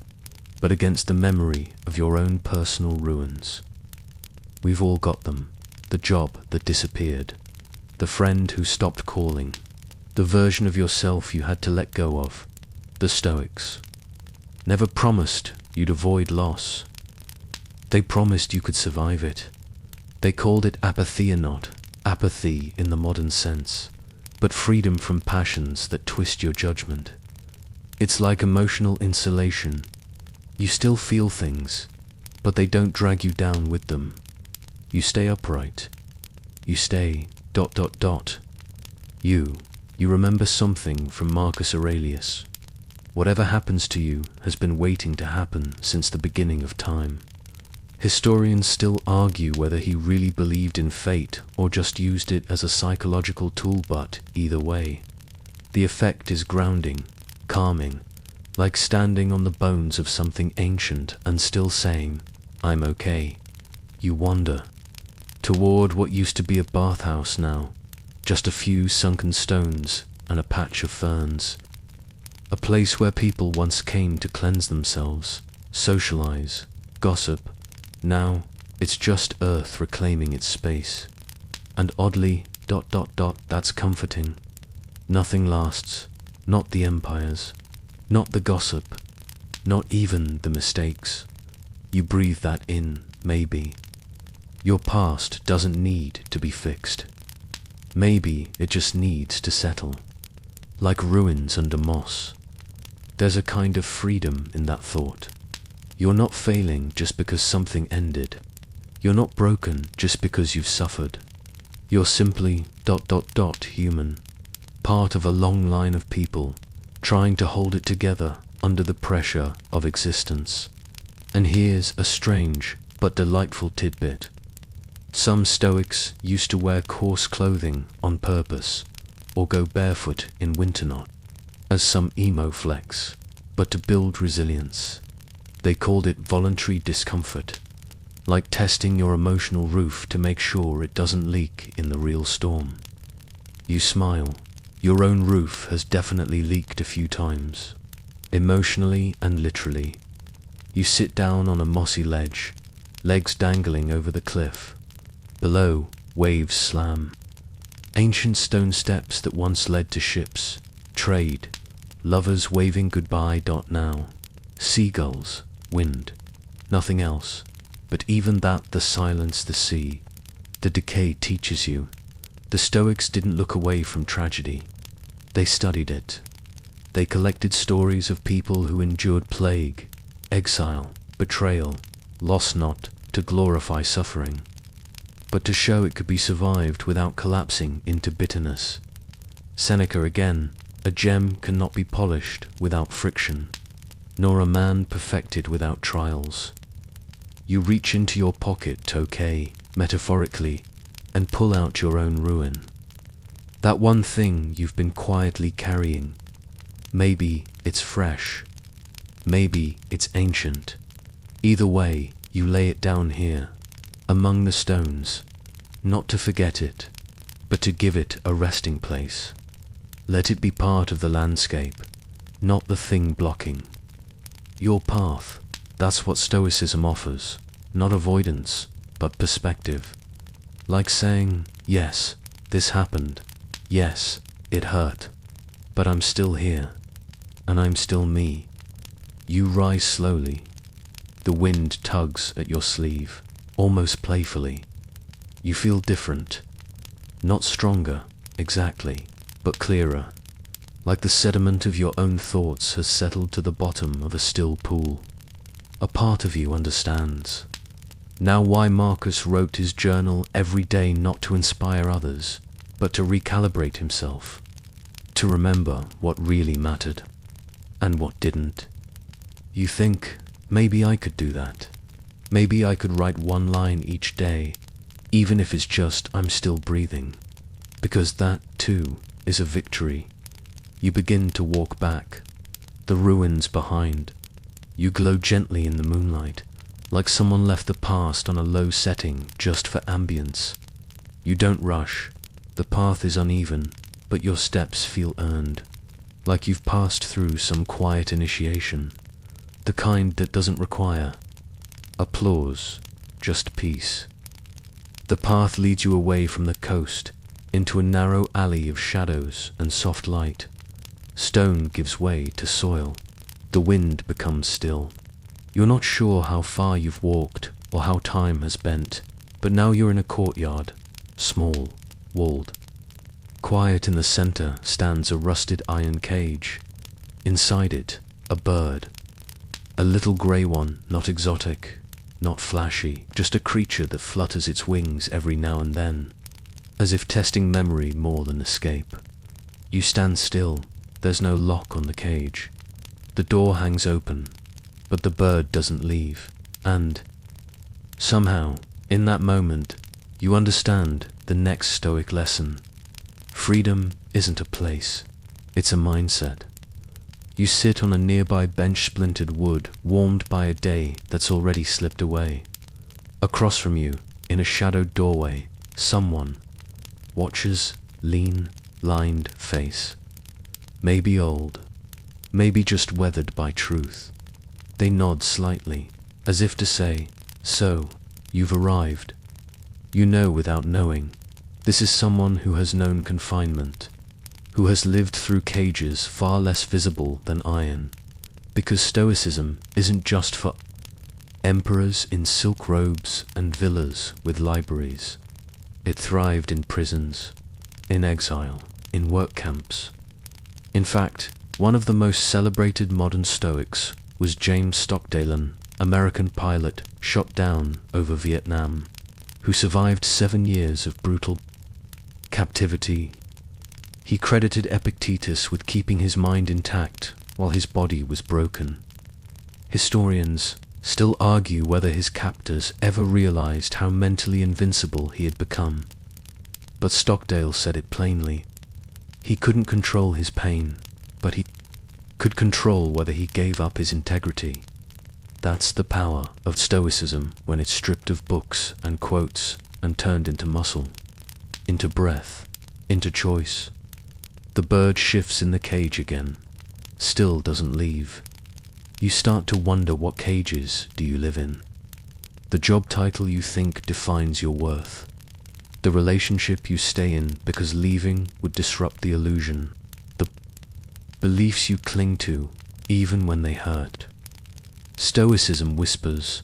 but against the memory of your own personal ruins. We've all got them. The job that disappeared, the friend who stopped calling, the version of yourself you had to let go of. The Stoics never promised you'd avoid loss. They promised you could survive it. They called it apatheia, not apathy in the modern sense, but freedom from passions that twist your judgment. It's like emotional insulation. You still feel things, but they don't drag you down with them. You stay upright. You stay ... You remember something from Marcus Aurelius. Whatever happens to you has been waiting to happen since the beginning of time. Historians still argue whether he really believed in fate or just used it as a psychological tool, but either way, the effect is grounding, calming, like standing on the bones of something ancient and still saying, "I'm okay." You wander toward what used to be a bathhouse now, just a few sunken stones and a patch of ferns. A place where people once came to cleanse themselves, socialize, gossip. Now, it's just earth reclaiming its space. And oddly, that's comforting. Nothing lasts, not the empires, not the gossip, not even the mistakes. You breathe that in, maybe. Your past doesn't need to be fixed. Maybe it just needs to settle. Like ruins under moss. There's a kind of freedom in that thought. You're not failing just because something ended. You're not broken just because you've suffered. You're simply human. Part of a long line of people trying to hold it together under the pressure of existence. And here's a strange but delightful tidbit. Some Stoics used to wear coarse clothing on purpose, or go barefoot in winter, not as some emo flex, but to build resilience. They called it voluntary discomfort, like testing your emotional roof to make sure it doesn't leak in the real storm. You smile. Your own roof has definitely leaked a few times, emotionally and literally. You sit down on a mossy ledge, legs dangling over the cliff. Below, waves slam. Ancient stone steps that once led to ships, trade, lovers waving goodbye. Now, seagulls, wind, nothing else. But even that, the silence, the sea, the decay teaches you. The Stoics didn't look away from tragedy. They studied it. They collected stories of people who endured plague, exile, betrayal, loss, not to glorify suffering, but to show it could be survived without collapsing into bitterness. Seneca again, a gem cannot be polished without friction, nor a man perfected without trials. You reach into your pocket, okay, metaphorically, and pull out your own ruin. That one thing you've been quietly carrying. Maybe it's fresh. Maybe it's ancient. Either way, you lay it down here, among the stones, not to forget it, but to give it a resting place. Let it be part of the landscape, not the thing blocking. Your path, that's what Stoicism offers, not avoidance, but perspective. Like saying, yes, this happened, yes, it hurt, but I'm still here, and I'm still me. You rise slowly. The wind tugs at your sleeve, almost playfully. You feel different, not stronger, exactly, but clearer, like the sediment of your own thoughts has settled to the bottom of a still pool. A part of you understands now why Marcus wrote his journal every day, not to inspire others, but to recalibrate himself, to remember what really mattered and what didn't. You think, maybe I could do that. Maybe I could write one line each day, even if it's just I'm still breathing, because that, too, is a victory. You begin to walk back, the ruins behind. You glow gently in the moonlight, like someone left the past on a low setting just for ambience. You don't rush. The path is uneven, but your steps feel earned, like you've passed through some quiet initiation, the kind that doesn't require applause, just peace. The path leads you away from the coast, into a narrow alley of shadows and soft light. Stone gives way to soil. The wind becomes still. You're not sure how far you've walked or how time has bent, but now you're in a courtyard, small, walled. Quiet in the center stands a rusted iron cage. Inside it, a bird. A little grey one, not exotic, not flashy, just a creature that flutters its wings every now and then, as if testing memory more than escape. You stand still. There's no lock on the cage. The door hangs open, but the bird doesn't leave, and Somehow, in that moment, you understand the next Stoic lesson. Freedom isn't a place, it's a mindset. You sit on a nearby bench, splintered wood, warmed by a day that's already slipped away. Across from you, in a shadowed doorway, someone watches, lean, lined face. Maybe old, maybe just weathered by truth. They nod slightly, as if to say, "So, you've arrived." You know without knowing, this is someone who has known confinement, who has lived through cages far less visible than iron, because Stoicism isn't just for emperors in silk robes and villas with libraries. It thrived in prisons, in exile, in work camps. In fact, one of the most celebrated modern Stoics was James Stockdale, American pilot shot down over Vietnam, who survived 7 years of brutal captivity. He credited Epictetus with keeping his mind intact while his body was broken. Historians still argue whether his captors ever realized how mentally invincible he had become. But Stockdale said it plainly. He couldn't control his pain, but he could control whether he gave up his integrity. That's the power of Stoicism when it's stripped of books and quotes and turned into muscle, into breath, into choice. The bird shifts in the cage again, still doesn't leave. You start to wonder, what cages do you live in? The job title you think defines your worth. The relationship you stay in because leaving would disrupt the illusion. The beliefs you cling to, even when they hurt. Stoicism whispers,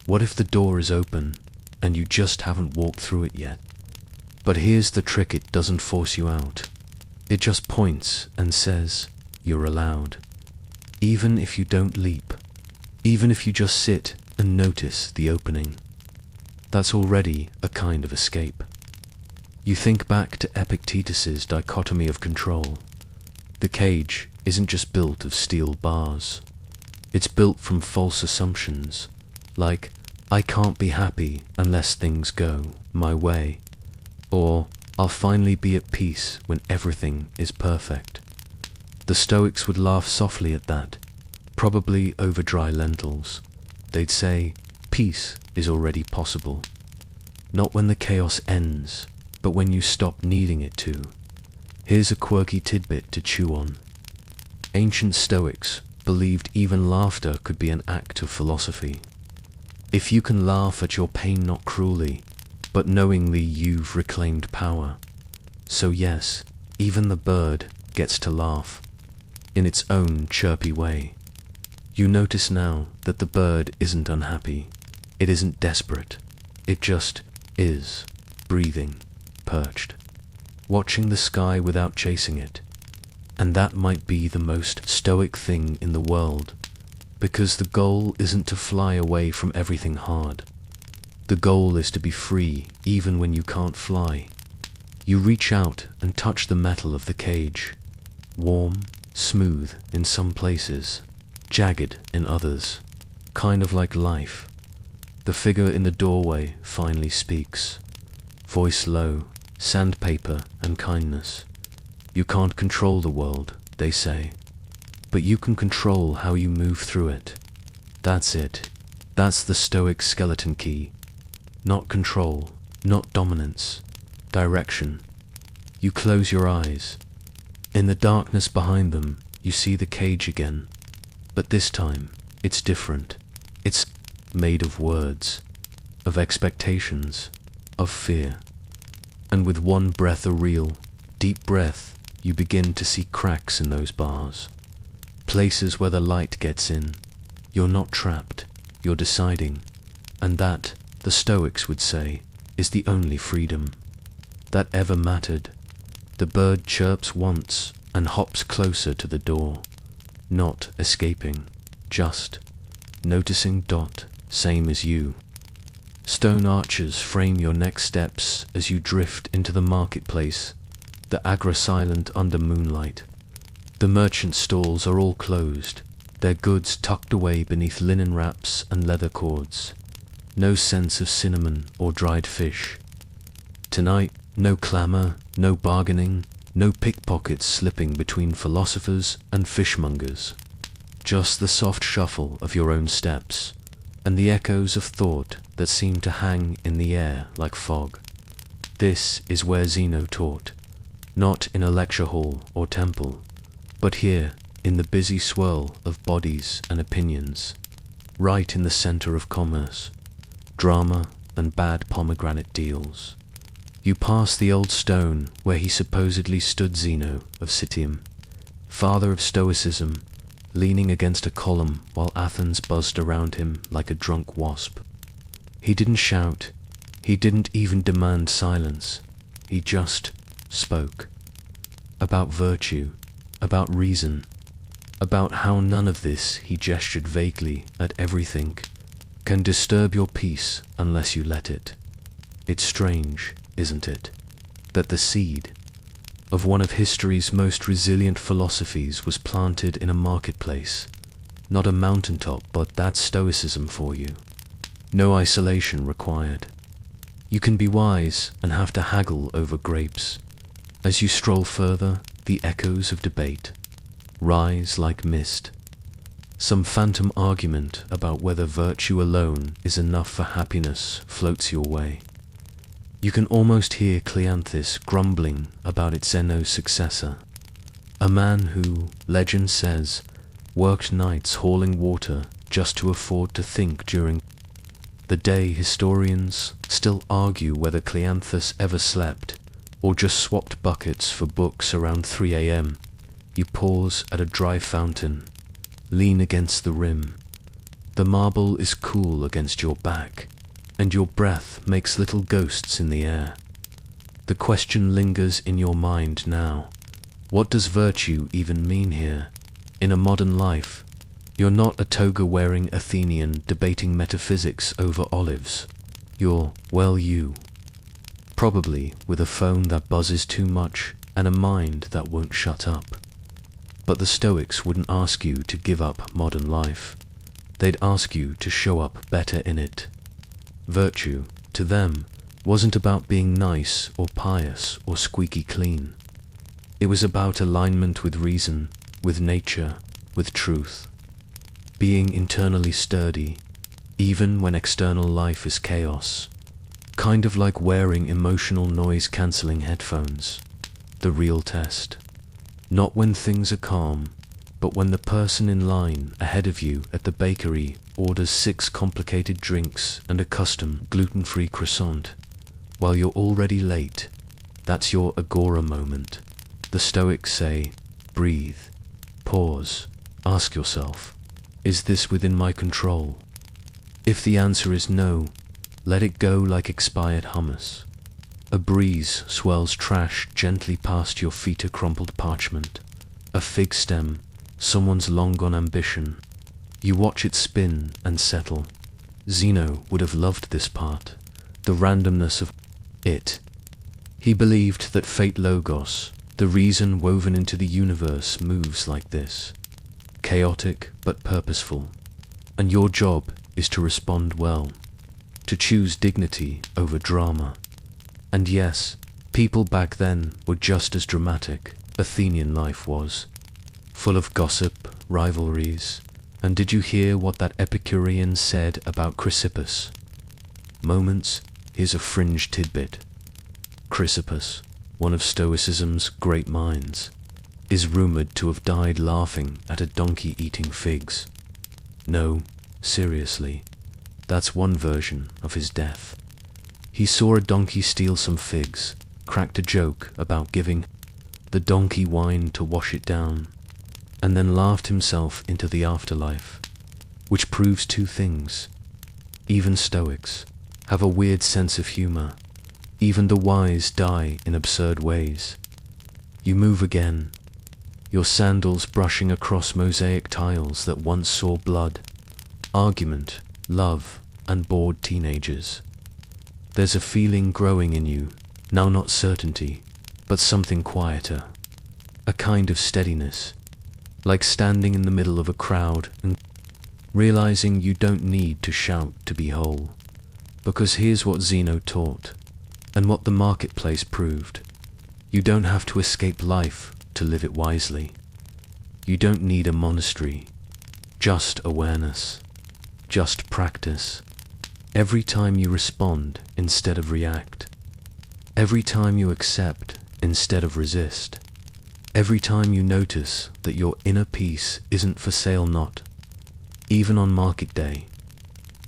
what if the door is open and you just haven't walked through it yet? But here's the trick, it doesn't force you out. It just points and says, you're allowed. Even if you don't leap, even if you just sit and notice the opening. That's already a kind of escape. You think back to Epictetus's dichotomy of control. The cage isn't just built of steel bars. It's built from false assumptions, like, I can't be happy unless things go my way, or I'll finally be at peace when everything is perfect. The Stoics would laugh softly at that, probably over dry lentils. They'd say, peace is already possible. Not when the chaos ends, but when you stop needing it to. Here's a quirky tidbit to chew on. Ancient Stoics believed even laughter could be an act of philosophy. If you can laugh at your pain not cruelly, but knowingly, you've reclaimed power. So yes, even the bird gets to laugh, in its own chirpy way. You notice now that the bird isn't unhappy, it isn't desperate, it just is, breathing, perched, watching the sky without chasing it. And that might be the most Stoic thing in the world, because the goal isn't to fly away from everything hard. The goal is to be free even when you can't fly. You reach out and touch the metal of the cage, warm, smooth in some places, jagged in others, kind of like life. The figure in the doorway finally speaks, voice low, sandpaper and kindness. You can't control the world, they say, but you can control how you move through it. That's it. That's the Stoic skeleton key. Not control, not dominance, direction. You close your eyes. In the darkness behind them, you see the cage again. But this time, it's different. It's made of words, of expectations, of fear. And with one breath, a real, deep breath, you begin to see cracks in those bars. Places where the light gets in. You're not trapped, you're deciding. And that, the Stoics would say, is the only freedom that ever mattered. The bird chirps once and hops closer to the door, not escaping, just noticing. Same as you. Stone arches frame your next steps as you drift into the marketplace, the Agra silent under moonlight. The merchant stalls are all closed, their goods tucked away beneath linen wraps and leather cords. no sense of cinnamon or dried fish. Tonight, no clamor, no bargaining, no pickpockets slipping between philosophers and fishmongers. Just the soft shuffle of your own steps, and the echoes of thought that seem to hang in the air like fog. This is where Zeno taught, not in a lecture hall or temple, but here, in the busy swirl of bodies and opinions, right in the center of commerce, drama and bad pomegranate deals. You pass the old stone where he supposedly stood, Zeno of Citium, father of Stoicism, leaning against a column while Athens buzzed around him like a drunk wasp. He didn't shout, he didn't even demand silence, he just spoke. About virtue, about reason, about how none of this, he gestured vaguely at everything, can disturb your peace unless you let it. It's strange, isn't it, that the seed of one of history's most resilient philosophies was planted in a marketplace, not a mountaintop, but that's Stoicism for you. No isolation required. You can be wise and have to haggle over grapes. As you stroll further, the echoes of debate rise like mist. Some phantom argument about whether virtue alone is enough for happiness floats your way. You can almost hear Cleanthes grumbling about its Zeno's successor, a man who, legend says, worked nights hauling water just to afford to think during the day. Historians still argue whether Cleanthes ever slept or just swapped buckets for books around 3 a.m. You pause at a dry fountain, lean against the rim. The marble is cool against your back, and your breath makes little ghosts in the air. The question lingers in your mind now. What does virtue even mean here? In a modern life, you're not a toga-wearing Athenian debating metaphysics over olives. You're, well, you. Probably with a phone that buzzes too much and a mind that won't shut up. But the Stoics wouldn't ask you to give up modern life. They'd ask you to show up better in it. Virtue, to them, wasn't about being nice or pious or squeaky clean. It was about alignment with reason, with nature, with truth. Being internally sturdy, even when external life is chaos. Kind of like wearing emotional noise-cancelling headphones. The real test. Not when things are calm, but when the person in line ahead of you at the bakery orders 6 complicated drinks and a custom gluten-free croissant, while you're already late. That's your agora moment. The Stoics say, breathe, pause, ask yourself, is this within my control? If the answer is no, let it go like expired hummus. A breeze swirls trash gently past your feet, a crumpled parchment, a fig stem, someone's long-gone ambition. You watch it spin and settle. Zeno would have loved this part, the randomness of it. He believed that fate logos, the reason woven into the universe, moves like this, chaotic but purposeful, and your job is to respond well, to choose dignity over drama. And yes, people back then were just as dramatic. Athenian life was, full of gossip, rivalries. And did you hear what that Epicurean said about Chrysippus? Moments, here's a fringe tidbit. Chrysippus, one of Stoicism's great minds, is rumored to have died laughing at a donkey eating figs. No, seriously, that's one version of his death. He saw a donkey steal some figs, cracked a joke about giving the donkey wine to wash it down, and then laughed himself into the afterlife, which proves 2 things. Even Stoics have a weird sense of humor. Even the wise die in absurd ways. You move again, your sandals brushing across mosaic tiles that once saw blood, argument, love, and bored teenagers. There's a feeling growing in you, now not certainty, but something quieter, a kind of steadiness, like standing in the middle of a crowd and realizing you don't need to shout to be whole. Because here's what Zeno taught, and what the marketplace proved. You don't have to escape life to live it wisely. You don't need a monastery, just awareness, just practice. Every time you respond instead of react. Every time you accept instead of resist. Every time you notice that your inner peace isn't for sale, not even on market day.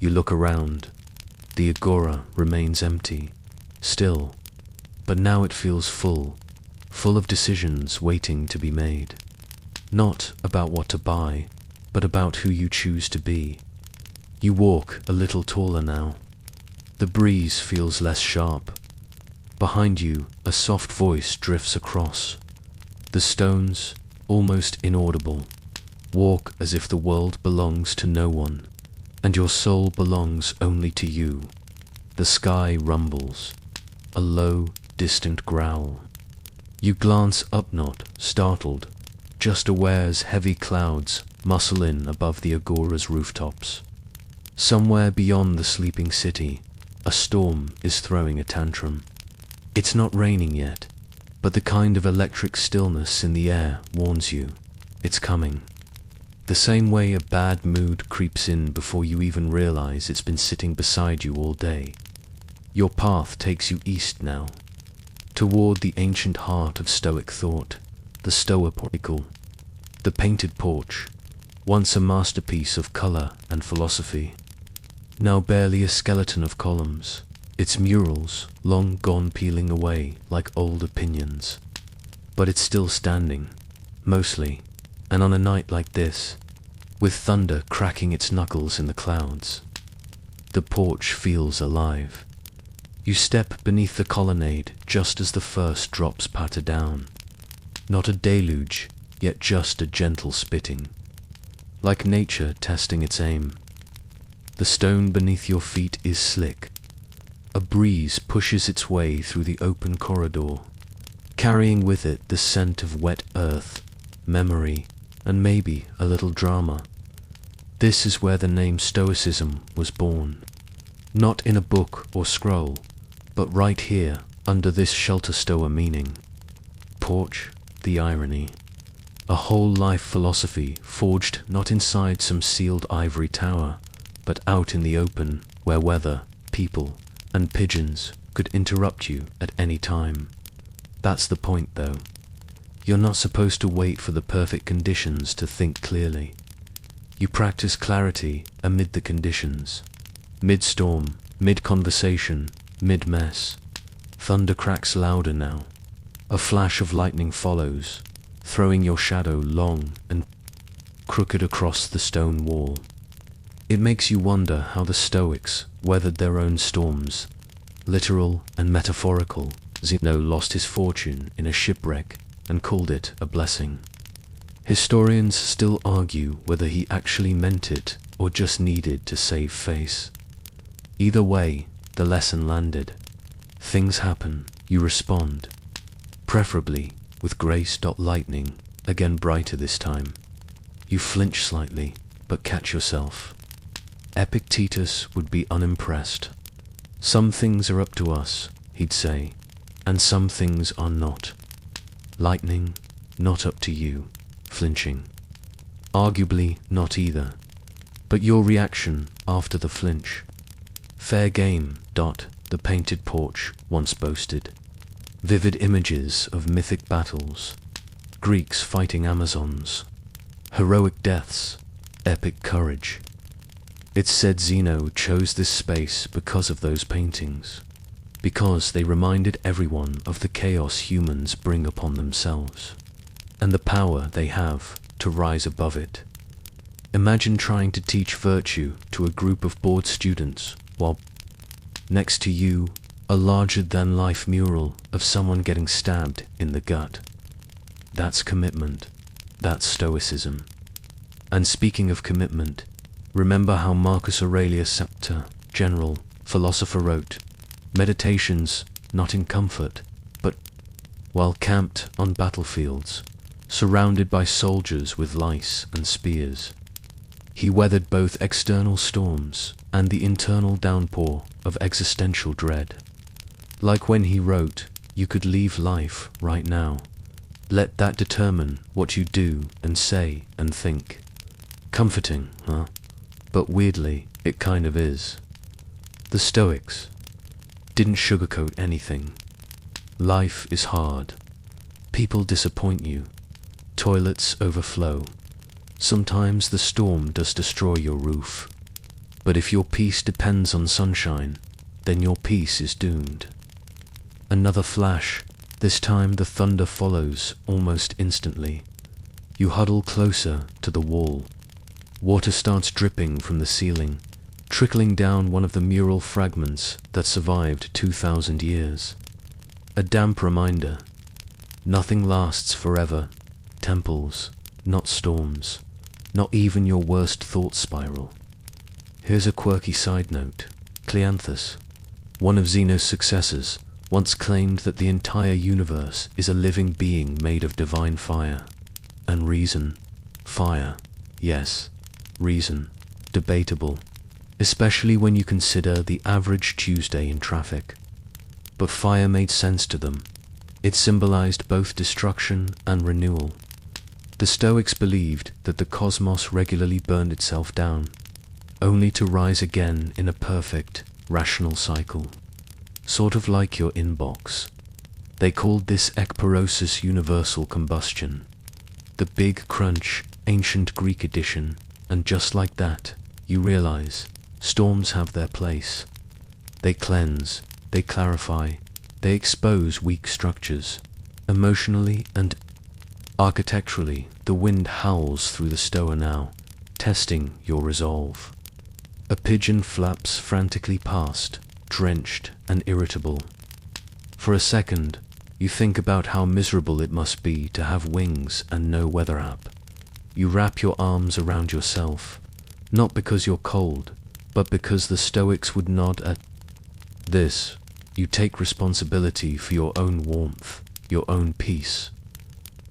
You look around. The agora remains empty, still, but now it feels full of decisions waiting to be made. Not about what to buy, but about who you choose to be. You walk a little taller now. The breeze feels less sharp. Behind you, a soft voice drifts across. The stones, almost inaudible, walk as if the world belongs to no one, and your soul belongs only to you. The sky rumbles, a low, distant growl. You glance up, not startled, just aware as heavy clouds muscle in above the agora's rooftops. Somewhere beyond the sleeping city, a storm is throwing a tantrum. It's not raining yet, but the kind of electric stillness in the air warns you it's coming. The same way a bad mood creeps in before you even realize it's been sitting beside you all day. Your path takes you east now, toward the ancient heart of Stoic thought, the Stoa portico, the painted porch, once a masterpiece of color and philosophy, now barely a skeleton of columns, its murals long gone peeling away like old opinions. But it's still standing, mostly, and on a night like this, with thunder cracking its knuckles in the clouds, the porch feels alive. You step beneath the colonnade just as the first drops patter down. Not a deluge, yet just a gentle spitting, like nature testing its aim. The stone beneath your feet is slick. A breeze pushes its way through the open corridor, carrying with it the scent of wet earth, memory, and maybe a little drama. This is where the name Stoicism was born. Not in a book or scroll, but right here, under this shelter Stoa meaning. Porch, the irony. A whole life philosophy forged not inside some sealed ivory tower, but out in the open, where weather, people, and pigeons could interrupt you at any time. That's the point, though. You're not supposed to wait for the perfect conditions to think clearly. You practice clarity amid the conditions. Mid-storm, mid-conversation, mid-mess. Thunder cracks louder now. A flash of lightning follows, throwing your shadow long and crooked across the stone wall. It makes you wonder how the Stoics weathered their own storms, literal and metaphorical. Zeno lost his fortune in a shipwreck and called it a blessing. Historians still argue whether he actually meant it or just needed to save face. Either way, the lesson landed. Things happen, you respond. Preferably with grace. Lightning, again brighter this time. You flinch slightly, but catch yourself. Epictetus would be unimpressed. Some things are up to us, he'd say, and some things are not. Lightning, not up to you. Flinching. Arguably not either. But your reaction after the flinch. Fair game. The painted porch once boasted. Vivid images of mythic battles. Greeks fighting Amazons. Heroic deaths. Epic courage. It's said Zeno chose this space because of those paintings. Because they reminded everyone of the chaos humans bring upon themselves, and the power they have to rise above it. Imagine trying to teach virtue to a group of bored students while next to you, a larger-than-life mural of someone getting stabbed in the gut. That's commitment. That's Stoicism. And speaking of commitment, remember how Marcus Aurelius Scepter, general, philosopher wrote, "Meditations, not in comfort, but while camped on battlefields, surrounded by soldiers with lice and spears." He weathered both external storms and the internal downpour of existential dread. Like when he wrote, "You could leave life right now. Let that determine what you do and say and think." Comforting, huh? But weirdly, it kind of is. The Stoics didn't sugarcoat anything. Life is hard. People disappoint you. Toilets overflow. Sometimes the storm does destroy your roof. But if your peace depends on sunshine, then your peace is doomed. Another flash. This time the thunder follows almost instantly. You huddle closer to the wall. Water starts dripping from the ceiling, trickling down one of the mural fragments that survived 2,000 years. A damp reminder. Nothing lasts forever. Temples, not storms, not even your worst thought spiral. Here's a quirky side note. Cleanthus, one of Zeno's successors, once claimed that the entire universe is a living being made of divine fire. And reason. Fire. Yes, reason. Debatable. Especially when you consider the average Tuesday in traffic. But fire made sense to them. It symbolized both destruction and renewal. The Stoics believed that the cosmos regularly burned itself down, only to rise again in a perfect, rational cycle. Sort of like your inbox. They called this ekpyrosis universal combustion. The big crunch, ancient Greek edition, and just like that, you realize, storms have their place. They cleanse, they clarify, they expose weak structures. Emotionally and architecturally, the wind howls through the stoa now, testing your resolve. A pigeon flaps frantically past, drenched and irritable. For a second, you think about how miserable it must be to have wings and no weather app. You wrap your arms around yourself, not because you're cold, but because the Stoics would nod at this. You take responsibility for your own warmth, your own peace.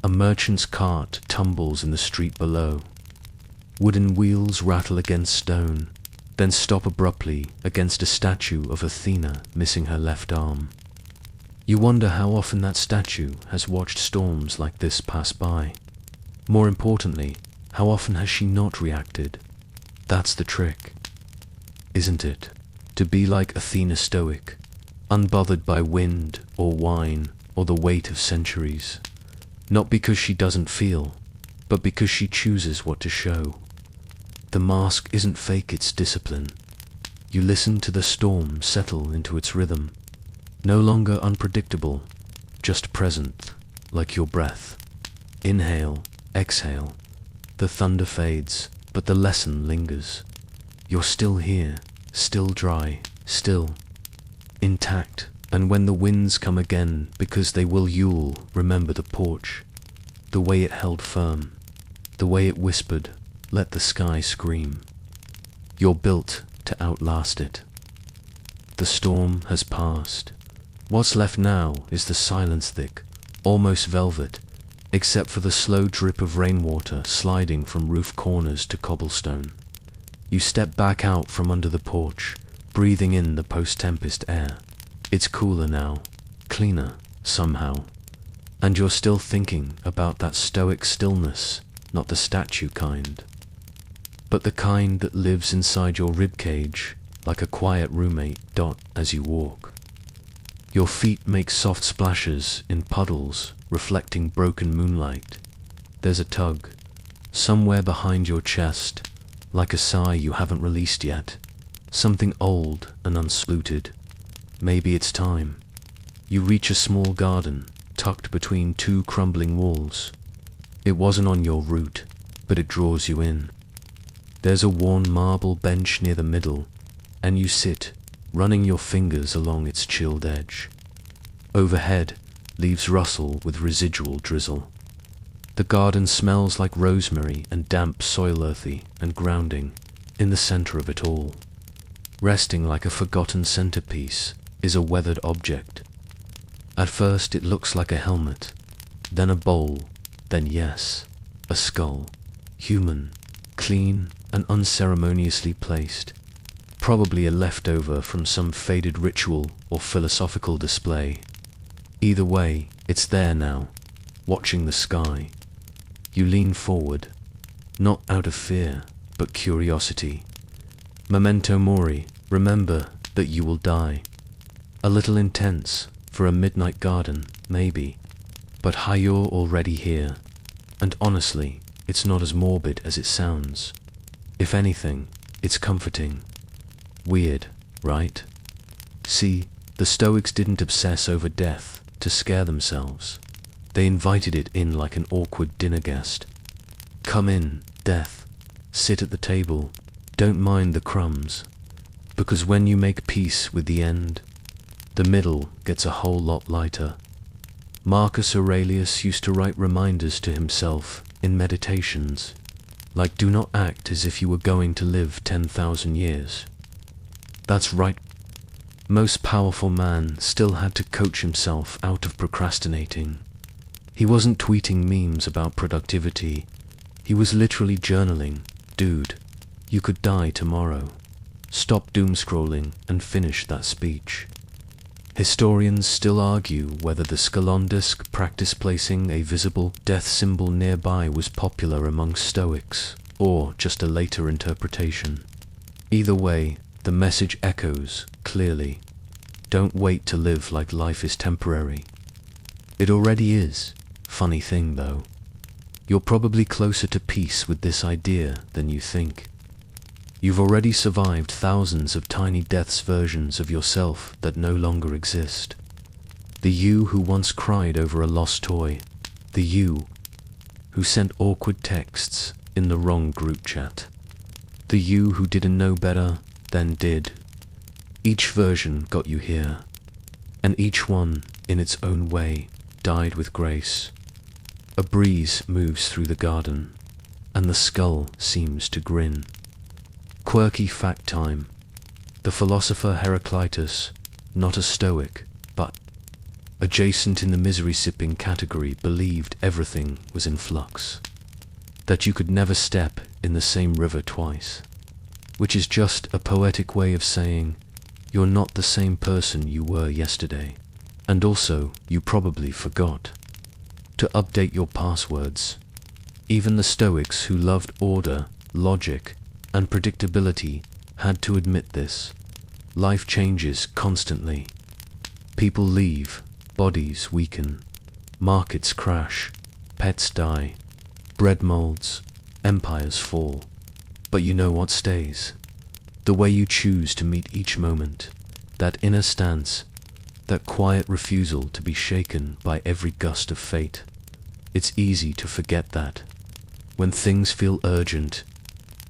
A merchant's cart tumbles in the street below. Wooden wheels rattle against stone, then stop abruptly against a statue of Athena missing her left arm. You wonder how often that statue has watched storms like this pass by. More importantly, how often has she not reacted? That's the trick, isn't it? To be like Athena Stoic, unbothered by wind or wine or the weight of centuries. Not because she doesn't feel, but because she chooses what to show. The mask isn't fake, it's discipline. You listen to the storm settle into its rhythm, no longer unpredictable, just present, like your breath. Inhale, exhale. The thunder fades, but the lesson lingers. You're still here, still dry, still intact. And when the winds come again, because they will, you'll remember the porch, the way it held firm, the way it whispered, "Let the sky scream." You're built to outlast it. The storm has passed. What's left now is the silence, thick, almost velvet, except for the slow drip of rainwater sliding from roof corners to cobblestone. You step back out from under the porch, breathing in the post-tempest air. It's cooler now, cleaner, somehow. And you're still thinking about that stoic stillness, not the statue kind, but the kind that lives inside your ribcage, like a quiet roommate, as you walk. Your feet make soft splashes in puddles, reflecting broken moonlight. There's a tug, somewhere behind your chest, like a sigh you haven't released yet, something old and unsluted. Maybe it's time. You reach a small garden, tucked between two crumbling walls. It wasn't on your route, but it draws you in. There's a worn marble bench near the middle, and you sit, running your fingers along its chilled edge. Overhead, leaves rustle with residual drizzle. The garden smells like rosemary and damp soil, earthy and grounding, in the center of it all. Resting like a forgotten centerpiece is a weathered object. At first it looks like a helmet, then a bowl, then yes, a skull. Human, clean, and unceremoniously placed, probably a leftover from some faded ritual or philosophical display. Either way, it's there now, watching the sky. You lean forward, not out of fear, but curiosity. Memento mori, remember that you will die. A little intense for a midnight garden, maybe, but hi, you're already here. And honestly, it's not as morbid as it sounds. If anything, it's comforting. Weird, right? See, the Stoics didn't obsess over death to scare themselves. They invited it in like an awkward dinner guest. Come in, death. Sit at the table. Don't mind the crumbs. Because when you make peace with the end, the middle gets a whole lot lighter. Marcus Aurelius used to write reminders to himself in meditations, like do not act as if you were going to live 10,000 years. That's right. Most powerful man still had to coach himself out of procrastinating. He wasn't tweeting memes about productivity. He was literally journaling. Dude, you could die tomorrow. Stop doom scrolling and finish that speech. Historians still argue whether the Skalondisk practice placing a visible death symbol nearby was popular among Stoics, or just a later interpretation. Either way, the message echoes clearly. Don't wait to live like life is temporary. It already is. Funny thing though. You're probably closer to peace with this idea than you think. You've already survived thousands of tiny deaths versions of yourself that no longer exist. The you who once cried over a lost toy. The you who sent awkward texts in the wrong group chat. The you who didn't know better, then did. Each version got you here, and each one, in its own way, died with grace. A breeze moves through the garden, and the skull seems to grin. Quirky fact time. The philosopher Heraclitus, not a Stoic, but adjacent in the misery-sipping category, believed everything was in flux. That you could never step in the same river twice. Which is just a poetic way of saying, you're not the same person you were yesterday. And also, you probably forgot to update your passwords. Even the Stoics who loved order, logic, and predictability had to admit this. Life changes constantly. People leave, bodies weaken, markets crash, pets die, bread molds, empires fall. But you know what stays? The way you choose to meet each moment, that inner stance, that quiet refusal to be shaken by every gust of fate. It's easy to forget that. When things feel urgent,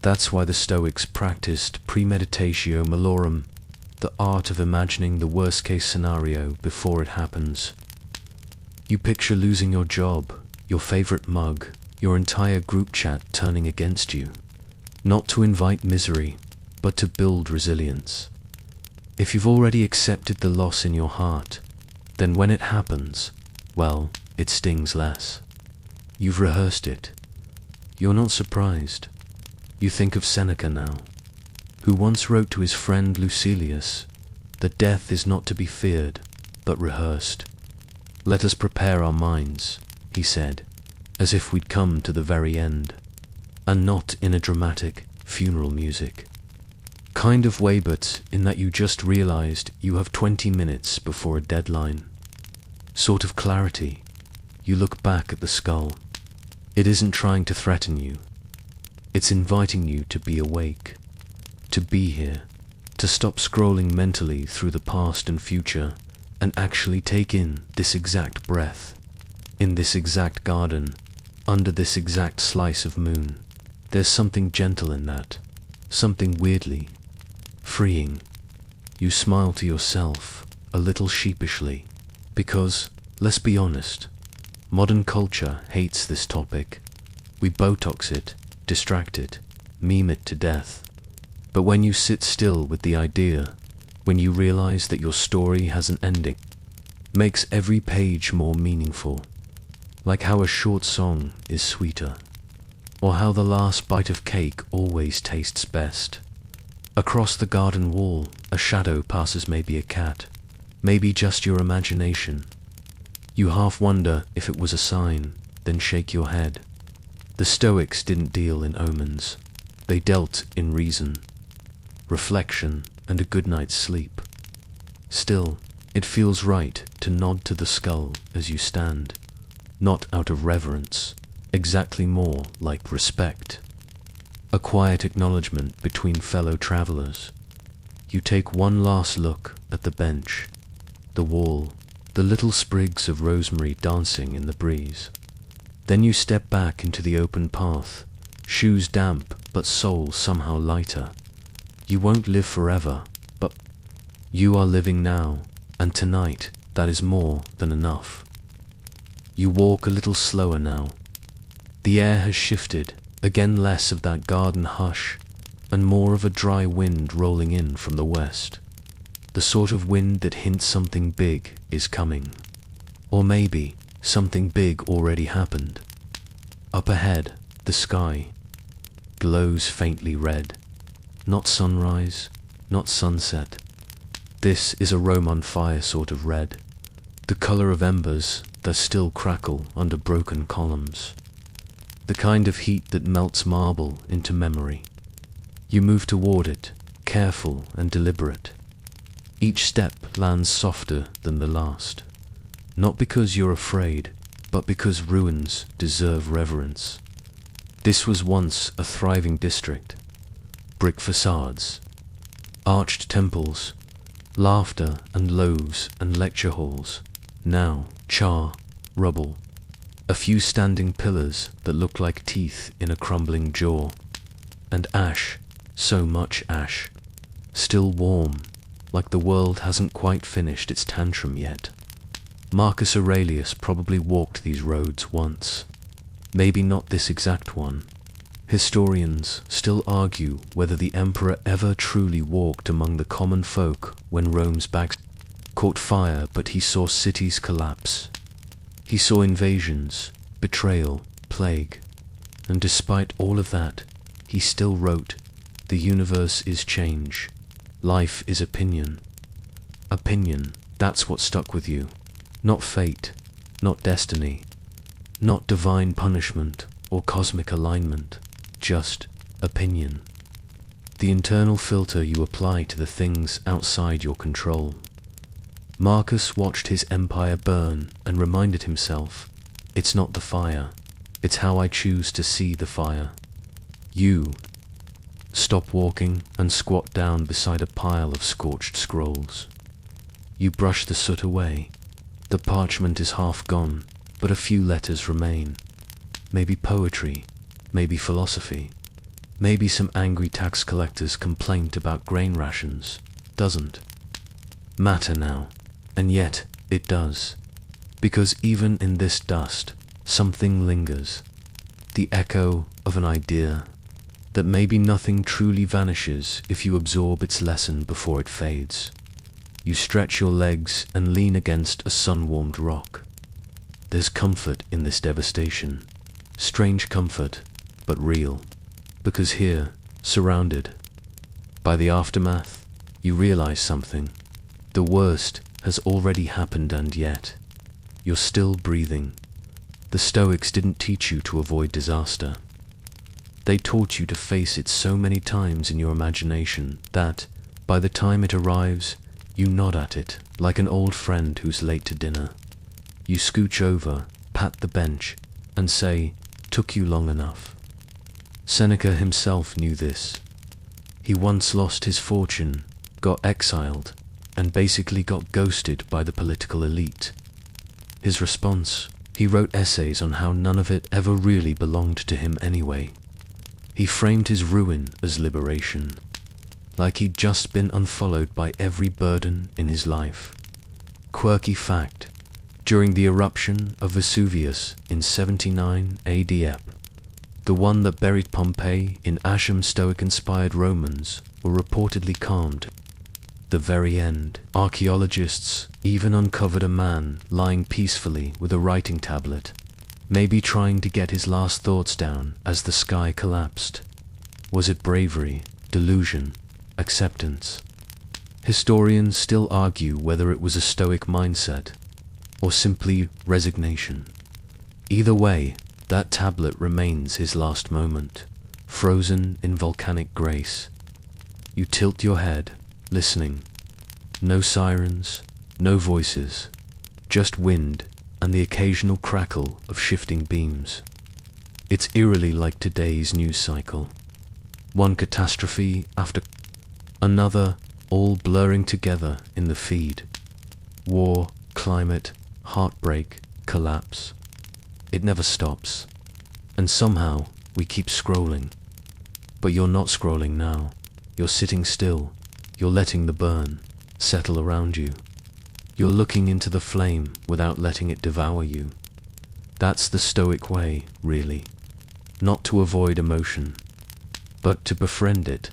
that's why the Stoics practiced premeditatio malorum, the art of imagining the worst-case scenario before it happens. You picture losing your job, your favorite mug, your entire group chat turning against you. Not to invite misery, but to build resilience. If you've already accepted the loss in your heart, then when it happens, well, it stings less. You've rehearsed it. You're not surprised. You think of Seneca now, who once wrote to his friend Lucilius that death is not to be feared, but rehearsed. Let us prepare our minds, he said, as if we'd come to the very end, and not in a dramatic funeral music kind of way, but in that you just realized you have 20 minutes before a deadline. Sort of clarity. You look back at the skull. It isn't trying to threaten you. It's inviting you to be awake, to be here, to stop scrolling mentally through the past and future, and actually take in this exact breath, in this exact garden, under this exact slice of moon. There's something gentle in that, something weirdly freeing. You smile to yourself, a little sheepishly, because, let's be honest, modern culture hates this topic. We Botox it, distract it, meme it to death. But when you sit still with the idea, when you realize that your story has an ending, makes every page more meaningful, like how a short song is sweeter. or how the last bite of cake always tastes best. Across the garden wall, a shadow passes, maybe a cat, maybe just your imagination. You half wonder if it was a sign, then shake your head. The Stoics didn't deal in omens. They dealt in reason, reflection, and a good night's sleep. Still, it feels right to nod to the skull as you stand, not out of reverence, exactly more like respect. A quiet acknowledgement between fellow travelers. You take one last look at the bench, the wall, the little sprigs of rosemary dancing in the breeze. Then you step back into the open path, shoes damp but soul somehow lighter. You won't live forever, but you are living now, and tonight that is more than enough. You walk a little slower now. The air has shifted, again less of that garden hush, and more of a dry wind rolling in from the west. The sort of wind that hints something big is coming. Or maybe something big already happened. Up ahead, the sky glows faintly red. Not sunrise, not sunset. This is a Rome on fire sort of red. The color of embers that still crackle under broken columns. The kind of heat that melts marble into memory. You move toward it, careful and deliberate. Each step lands softer than the last. Not because you're afraid, but because ruins deserve reverence. This was once a thriving district. Brick facades, arched temples, laughter and loaves and lecture halls. Now, char, rubble. A few standing pillars that look like teeth in a crumbling jaw. And ash, so much ash. Still warm, like the world hasn't quite finished its tantrum yet. Marcus Aurelius probably walked these roads once. Maybe not this exact one. Historians still argue whether the emperor ever truly walked among the common folk when Rome's back caught fire, but he saw cities collapse. He saw invasions, betrayal, plague. And despite all of that, he still wrote, "The universe is change. Life is opinion." Opinion, that's what stuck with you. Not fate, not destiny, not divine punishment or cosmic alignment, just opinion. The internal filter you apply to the things outside your control. Marcus watched his empire burn and reminded himself, it's not the fire, it's how I choose to see the fire. You stop walking and squat down beside a pile of scorched scrolls. You brush the soot away. The parchment is half gone, but a few letters remain. Maybe poetry, maybe philosophy, maybe some angry tax collector's complaint about grain rations. Doesn't matter now, and yet it does. Because even in this dust, something lingers. The echo of an idea that maybe nothing truly vanishes if you absorb its lesson before it fades. You stretch your legs and lean against a sun-warmed rock. There's comfort in this devastation. Strange comfort, but real. Because here, surrounded by the aftermath, you realize something. The worst has already happened, and yet you're still breathing. The Stoics didn't teach you to avoid disaster. They taught you to face it so many times in your imagination that, by the time it arrives, you nod at it like an old friend who's late to dinner. You scooch over, pat the bench, and say, "Took you long enough." Seneca himself knew this. He once lost his fortune, got exiled, and basically got ghosted by the political elite. His response? He wrote essays on how none of it ever really belonged to him anyway. He framed his ruin as liberation, like he'd just been unfollowed by every burden in his life. Quirky fact, during the eruption of Vesuvius in 79 AD, the one that buried Pompeii in Asham, Stoic-inspired Romans were reportedly calmed. The very end, archaeologists even uncovered a man lying peacefully with a writing tablet. maybe trying to get his last thoughts down as the sky collapsed. Was it bravery, delusion, acceptance? Historians still argue whether it was a Stoic mindset or simply resignation. Either way, that tablet remains his last moment, frozen in volcanic grace. You tilt your head, listening. No sirens, no voices, just wind and the occasional crackle of shifting beams. It's eerily like today's news cycle. One catastrophe after another, all blurring together in the feed. War, climate, heartbreak, collapse. It never stops. And somehow we keep scrolling. But you're not scrolling now. You're sitting still. You're letting the burn settle around you. You're looking into the flame without letting it devour you. That's the Stoic way, really. Not to avoid emotion, but to befriend it,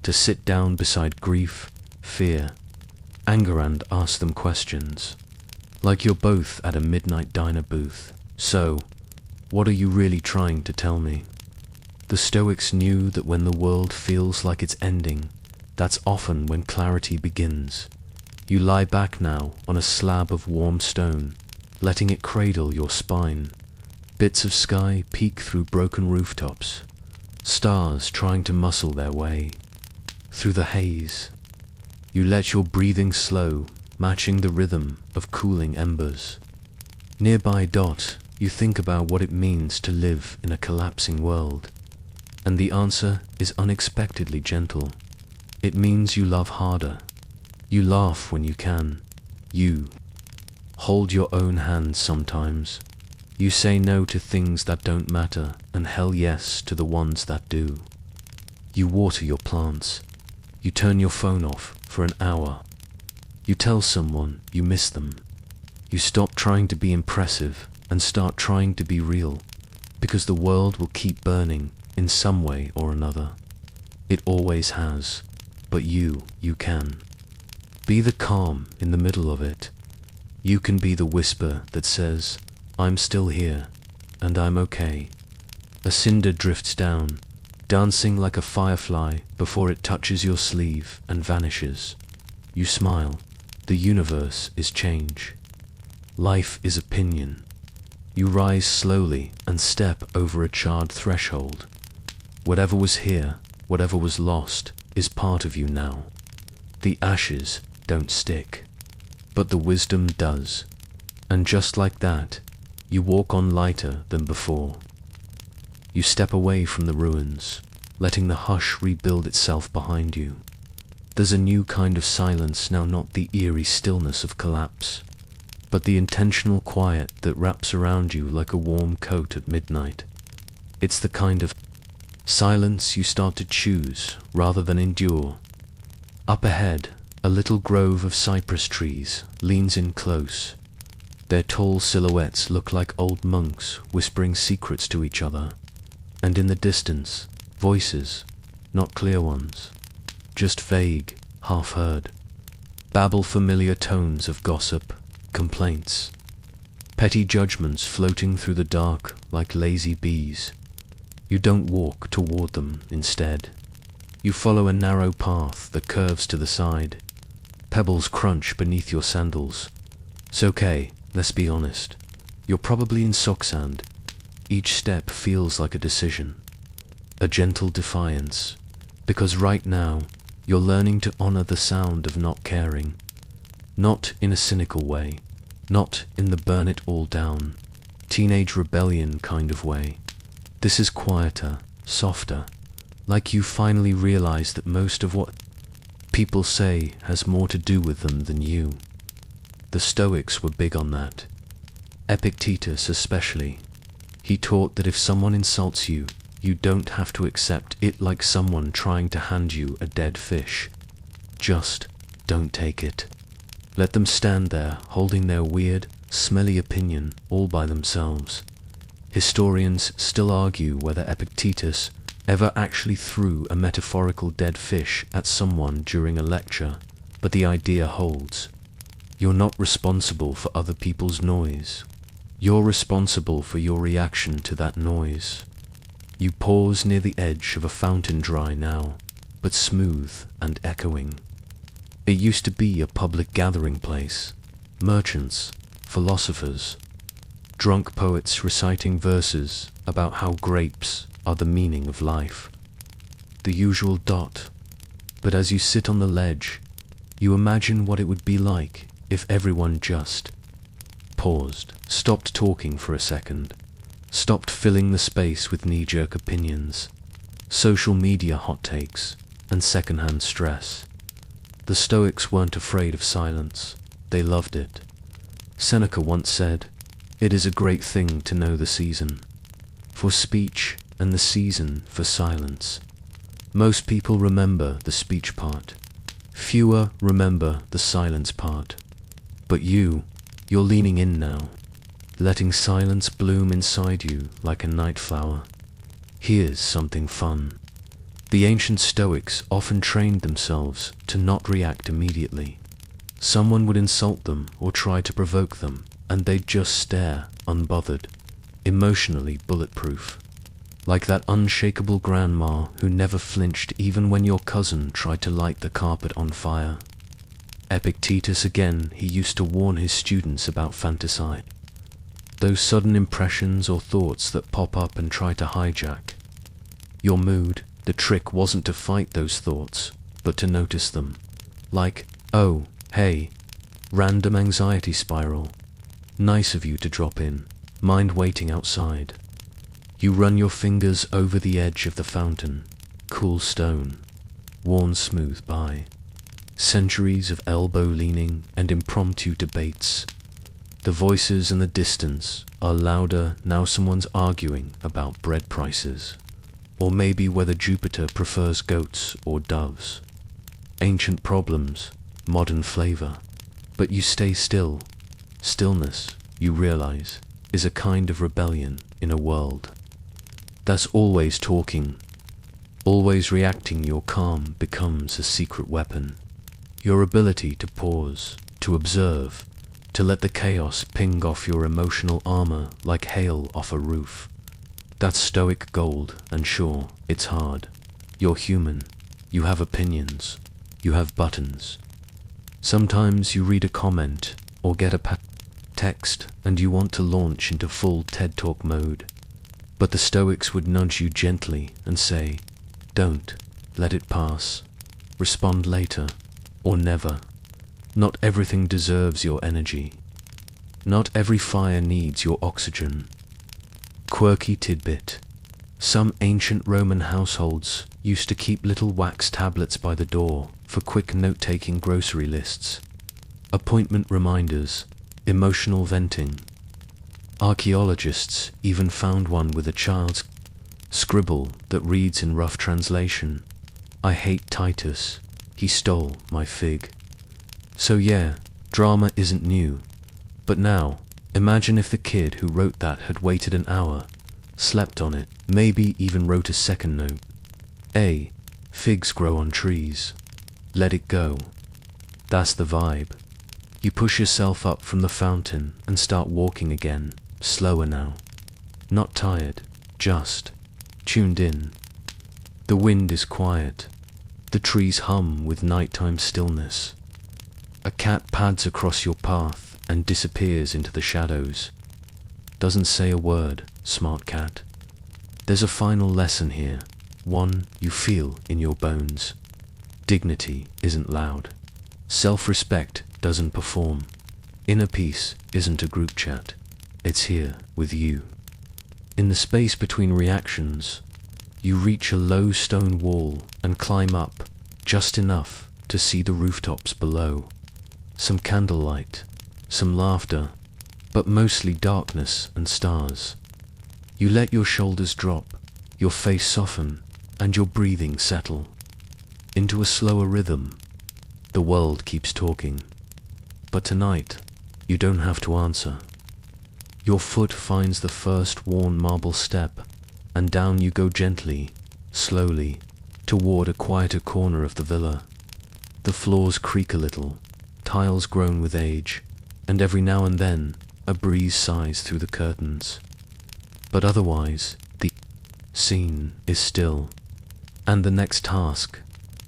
to sit down beside grief, fear, anger and ask them questions. Like you're both at a midnight diner booth. So, what are you really trying to tell me? The Stoics knew that when the world feels like it's ending, that's often when clarity begins. You lie back now on a slab of warm stone, letting it cradle your spine. Bits of sky peek through broken rooftops, stars trying to muscle their way through the haze. You let your breathing slow, matching the rhythm of cooling embers. Nearby you think about what it means to live in a collapsing world. And the answer is unexpectedly gentle. It means you love harder. You laugh when you can. You hold your own hand sometimes. You say no to things that don't matter and hell yes to the ones that do. You water your plants. You turn your phone off for an hour. You tell someone you miss them. You stop trying to be impressive and start trying to be real, because the world will keep burning in some way or another. It always has, but you can. Be the calm in the middle of it. You can be the whisper that says, I'm still here, and I'm okay. A cinder drifts down, dancing like a firefly before it touches your sleeve and vanishes. You smile. The universe is change. Life is opinion. You rise slowly and step over a charred threshold. Whatever was here, whatever was lost, is part of you now. The ashes don't stick, but the wisdom does. And just like that, you walk on lighter than before. You step away from the ruins, letting the hush rebuild itself behind you. There's a new kind of silence now, not the eerie stillness of collapse, but the intentional quiet that wraps around you like a warm coat at midnight. It's the kind of silence you start to choose rather than endure. Up ahead, a little grove of cypress trees leans in close. Their tall silhouettes look like old monks whispering secrets to each other. And in the distance, voices, not clear ones, just vague, half-heard, babble familiar tones of gossip, complaints, petty judgments floating through the dark like lazy bees. You don't walk toward them, instead. You follow a narrow path that curves to the side. Pebbles crunch beneath your sandals. It's okay, let's be honest. You're probably in sock sand. Each step feels like a decision, a gentle defiance, because right now you're learning to honor the sound of not caring. Not in a cynical way, not in the burn it all down, teenage rebellion kind of way. This is quieter, softer, like you finally realize that most of what people say has more to do with them than you. The Stoics were big on that. Epictetus especially. He taught that if someone insults you, you don't have to accept it like someone trying to hand you a dead fish. Just don't take it. Let them stand there holding their weird, smelly opinion all by themselves. Historians still argue whether Epictetus ever actually threw a metaphorical dead fish at someone during a lecture, but the idea holds. You're not responsible for other people's noise. You're responsible for your reaction to that noise. You pause near the edge of a fountain, dry now, but smooth and echoing. It used to be a public gathering place. Merchants, philosophers, drunk poets reciting verses about how grapes are the meaning of life. The usual dot. But as you sit on the ledge, you imagine what it would be like if everyone just paused, stopped talking for a second, stopped filling the space with knee-jerk opinions, social media hot takes, and secondhand stress. The Stoics weren't afraid of silence. They loved it. Seneca once said, "It is a great thing to know the season for speech and the season for silence." Most people remember the speech part. Fewer remember the silence part. But you're leaning in now, letting silence bloom inside you like a night flower. Here's something fun. The ancient Stoics often trained themselves to not react immediately. Someone would insult them or try to provoke them, and they'd just stare, unbothered, emotionally bulletproof. Like that unshakable grandma who never flinched even when your cousin tried to light the carpet on fire. Epictetus again, he used to warn his students about fantasy. Those sudden impressions or thoughts that pop up and try to hijack your mood. The trick wasn't to fight those thoughts, but to notice them. Like, oh, hey, random anxiety spiral. Nice of you to drop in. Mind waiting outside. You run your fingers over the edge of the fountain. Cool stone, worn smooth by centuries of elbow leaning and impromptu debates. The voices in the distance are louder now. Someone's arguing about bread prices, or maybe whether Jupiter prefers goats or doves. Ancient problems, modern flavor. But you stay still. Stillness, you realize, is a kind of rebellion in a world that's always talking, always reacting. Your calm becomes a secret weapon. Your ability to pause, to observe, to let the chaos ping off your emotional armor like hail off a roof. That's Stoic gold, and sure, it's hard. You're human. You have opinions. You have buttons. Sometimes you read a comment or get a text and you want to launch into full TED Talk mode. But the Stoics would nudge you gently and say, don't, let it pass. Respond later, or never. Not everything deserves your energy. Not every fire needs your oxygen. Quirky tidbit. Some ancient Roman households used to keep little wax tablets by the door for quick note-taking, grocery lists, appointment reminders, emotional venting. Archaeologists even found one with a child's scribble that reads in rough translation, "I hate Titus, he stole my fig." So yeah, drama isn't new. But now, imagine if the kid who wrote that had waited an hour, slept on it, maybe even wrote a second note. A. Figs grow on trees. Let it go. That's the vibe. You push yourself up from the fountain and start walking again, slower now. Not tired, just tuned in. The wind is quiet. The trees hum with nighttime stillness. A cat pads across your path and disappears into the shadows. Doesn't say a word, smart cat. There's a final lesson here, one you feel in your bones. Dignity isn't loud. Self-respect doesn't perform. Inner peace isn't a group chat. It's here with you. In the space between reactions, you reach a low stone wall and climb up just enough to see the rooftops below. Some candlelight, some laughter, but mostly darkness and stars. You let your shoulders drop, your face soften, and your breathing settle into a slower rhythm. The world keeps talking. But tonight, you don't have to answer. Your foot finds the first worn marble step, and down you go gently, slowly, toward a quieter corner of the villa. The floors creak a little, tiles groan with age, and every now and then, a breeze sighs through the curtains. But otherwise, the scene is still. And the next task,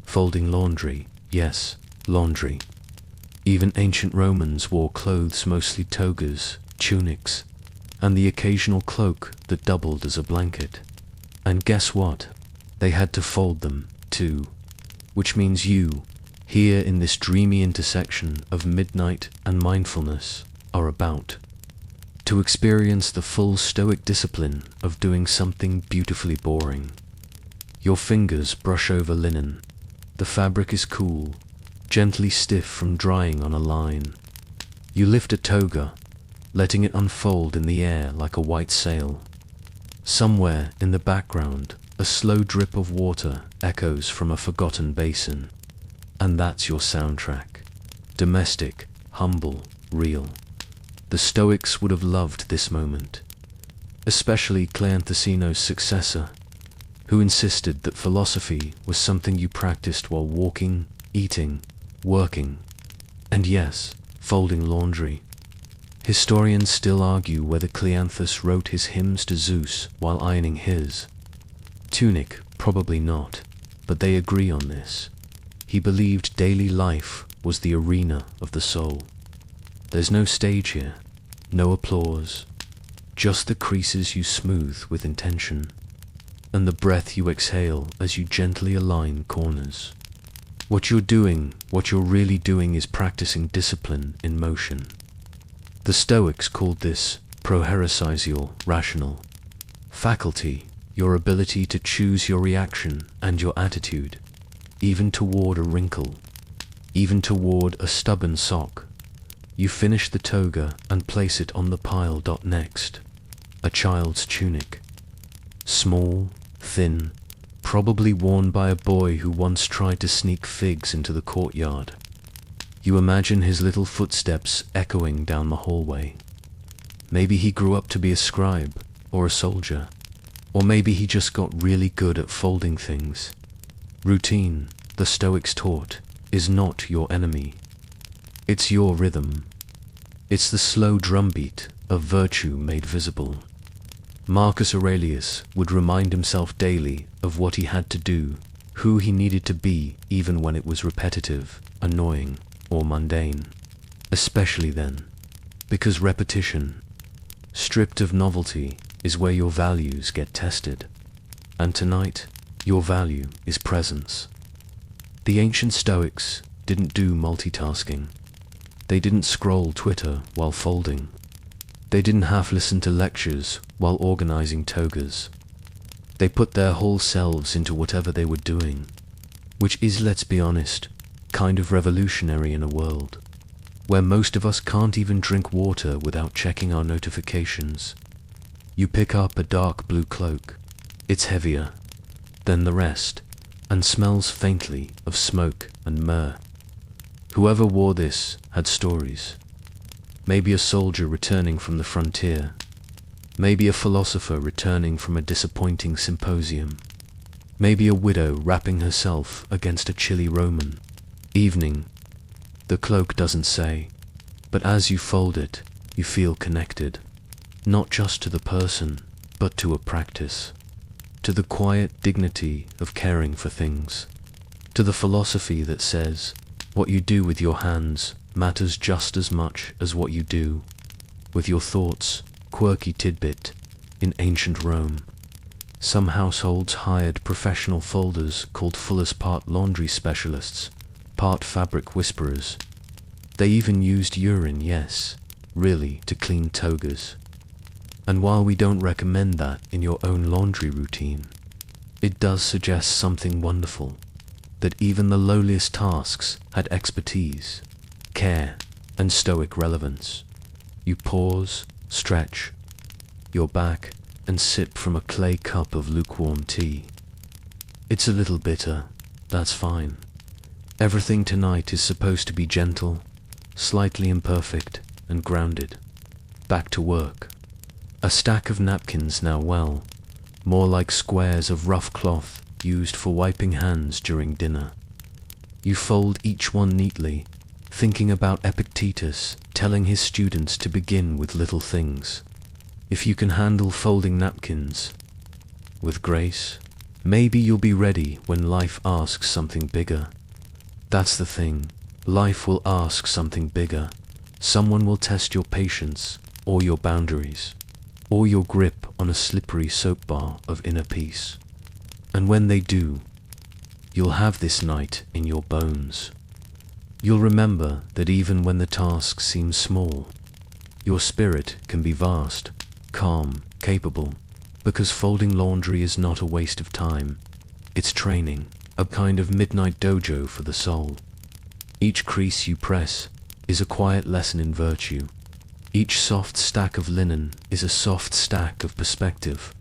folding laundry, yes, laundry. Even ancient Romans wore clothes, mostly togas, tunics, and the occasional cloak that doubled as a blanket. And guess what? They had to fold them, too. Which means you, here in this dreamy intersection of midnight and mindfulness, are about to experience the full Stoic discipline of doing something beautifully boring. Your fingers brush over linen. The fabric is cool, gently stiff from drying on a line. You lift a toga, letting it unfold in the air like a white sail. Somewhere in the background, a slow drip of water echoes from a forgotten basin. And that's your soundtrack. Domestic, humble, real. The Stoics would have loved this moment, especially Cleanthes' successor, who insisted that philosophy was something you practiced while walking, eating, working, and yes, folding laundry. Historians still argue whether Cleanthes wrote his hymns to Zeus while ironing his tunic. Probably not, but they agree on this. He believed daily life was the arena of the soul. There's no stage here, no applause, just the creases you smooth with intention, and the breath you exhale as you gently align corners. What you're really doing is practicing discipline in motion. The Stoics called this proheresial rational faculty, your ability to choose your reaction and your attitude, even toward a wrinkle, even toward a stubborn sock. You finish the toga and place it on the pile. Next, a child's tunic. Small, thin, probably worn by a boy who once tried to sneak figs into the courtyard. You imagine his little footsteps echoing down the hallway. Maybe he grew up to be a scribe or a soldier, or maybe he just got really good at folding things. Routine, the Stoics taught, is not your enemy. It's your rhythm. It's the slow drumbeat of virtue made visible. Marcus Aurelius would remind himself daily of what he had to do, who he needed to be, even when it was repetitive, annoying, or mundane. Especially then, because repetition, stripped of novelty, is where your values get tested. And tonight, your value is presence. The ancient Stoics didn't do multitasking. They didn't scroll Twitter while folding. They didn't half listen to lectures while organizing togas. They put their whole selves into whatever they were doing, which is, let's be honest, kind of revolutionary in a world where most of us can't even drink water without checking our notifications. You pick up a dark blue cloak. It's heavier than the rest and smells faintly of smoke and myrrh. Whoever wore this had stories. Maybe a soldier returning from the frontier. Maybe a philosopher returning from a disappointing symposium. Maybe a widow wrapping herself against a chilly Roman evening. The cloak doesn't say, but as you fold it, you feel connected, not just to the person, but to a practice, to the quiet dignity of caring for things, to the philosophy that says, what you do with your hands matters just as much as what you do with your thoughts. Quirky tidbit: in ancient Rome, some households hired professional folders called fullers, part laundry specialists, part fabric whisperers. They even used urine, yes, really, to clean togas. And while we don't recommend that in your own laundry routine, it does suggest something wonderful, that even the lowliest tasks had expertise, care, and Stoic relevance. You pause, stretch your back, and sip from a clay cup of lukewarm tea. It's a little bitter, that's fine. Everything tonight is supposed to be gentle, slightly imperfect, and grounded. Back to work. A stack of napkins now, well, more like squares of rough cloth used for wiping hands during dinner. You fold each one neatly, thinking about Epictetus telling his students to begin with little things. If you can handle folding napkins with grace, maybe you'll be ready when life asks something bigger. That's the thing. Life will ask something bigger. Someone will test your patience, or your boundaries, or your grip on a slippery soap bar of inner peace. And when they do, you'll have this night in your bones. You'll remember that even when the task seems small, your spirit can be vast, calm, capable, because folding laundry is not a waste of time. It's training, a kind of midnight dojo for the soul. Each crease you press is a quiet lesson in virtue. Each soft stack of linen is a soft stack of perspective.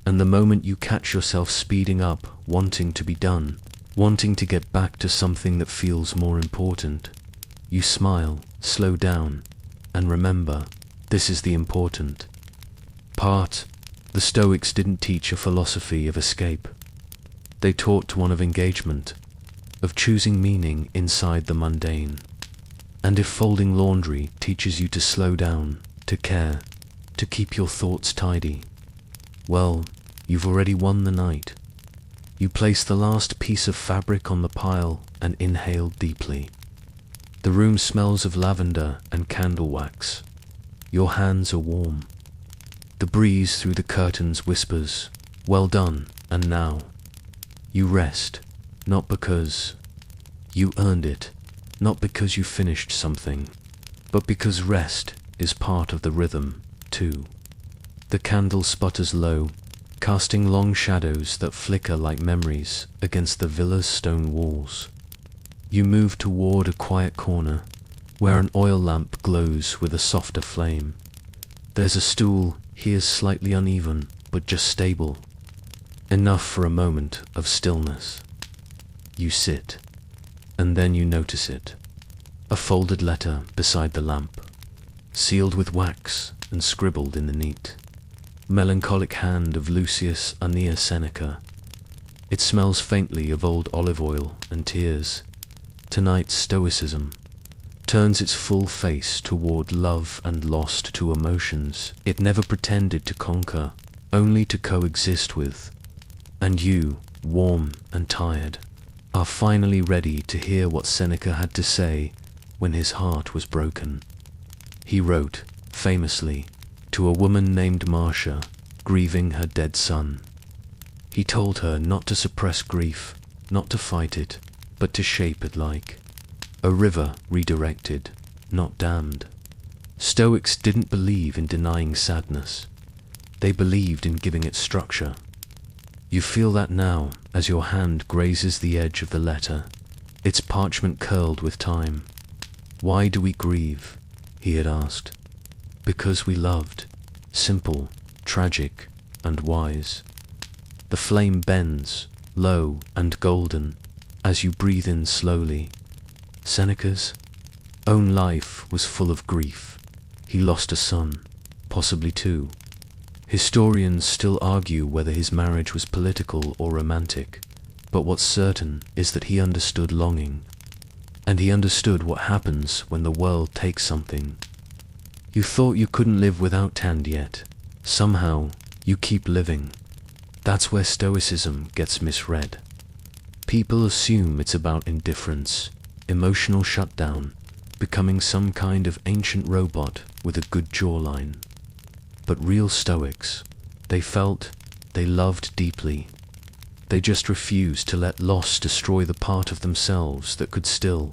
And the moment you catch yourself speeding up, wanting to be done, wanting to get back to something that feels more important, you smile, slow down, and remember, this is the important part. The Stoics didn't teach a philosophy of escape. They taught one of engagement, of choosing meaning inside the mundane. And if folding laundry teaches you to slow down, to care, to keep your thoughts tidy, well, you've already won the night. You place the last piece of fabric on the pile and inhale deeply. The room smells of lavender and candle wax. Your hands are warm. The breeze through the curtains whispers, "Well done, and now." You rest, not because you earned it, not because you finished something, but because rest is part of the rhythm, too. The candle sputters low, casting long shadows that flicker like memories against the villa's stone walls. You move toward a quiet corner, where an oil lamp glows with a softer flame. There's a stool here, slightly uneven, but just stable, enough for a moment of stillness. You sit, and then you notice it. A folded letter beside the lamp, sealed with wax and scribbled in the neat, melancholic hand of Lucius Annaeus Seneca. It smells faintly of old olive oil and tears. Tonight's stoicism turns its full face toward love and lost to emotions it never pretended to conquer, only to coexist with. And you, warm and tired, are finally ready to hear what Seneca had to say when his heart was broken. He wrote, famously, to a woman named Marcia, grieving her dead son. He told her not to suppress grief, not to fight it, but to shape it like a river redirected, not dammed. Stoics didn't believe in denying sadness. They believed in giving it structure. You feel that now as your hand grazes the edge of the letter, its parchment curled with time. Why do we grieve? He had asked. Because we loved, simple, tragic, and wise. The flame bends, low and golden, as you breathe in slowly. Seneca's own life was full of grief. He lost a son, possibly two. Historians still argue whether his marriage was political or romantic, but what's certain is that he understood longing, and he understood what happens when the world takes something. You thought you couldn't live without and yet, somehow, you keep living. That's where Stoicism gets misread. People assume it's about indifference, emotional shutdown, becoming some kind of ancient robot with a good jawline. But real Stoics, they felt, they loved deeply. They just refused to let loss destroy the part of themselves that could still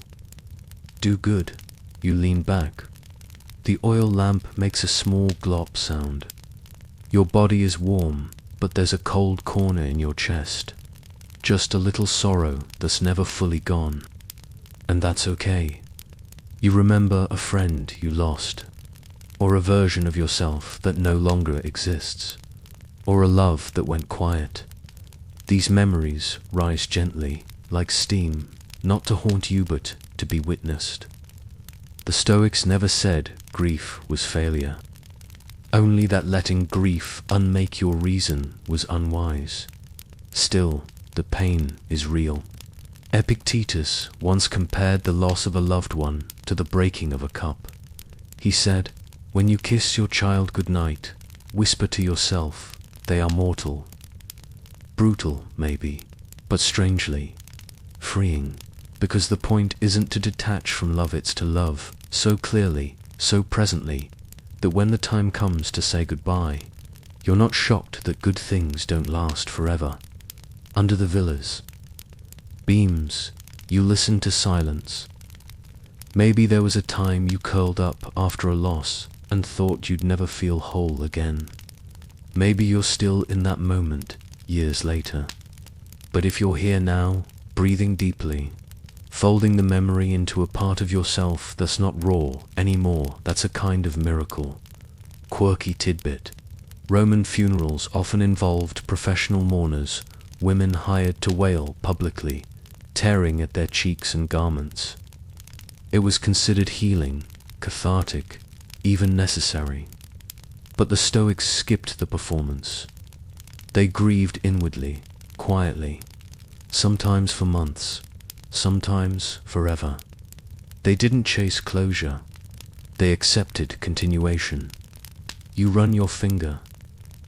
do good. You lean back. The oil lamp makes a small glop sound. Your body is warm, but there's a cold corner in your chest. Just a little sorrow that's never fully gone. And that's okay. You remember a friend you lost, or a version of yourself that no longer exists, or a love that went quiet. These memories rise gently, like steam, not to haunt you but to be witnessed. The Stoics never said grief was failure, only that letting grief unmake your reason was unwise. Still, the pain is real. Epictetus once compared the loss of a loved one to the breaking of a cup. He said, "When you kiss your child goodnight, whisper to yourself, they are mortal." Brutal, maybe, but strangely freeing, because the point isn't to detach from love, it's to love so clearly, so presently, that when the time comes to say goodbye, you're not shocked that good things don't last forever. Under the villas beams, you listen to silence. Maybe there was a time you curled up after a loss and thought you'd never feel whole again. Maybe you're still in that moment years later. But if you're here now, breathing deeply, folding the memory into a part of yourself that's not raw anymore, that's a kind of miracle. Quirky tidbit. Roman funerals often involved professional mourners, women hired to wail publicly, tearing at their cheeks and garments. It was considered healing, cathartic, even necessary. But the Stoics skipped the performance. They grieved inwardly, quietly, sometimes for months, sometimes forever. They didn't chase closure. They accepted continuation. You run your finger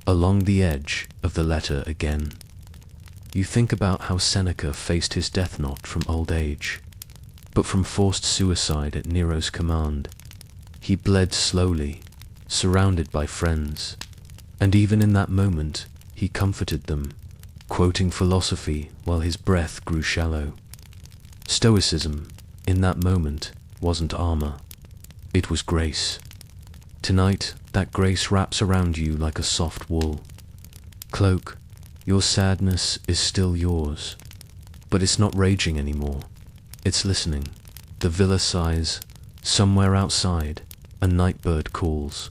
along the edge of the letter again. You think about how Seneca faced his death not from old age, but from forced suicide at Nero's command. He bled slowly, surrounded by friends, and even in that moment, he comforted them, quoting philosophy while his breath grew shallow. Stoicism, in that moment, wasn't armor. It was grace. Tonight, that grace wraps around you like a soft wool. Cloak, your sadness is still yours, but it's not raging anymore. It's listening. The villa sighs. Somewhere outside, a nightbird calls.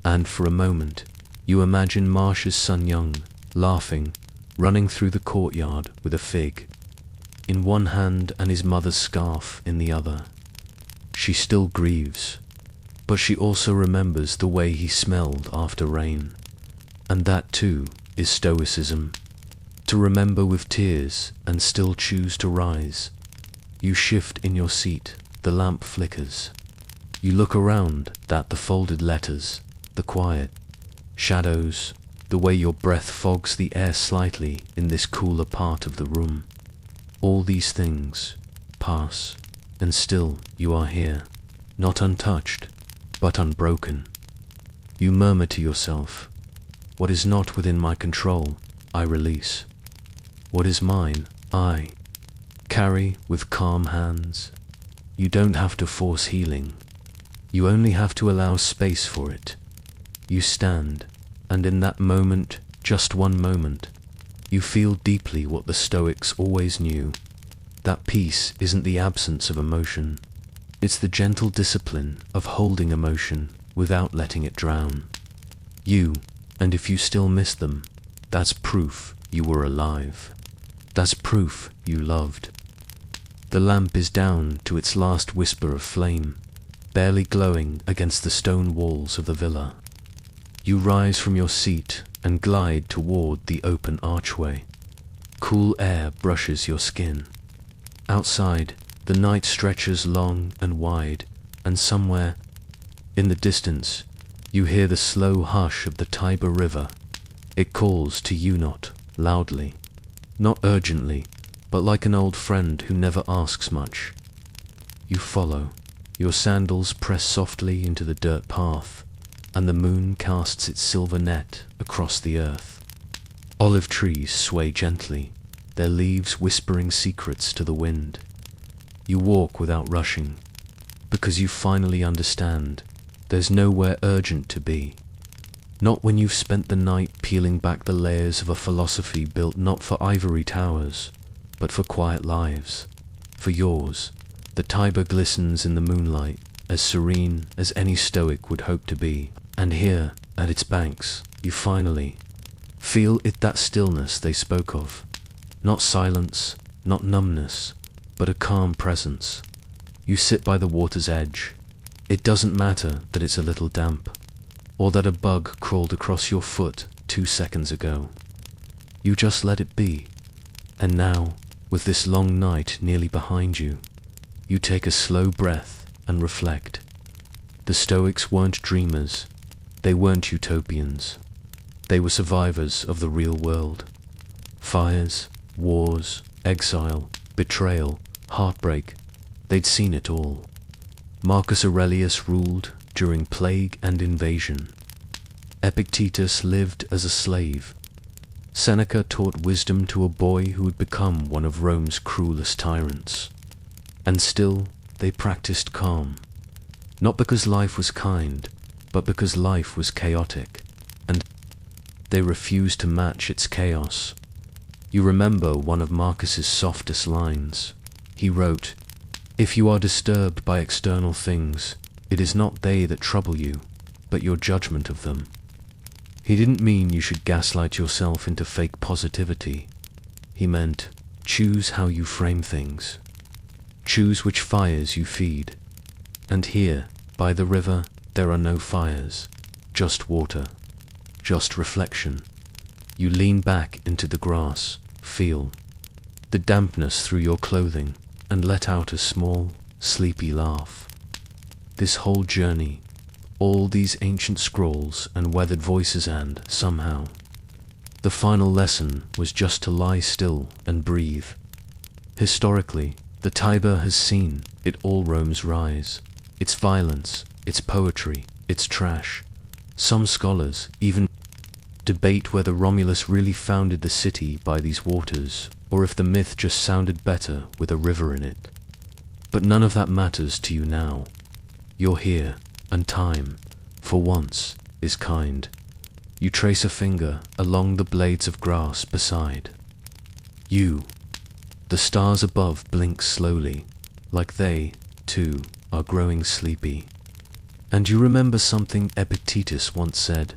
And for a moment, you imagine Marcia's son Young, laughing, running through the courtyard with a fig in one hand and his mother's scarf in the other. She still grieves, but she also remembers the way he smelled after rain. And that too is Stoicism. To remember with tears and still choose to rise. You shift in your seat, the lamp flickers. You look around at the folded letters, the quiet shadows, the way your breath fogs the air slightly in this cooler part of the room. All these things pass, and still you are here, not untouched, but unbroken. You murmur to yourself, "What is not within my control, I release. What is mine, I carry with calm hands." You don't have to force healing. You only have to allow space for it. You stand, and in that moment, just one moment, you feel deeply what the Stoics always knew. That peace isn't the absence of emotion. It's the gentle discipline of holding emotion without letting it drown you. And if you still miss them, that's proof you were alive. That's proof you loved. The lamp is down to its last whisper of flame, barely glowing against the stone walls of the villa. You rise from your seat and glide toward the open archway. Cool air brushes your skin. Outside, the night stretches long and wide, and somewhere, in the distance, you hear the slow hush of the Tiber River. It calls to you not loudly, not urgently, but like an old friend who never asks much. You follow. Your sandals press softly into the dirt path, and the moon casts its silver net across the earth. Olive trees sway gently, their leaves whispering secrets to the wind. You walk without rushing, because you finally understand there's nowhere urgent to be. Not when you've spent the night peeling back the layers of a philosophy built not for ivory towers, but for quiet lives. For yours, the Tiber glistens in the moonlight, as serene as any Stoic would hope to be. And here, at its banks, you finally feel it, that stillness they spoke of. Not silence, not numbness, but a calm presence. You sit by the water's edge. It doesn't matter that it's a little damp, or that a bug crawled across your foot 2 seconds ago. You just let it be. And now, with this long night nearly behind you, you take a slow breath and reflect. The Stoics weren't dreamers. They weren't utopians. They were survivors of the real world. Fires, wars, exile, betrayal, heartbreak. They'd seen it all. Marcus Aurelius ruled during plague and invasion. Epictetus lived as a slave. Seneca taught wisdom to a boy who would become one of Rome's cruelest tyrants. And still, they practiced calm. Not because life was kind, but because life was chaotic, and they refused to match its chaos. You remember one of Marcus's softest lines. He wrote, "If you are disturbed by external things, it is not they that trouble you, but your judgment of them." He didn't mean you should gaslight yourself into fake positivity. He meant, choose how you frame things. Choose which fires you feed. And here, by the river, there are no fires, just water, just reflection. You lean back into the grass, feel the dampness through your clothing, and let out a small, sleepy laugh. This whole journey, all these ancient scrolls and weathered voices, and, somehow, the final lesson was just to lie still and breathe. Historically, the Tiber has seen it all: Rome's rise, its violence, its poetry, its trash. Some scholars even debate whether Romulus really founded the city by these waters, or if the myth just sounded better with a river in it. But none of that matters to you now. You're here, and time, for once, is kind. You trace a finger along the blades of grass beside you. The stars above blink slowly, like they, too, are growing sleepy. And you remember something Epictetus once said: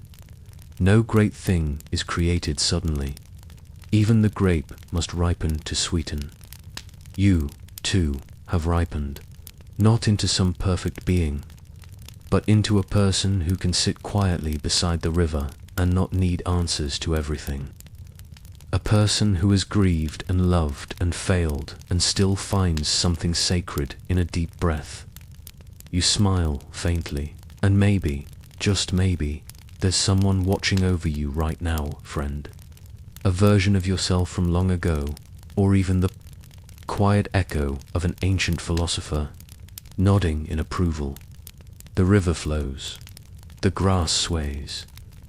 "No great thing is created suddenly. Even the grape must ripen to sweeten." You, too, have ripened, not into some perfect being, but into a person who can sit quietly beside the river and not need answers to everything. A person who has grieved and loved and failed and still finds something sacred in a deep breath. You smile faintly, and maybe, just maybe, there's someone watching over you right now, friend. A version of yourself from long ago, or even the quiet echo of an ancient philosopher, nodding in approval. The river flows. The grass sways.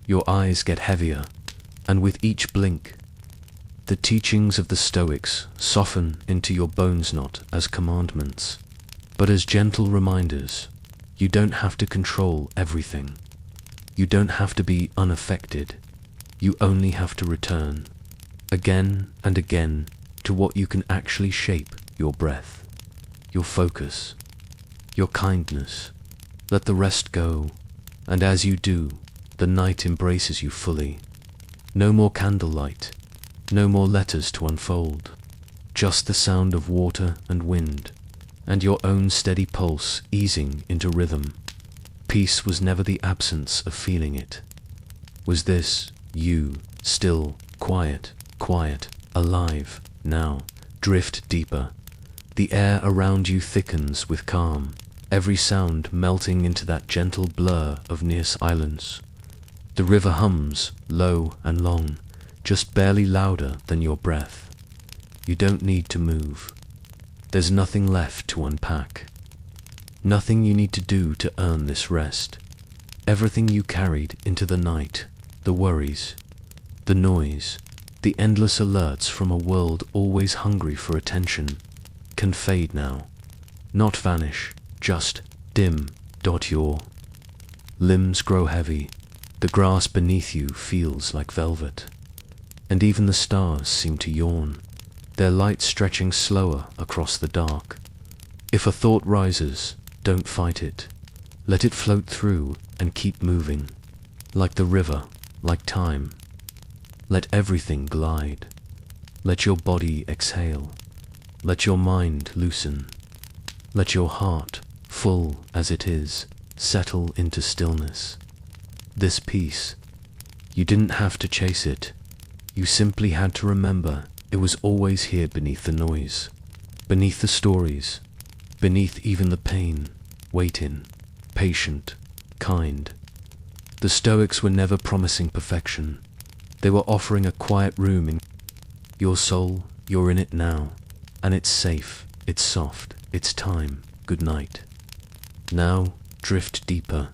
Your eyes get heavier, and with each blink, the teachings of the Stoics soften into your bones, not as commandments, but as gentle reminders. You don't have to control everything. You don't have to be unaffected. You only have to return, again and again, to what you can actually shape: your breath, your focus, your kindness. Let the rest go, and as you do, the night embraces you fully. No more candlelight, no more letters to unfold, just the sound of water and wind, and your own steady pulse easing into rhythm. Peace was never the absence of feeling it. Was this you, still, quiet, alive, now? Drift deeper. The air around you thickens with calm, every sound melting into that gentle blur of near silence. The river hums, low and long, just barely louder than your breath. You don't need to move. There's nothing left to unpack. Nothing you need to do to earn this rest. Everything you carried into the night, the worries, the noise, the endless alerts from a world always hungry for attention, can fade now. Not vanish, just dim. Your limbs grow heavy. The grass beneath you feels like velvet. And even the stars seem to yawn, their light stretching slower across the dark. If a thought rises, don't fight it. Let it float through and keep moving. Like the river, like time. Let everything glide. Let your body exhale. Let your mind loosen. Let your heart, full as it is, settle into stillness. This peace, you didn't have to chase it. You simply had to remember it was always here, beneath the noise, beneath the stories, beneath even the pain, waiting, patient, kind. The Stoics were never promising perfection. They were offering a quiet room in your soul. You're in it now, and it's safe, it's soft, it's time. Good night. Now, drift deeper.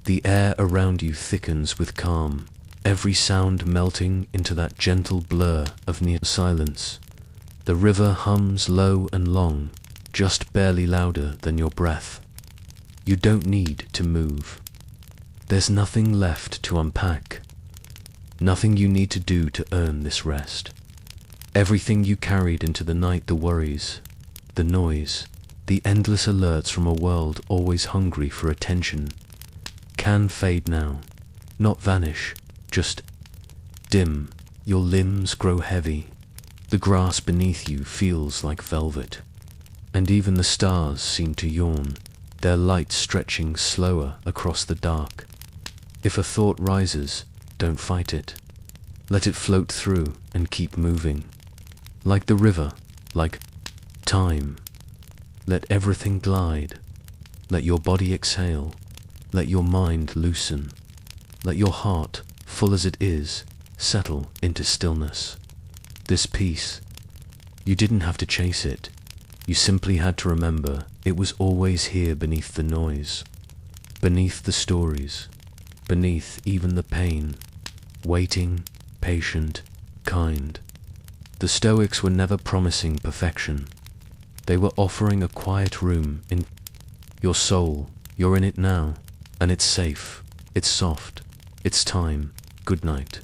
The air around you thickens with calm, every sound melting into that gentle blur of near silence. The river hums low and long, just barely louder than your breath. You don't need to move. There's nothing left to unpack. Nothing you need to do to earn this rest. Everything you carried into the night, the worries, the noise, the endless alerts from a world always hungry for attention, can fade now, not vanish, just dim. Your limbs grow heavy. The grass beneath you feels like velvet, and even the stars seem to yawn, their light stretching slower across the dark. If a thought rises, don't fight it. Let it float through and keep moving. Like the river, like time. Let everything glide. Let your body exhale. Let your mind loosen. Let your heart, full as it is, settle into stillness. This peace, you didn't have to chase it. You simply had to remember it was always here beneath the noise, beneath the stories, beneath even the pain, waiting, patient, kind. The Stoics were never promising perfection. They were offering a quiet room in your soul. You're in it now, and it's safe, it's soft, it's time. Good night.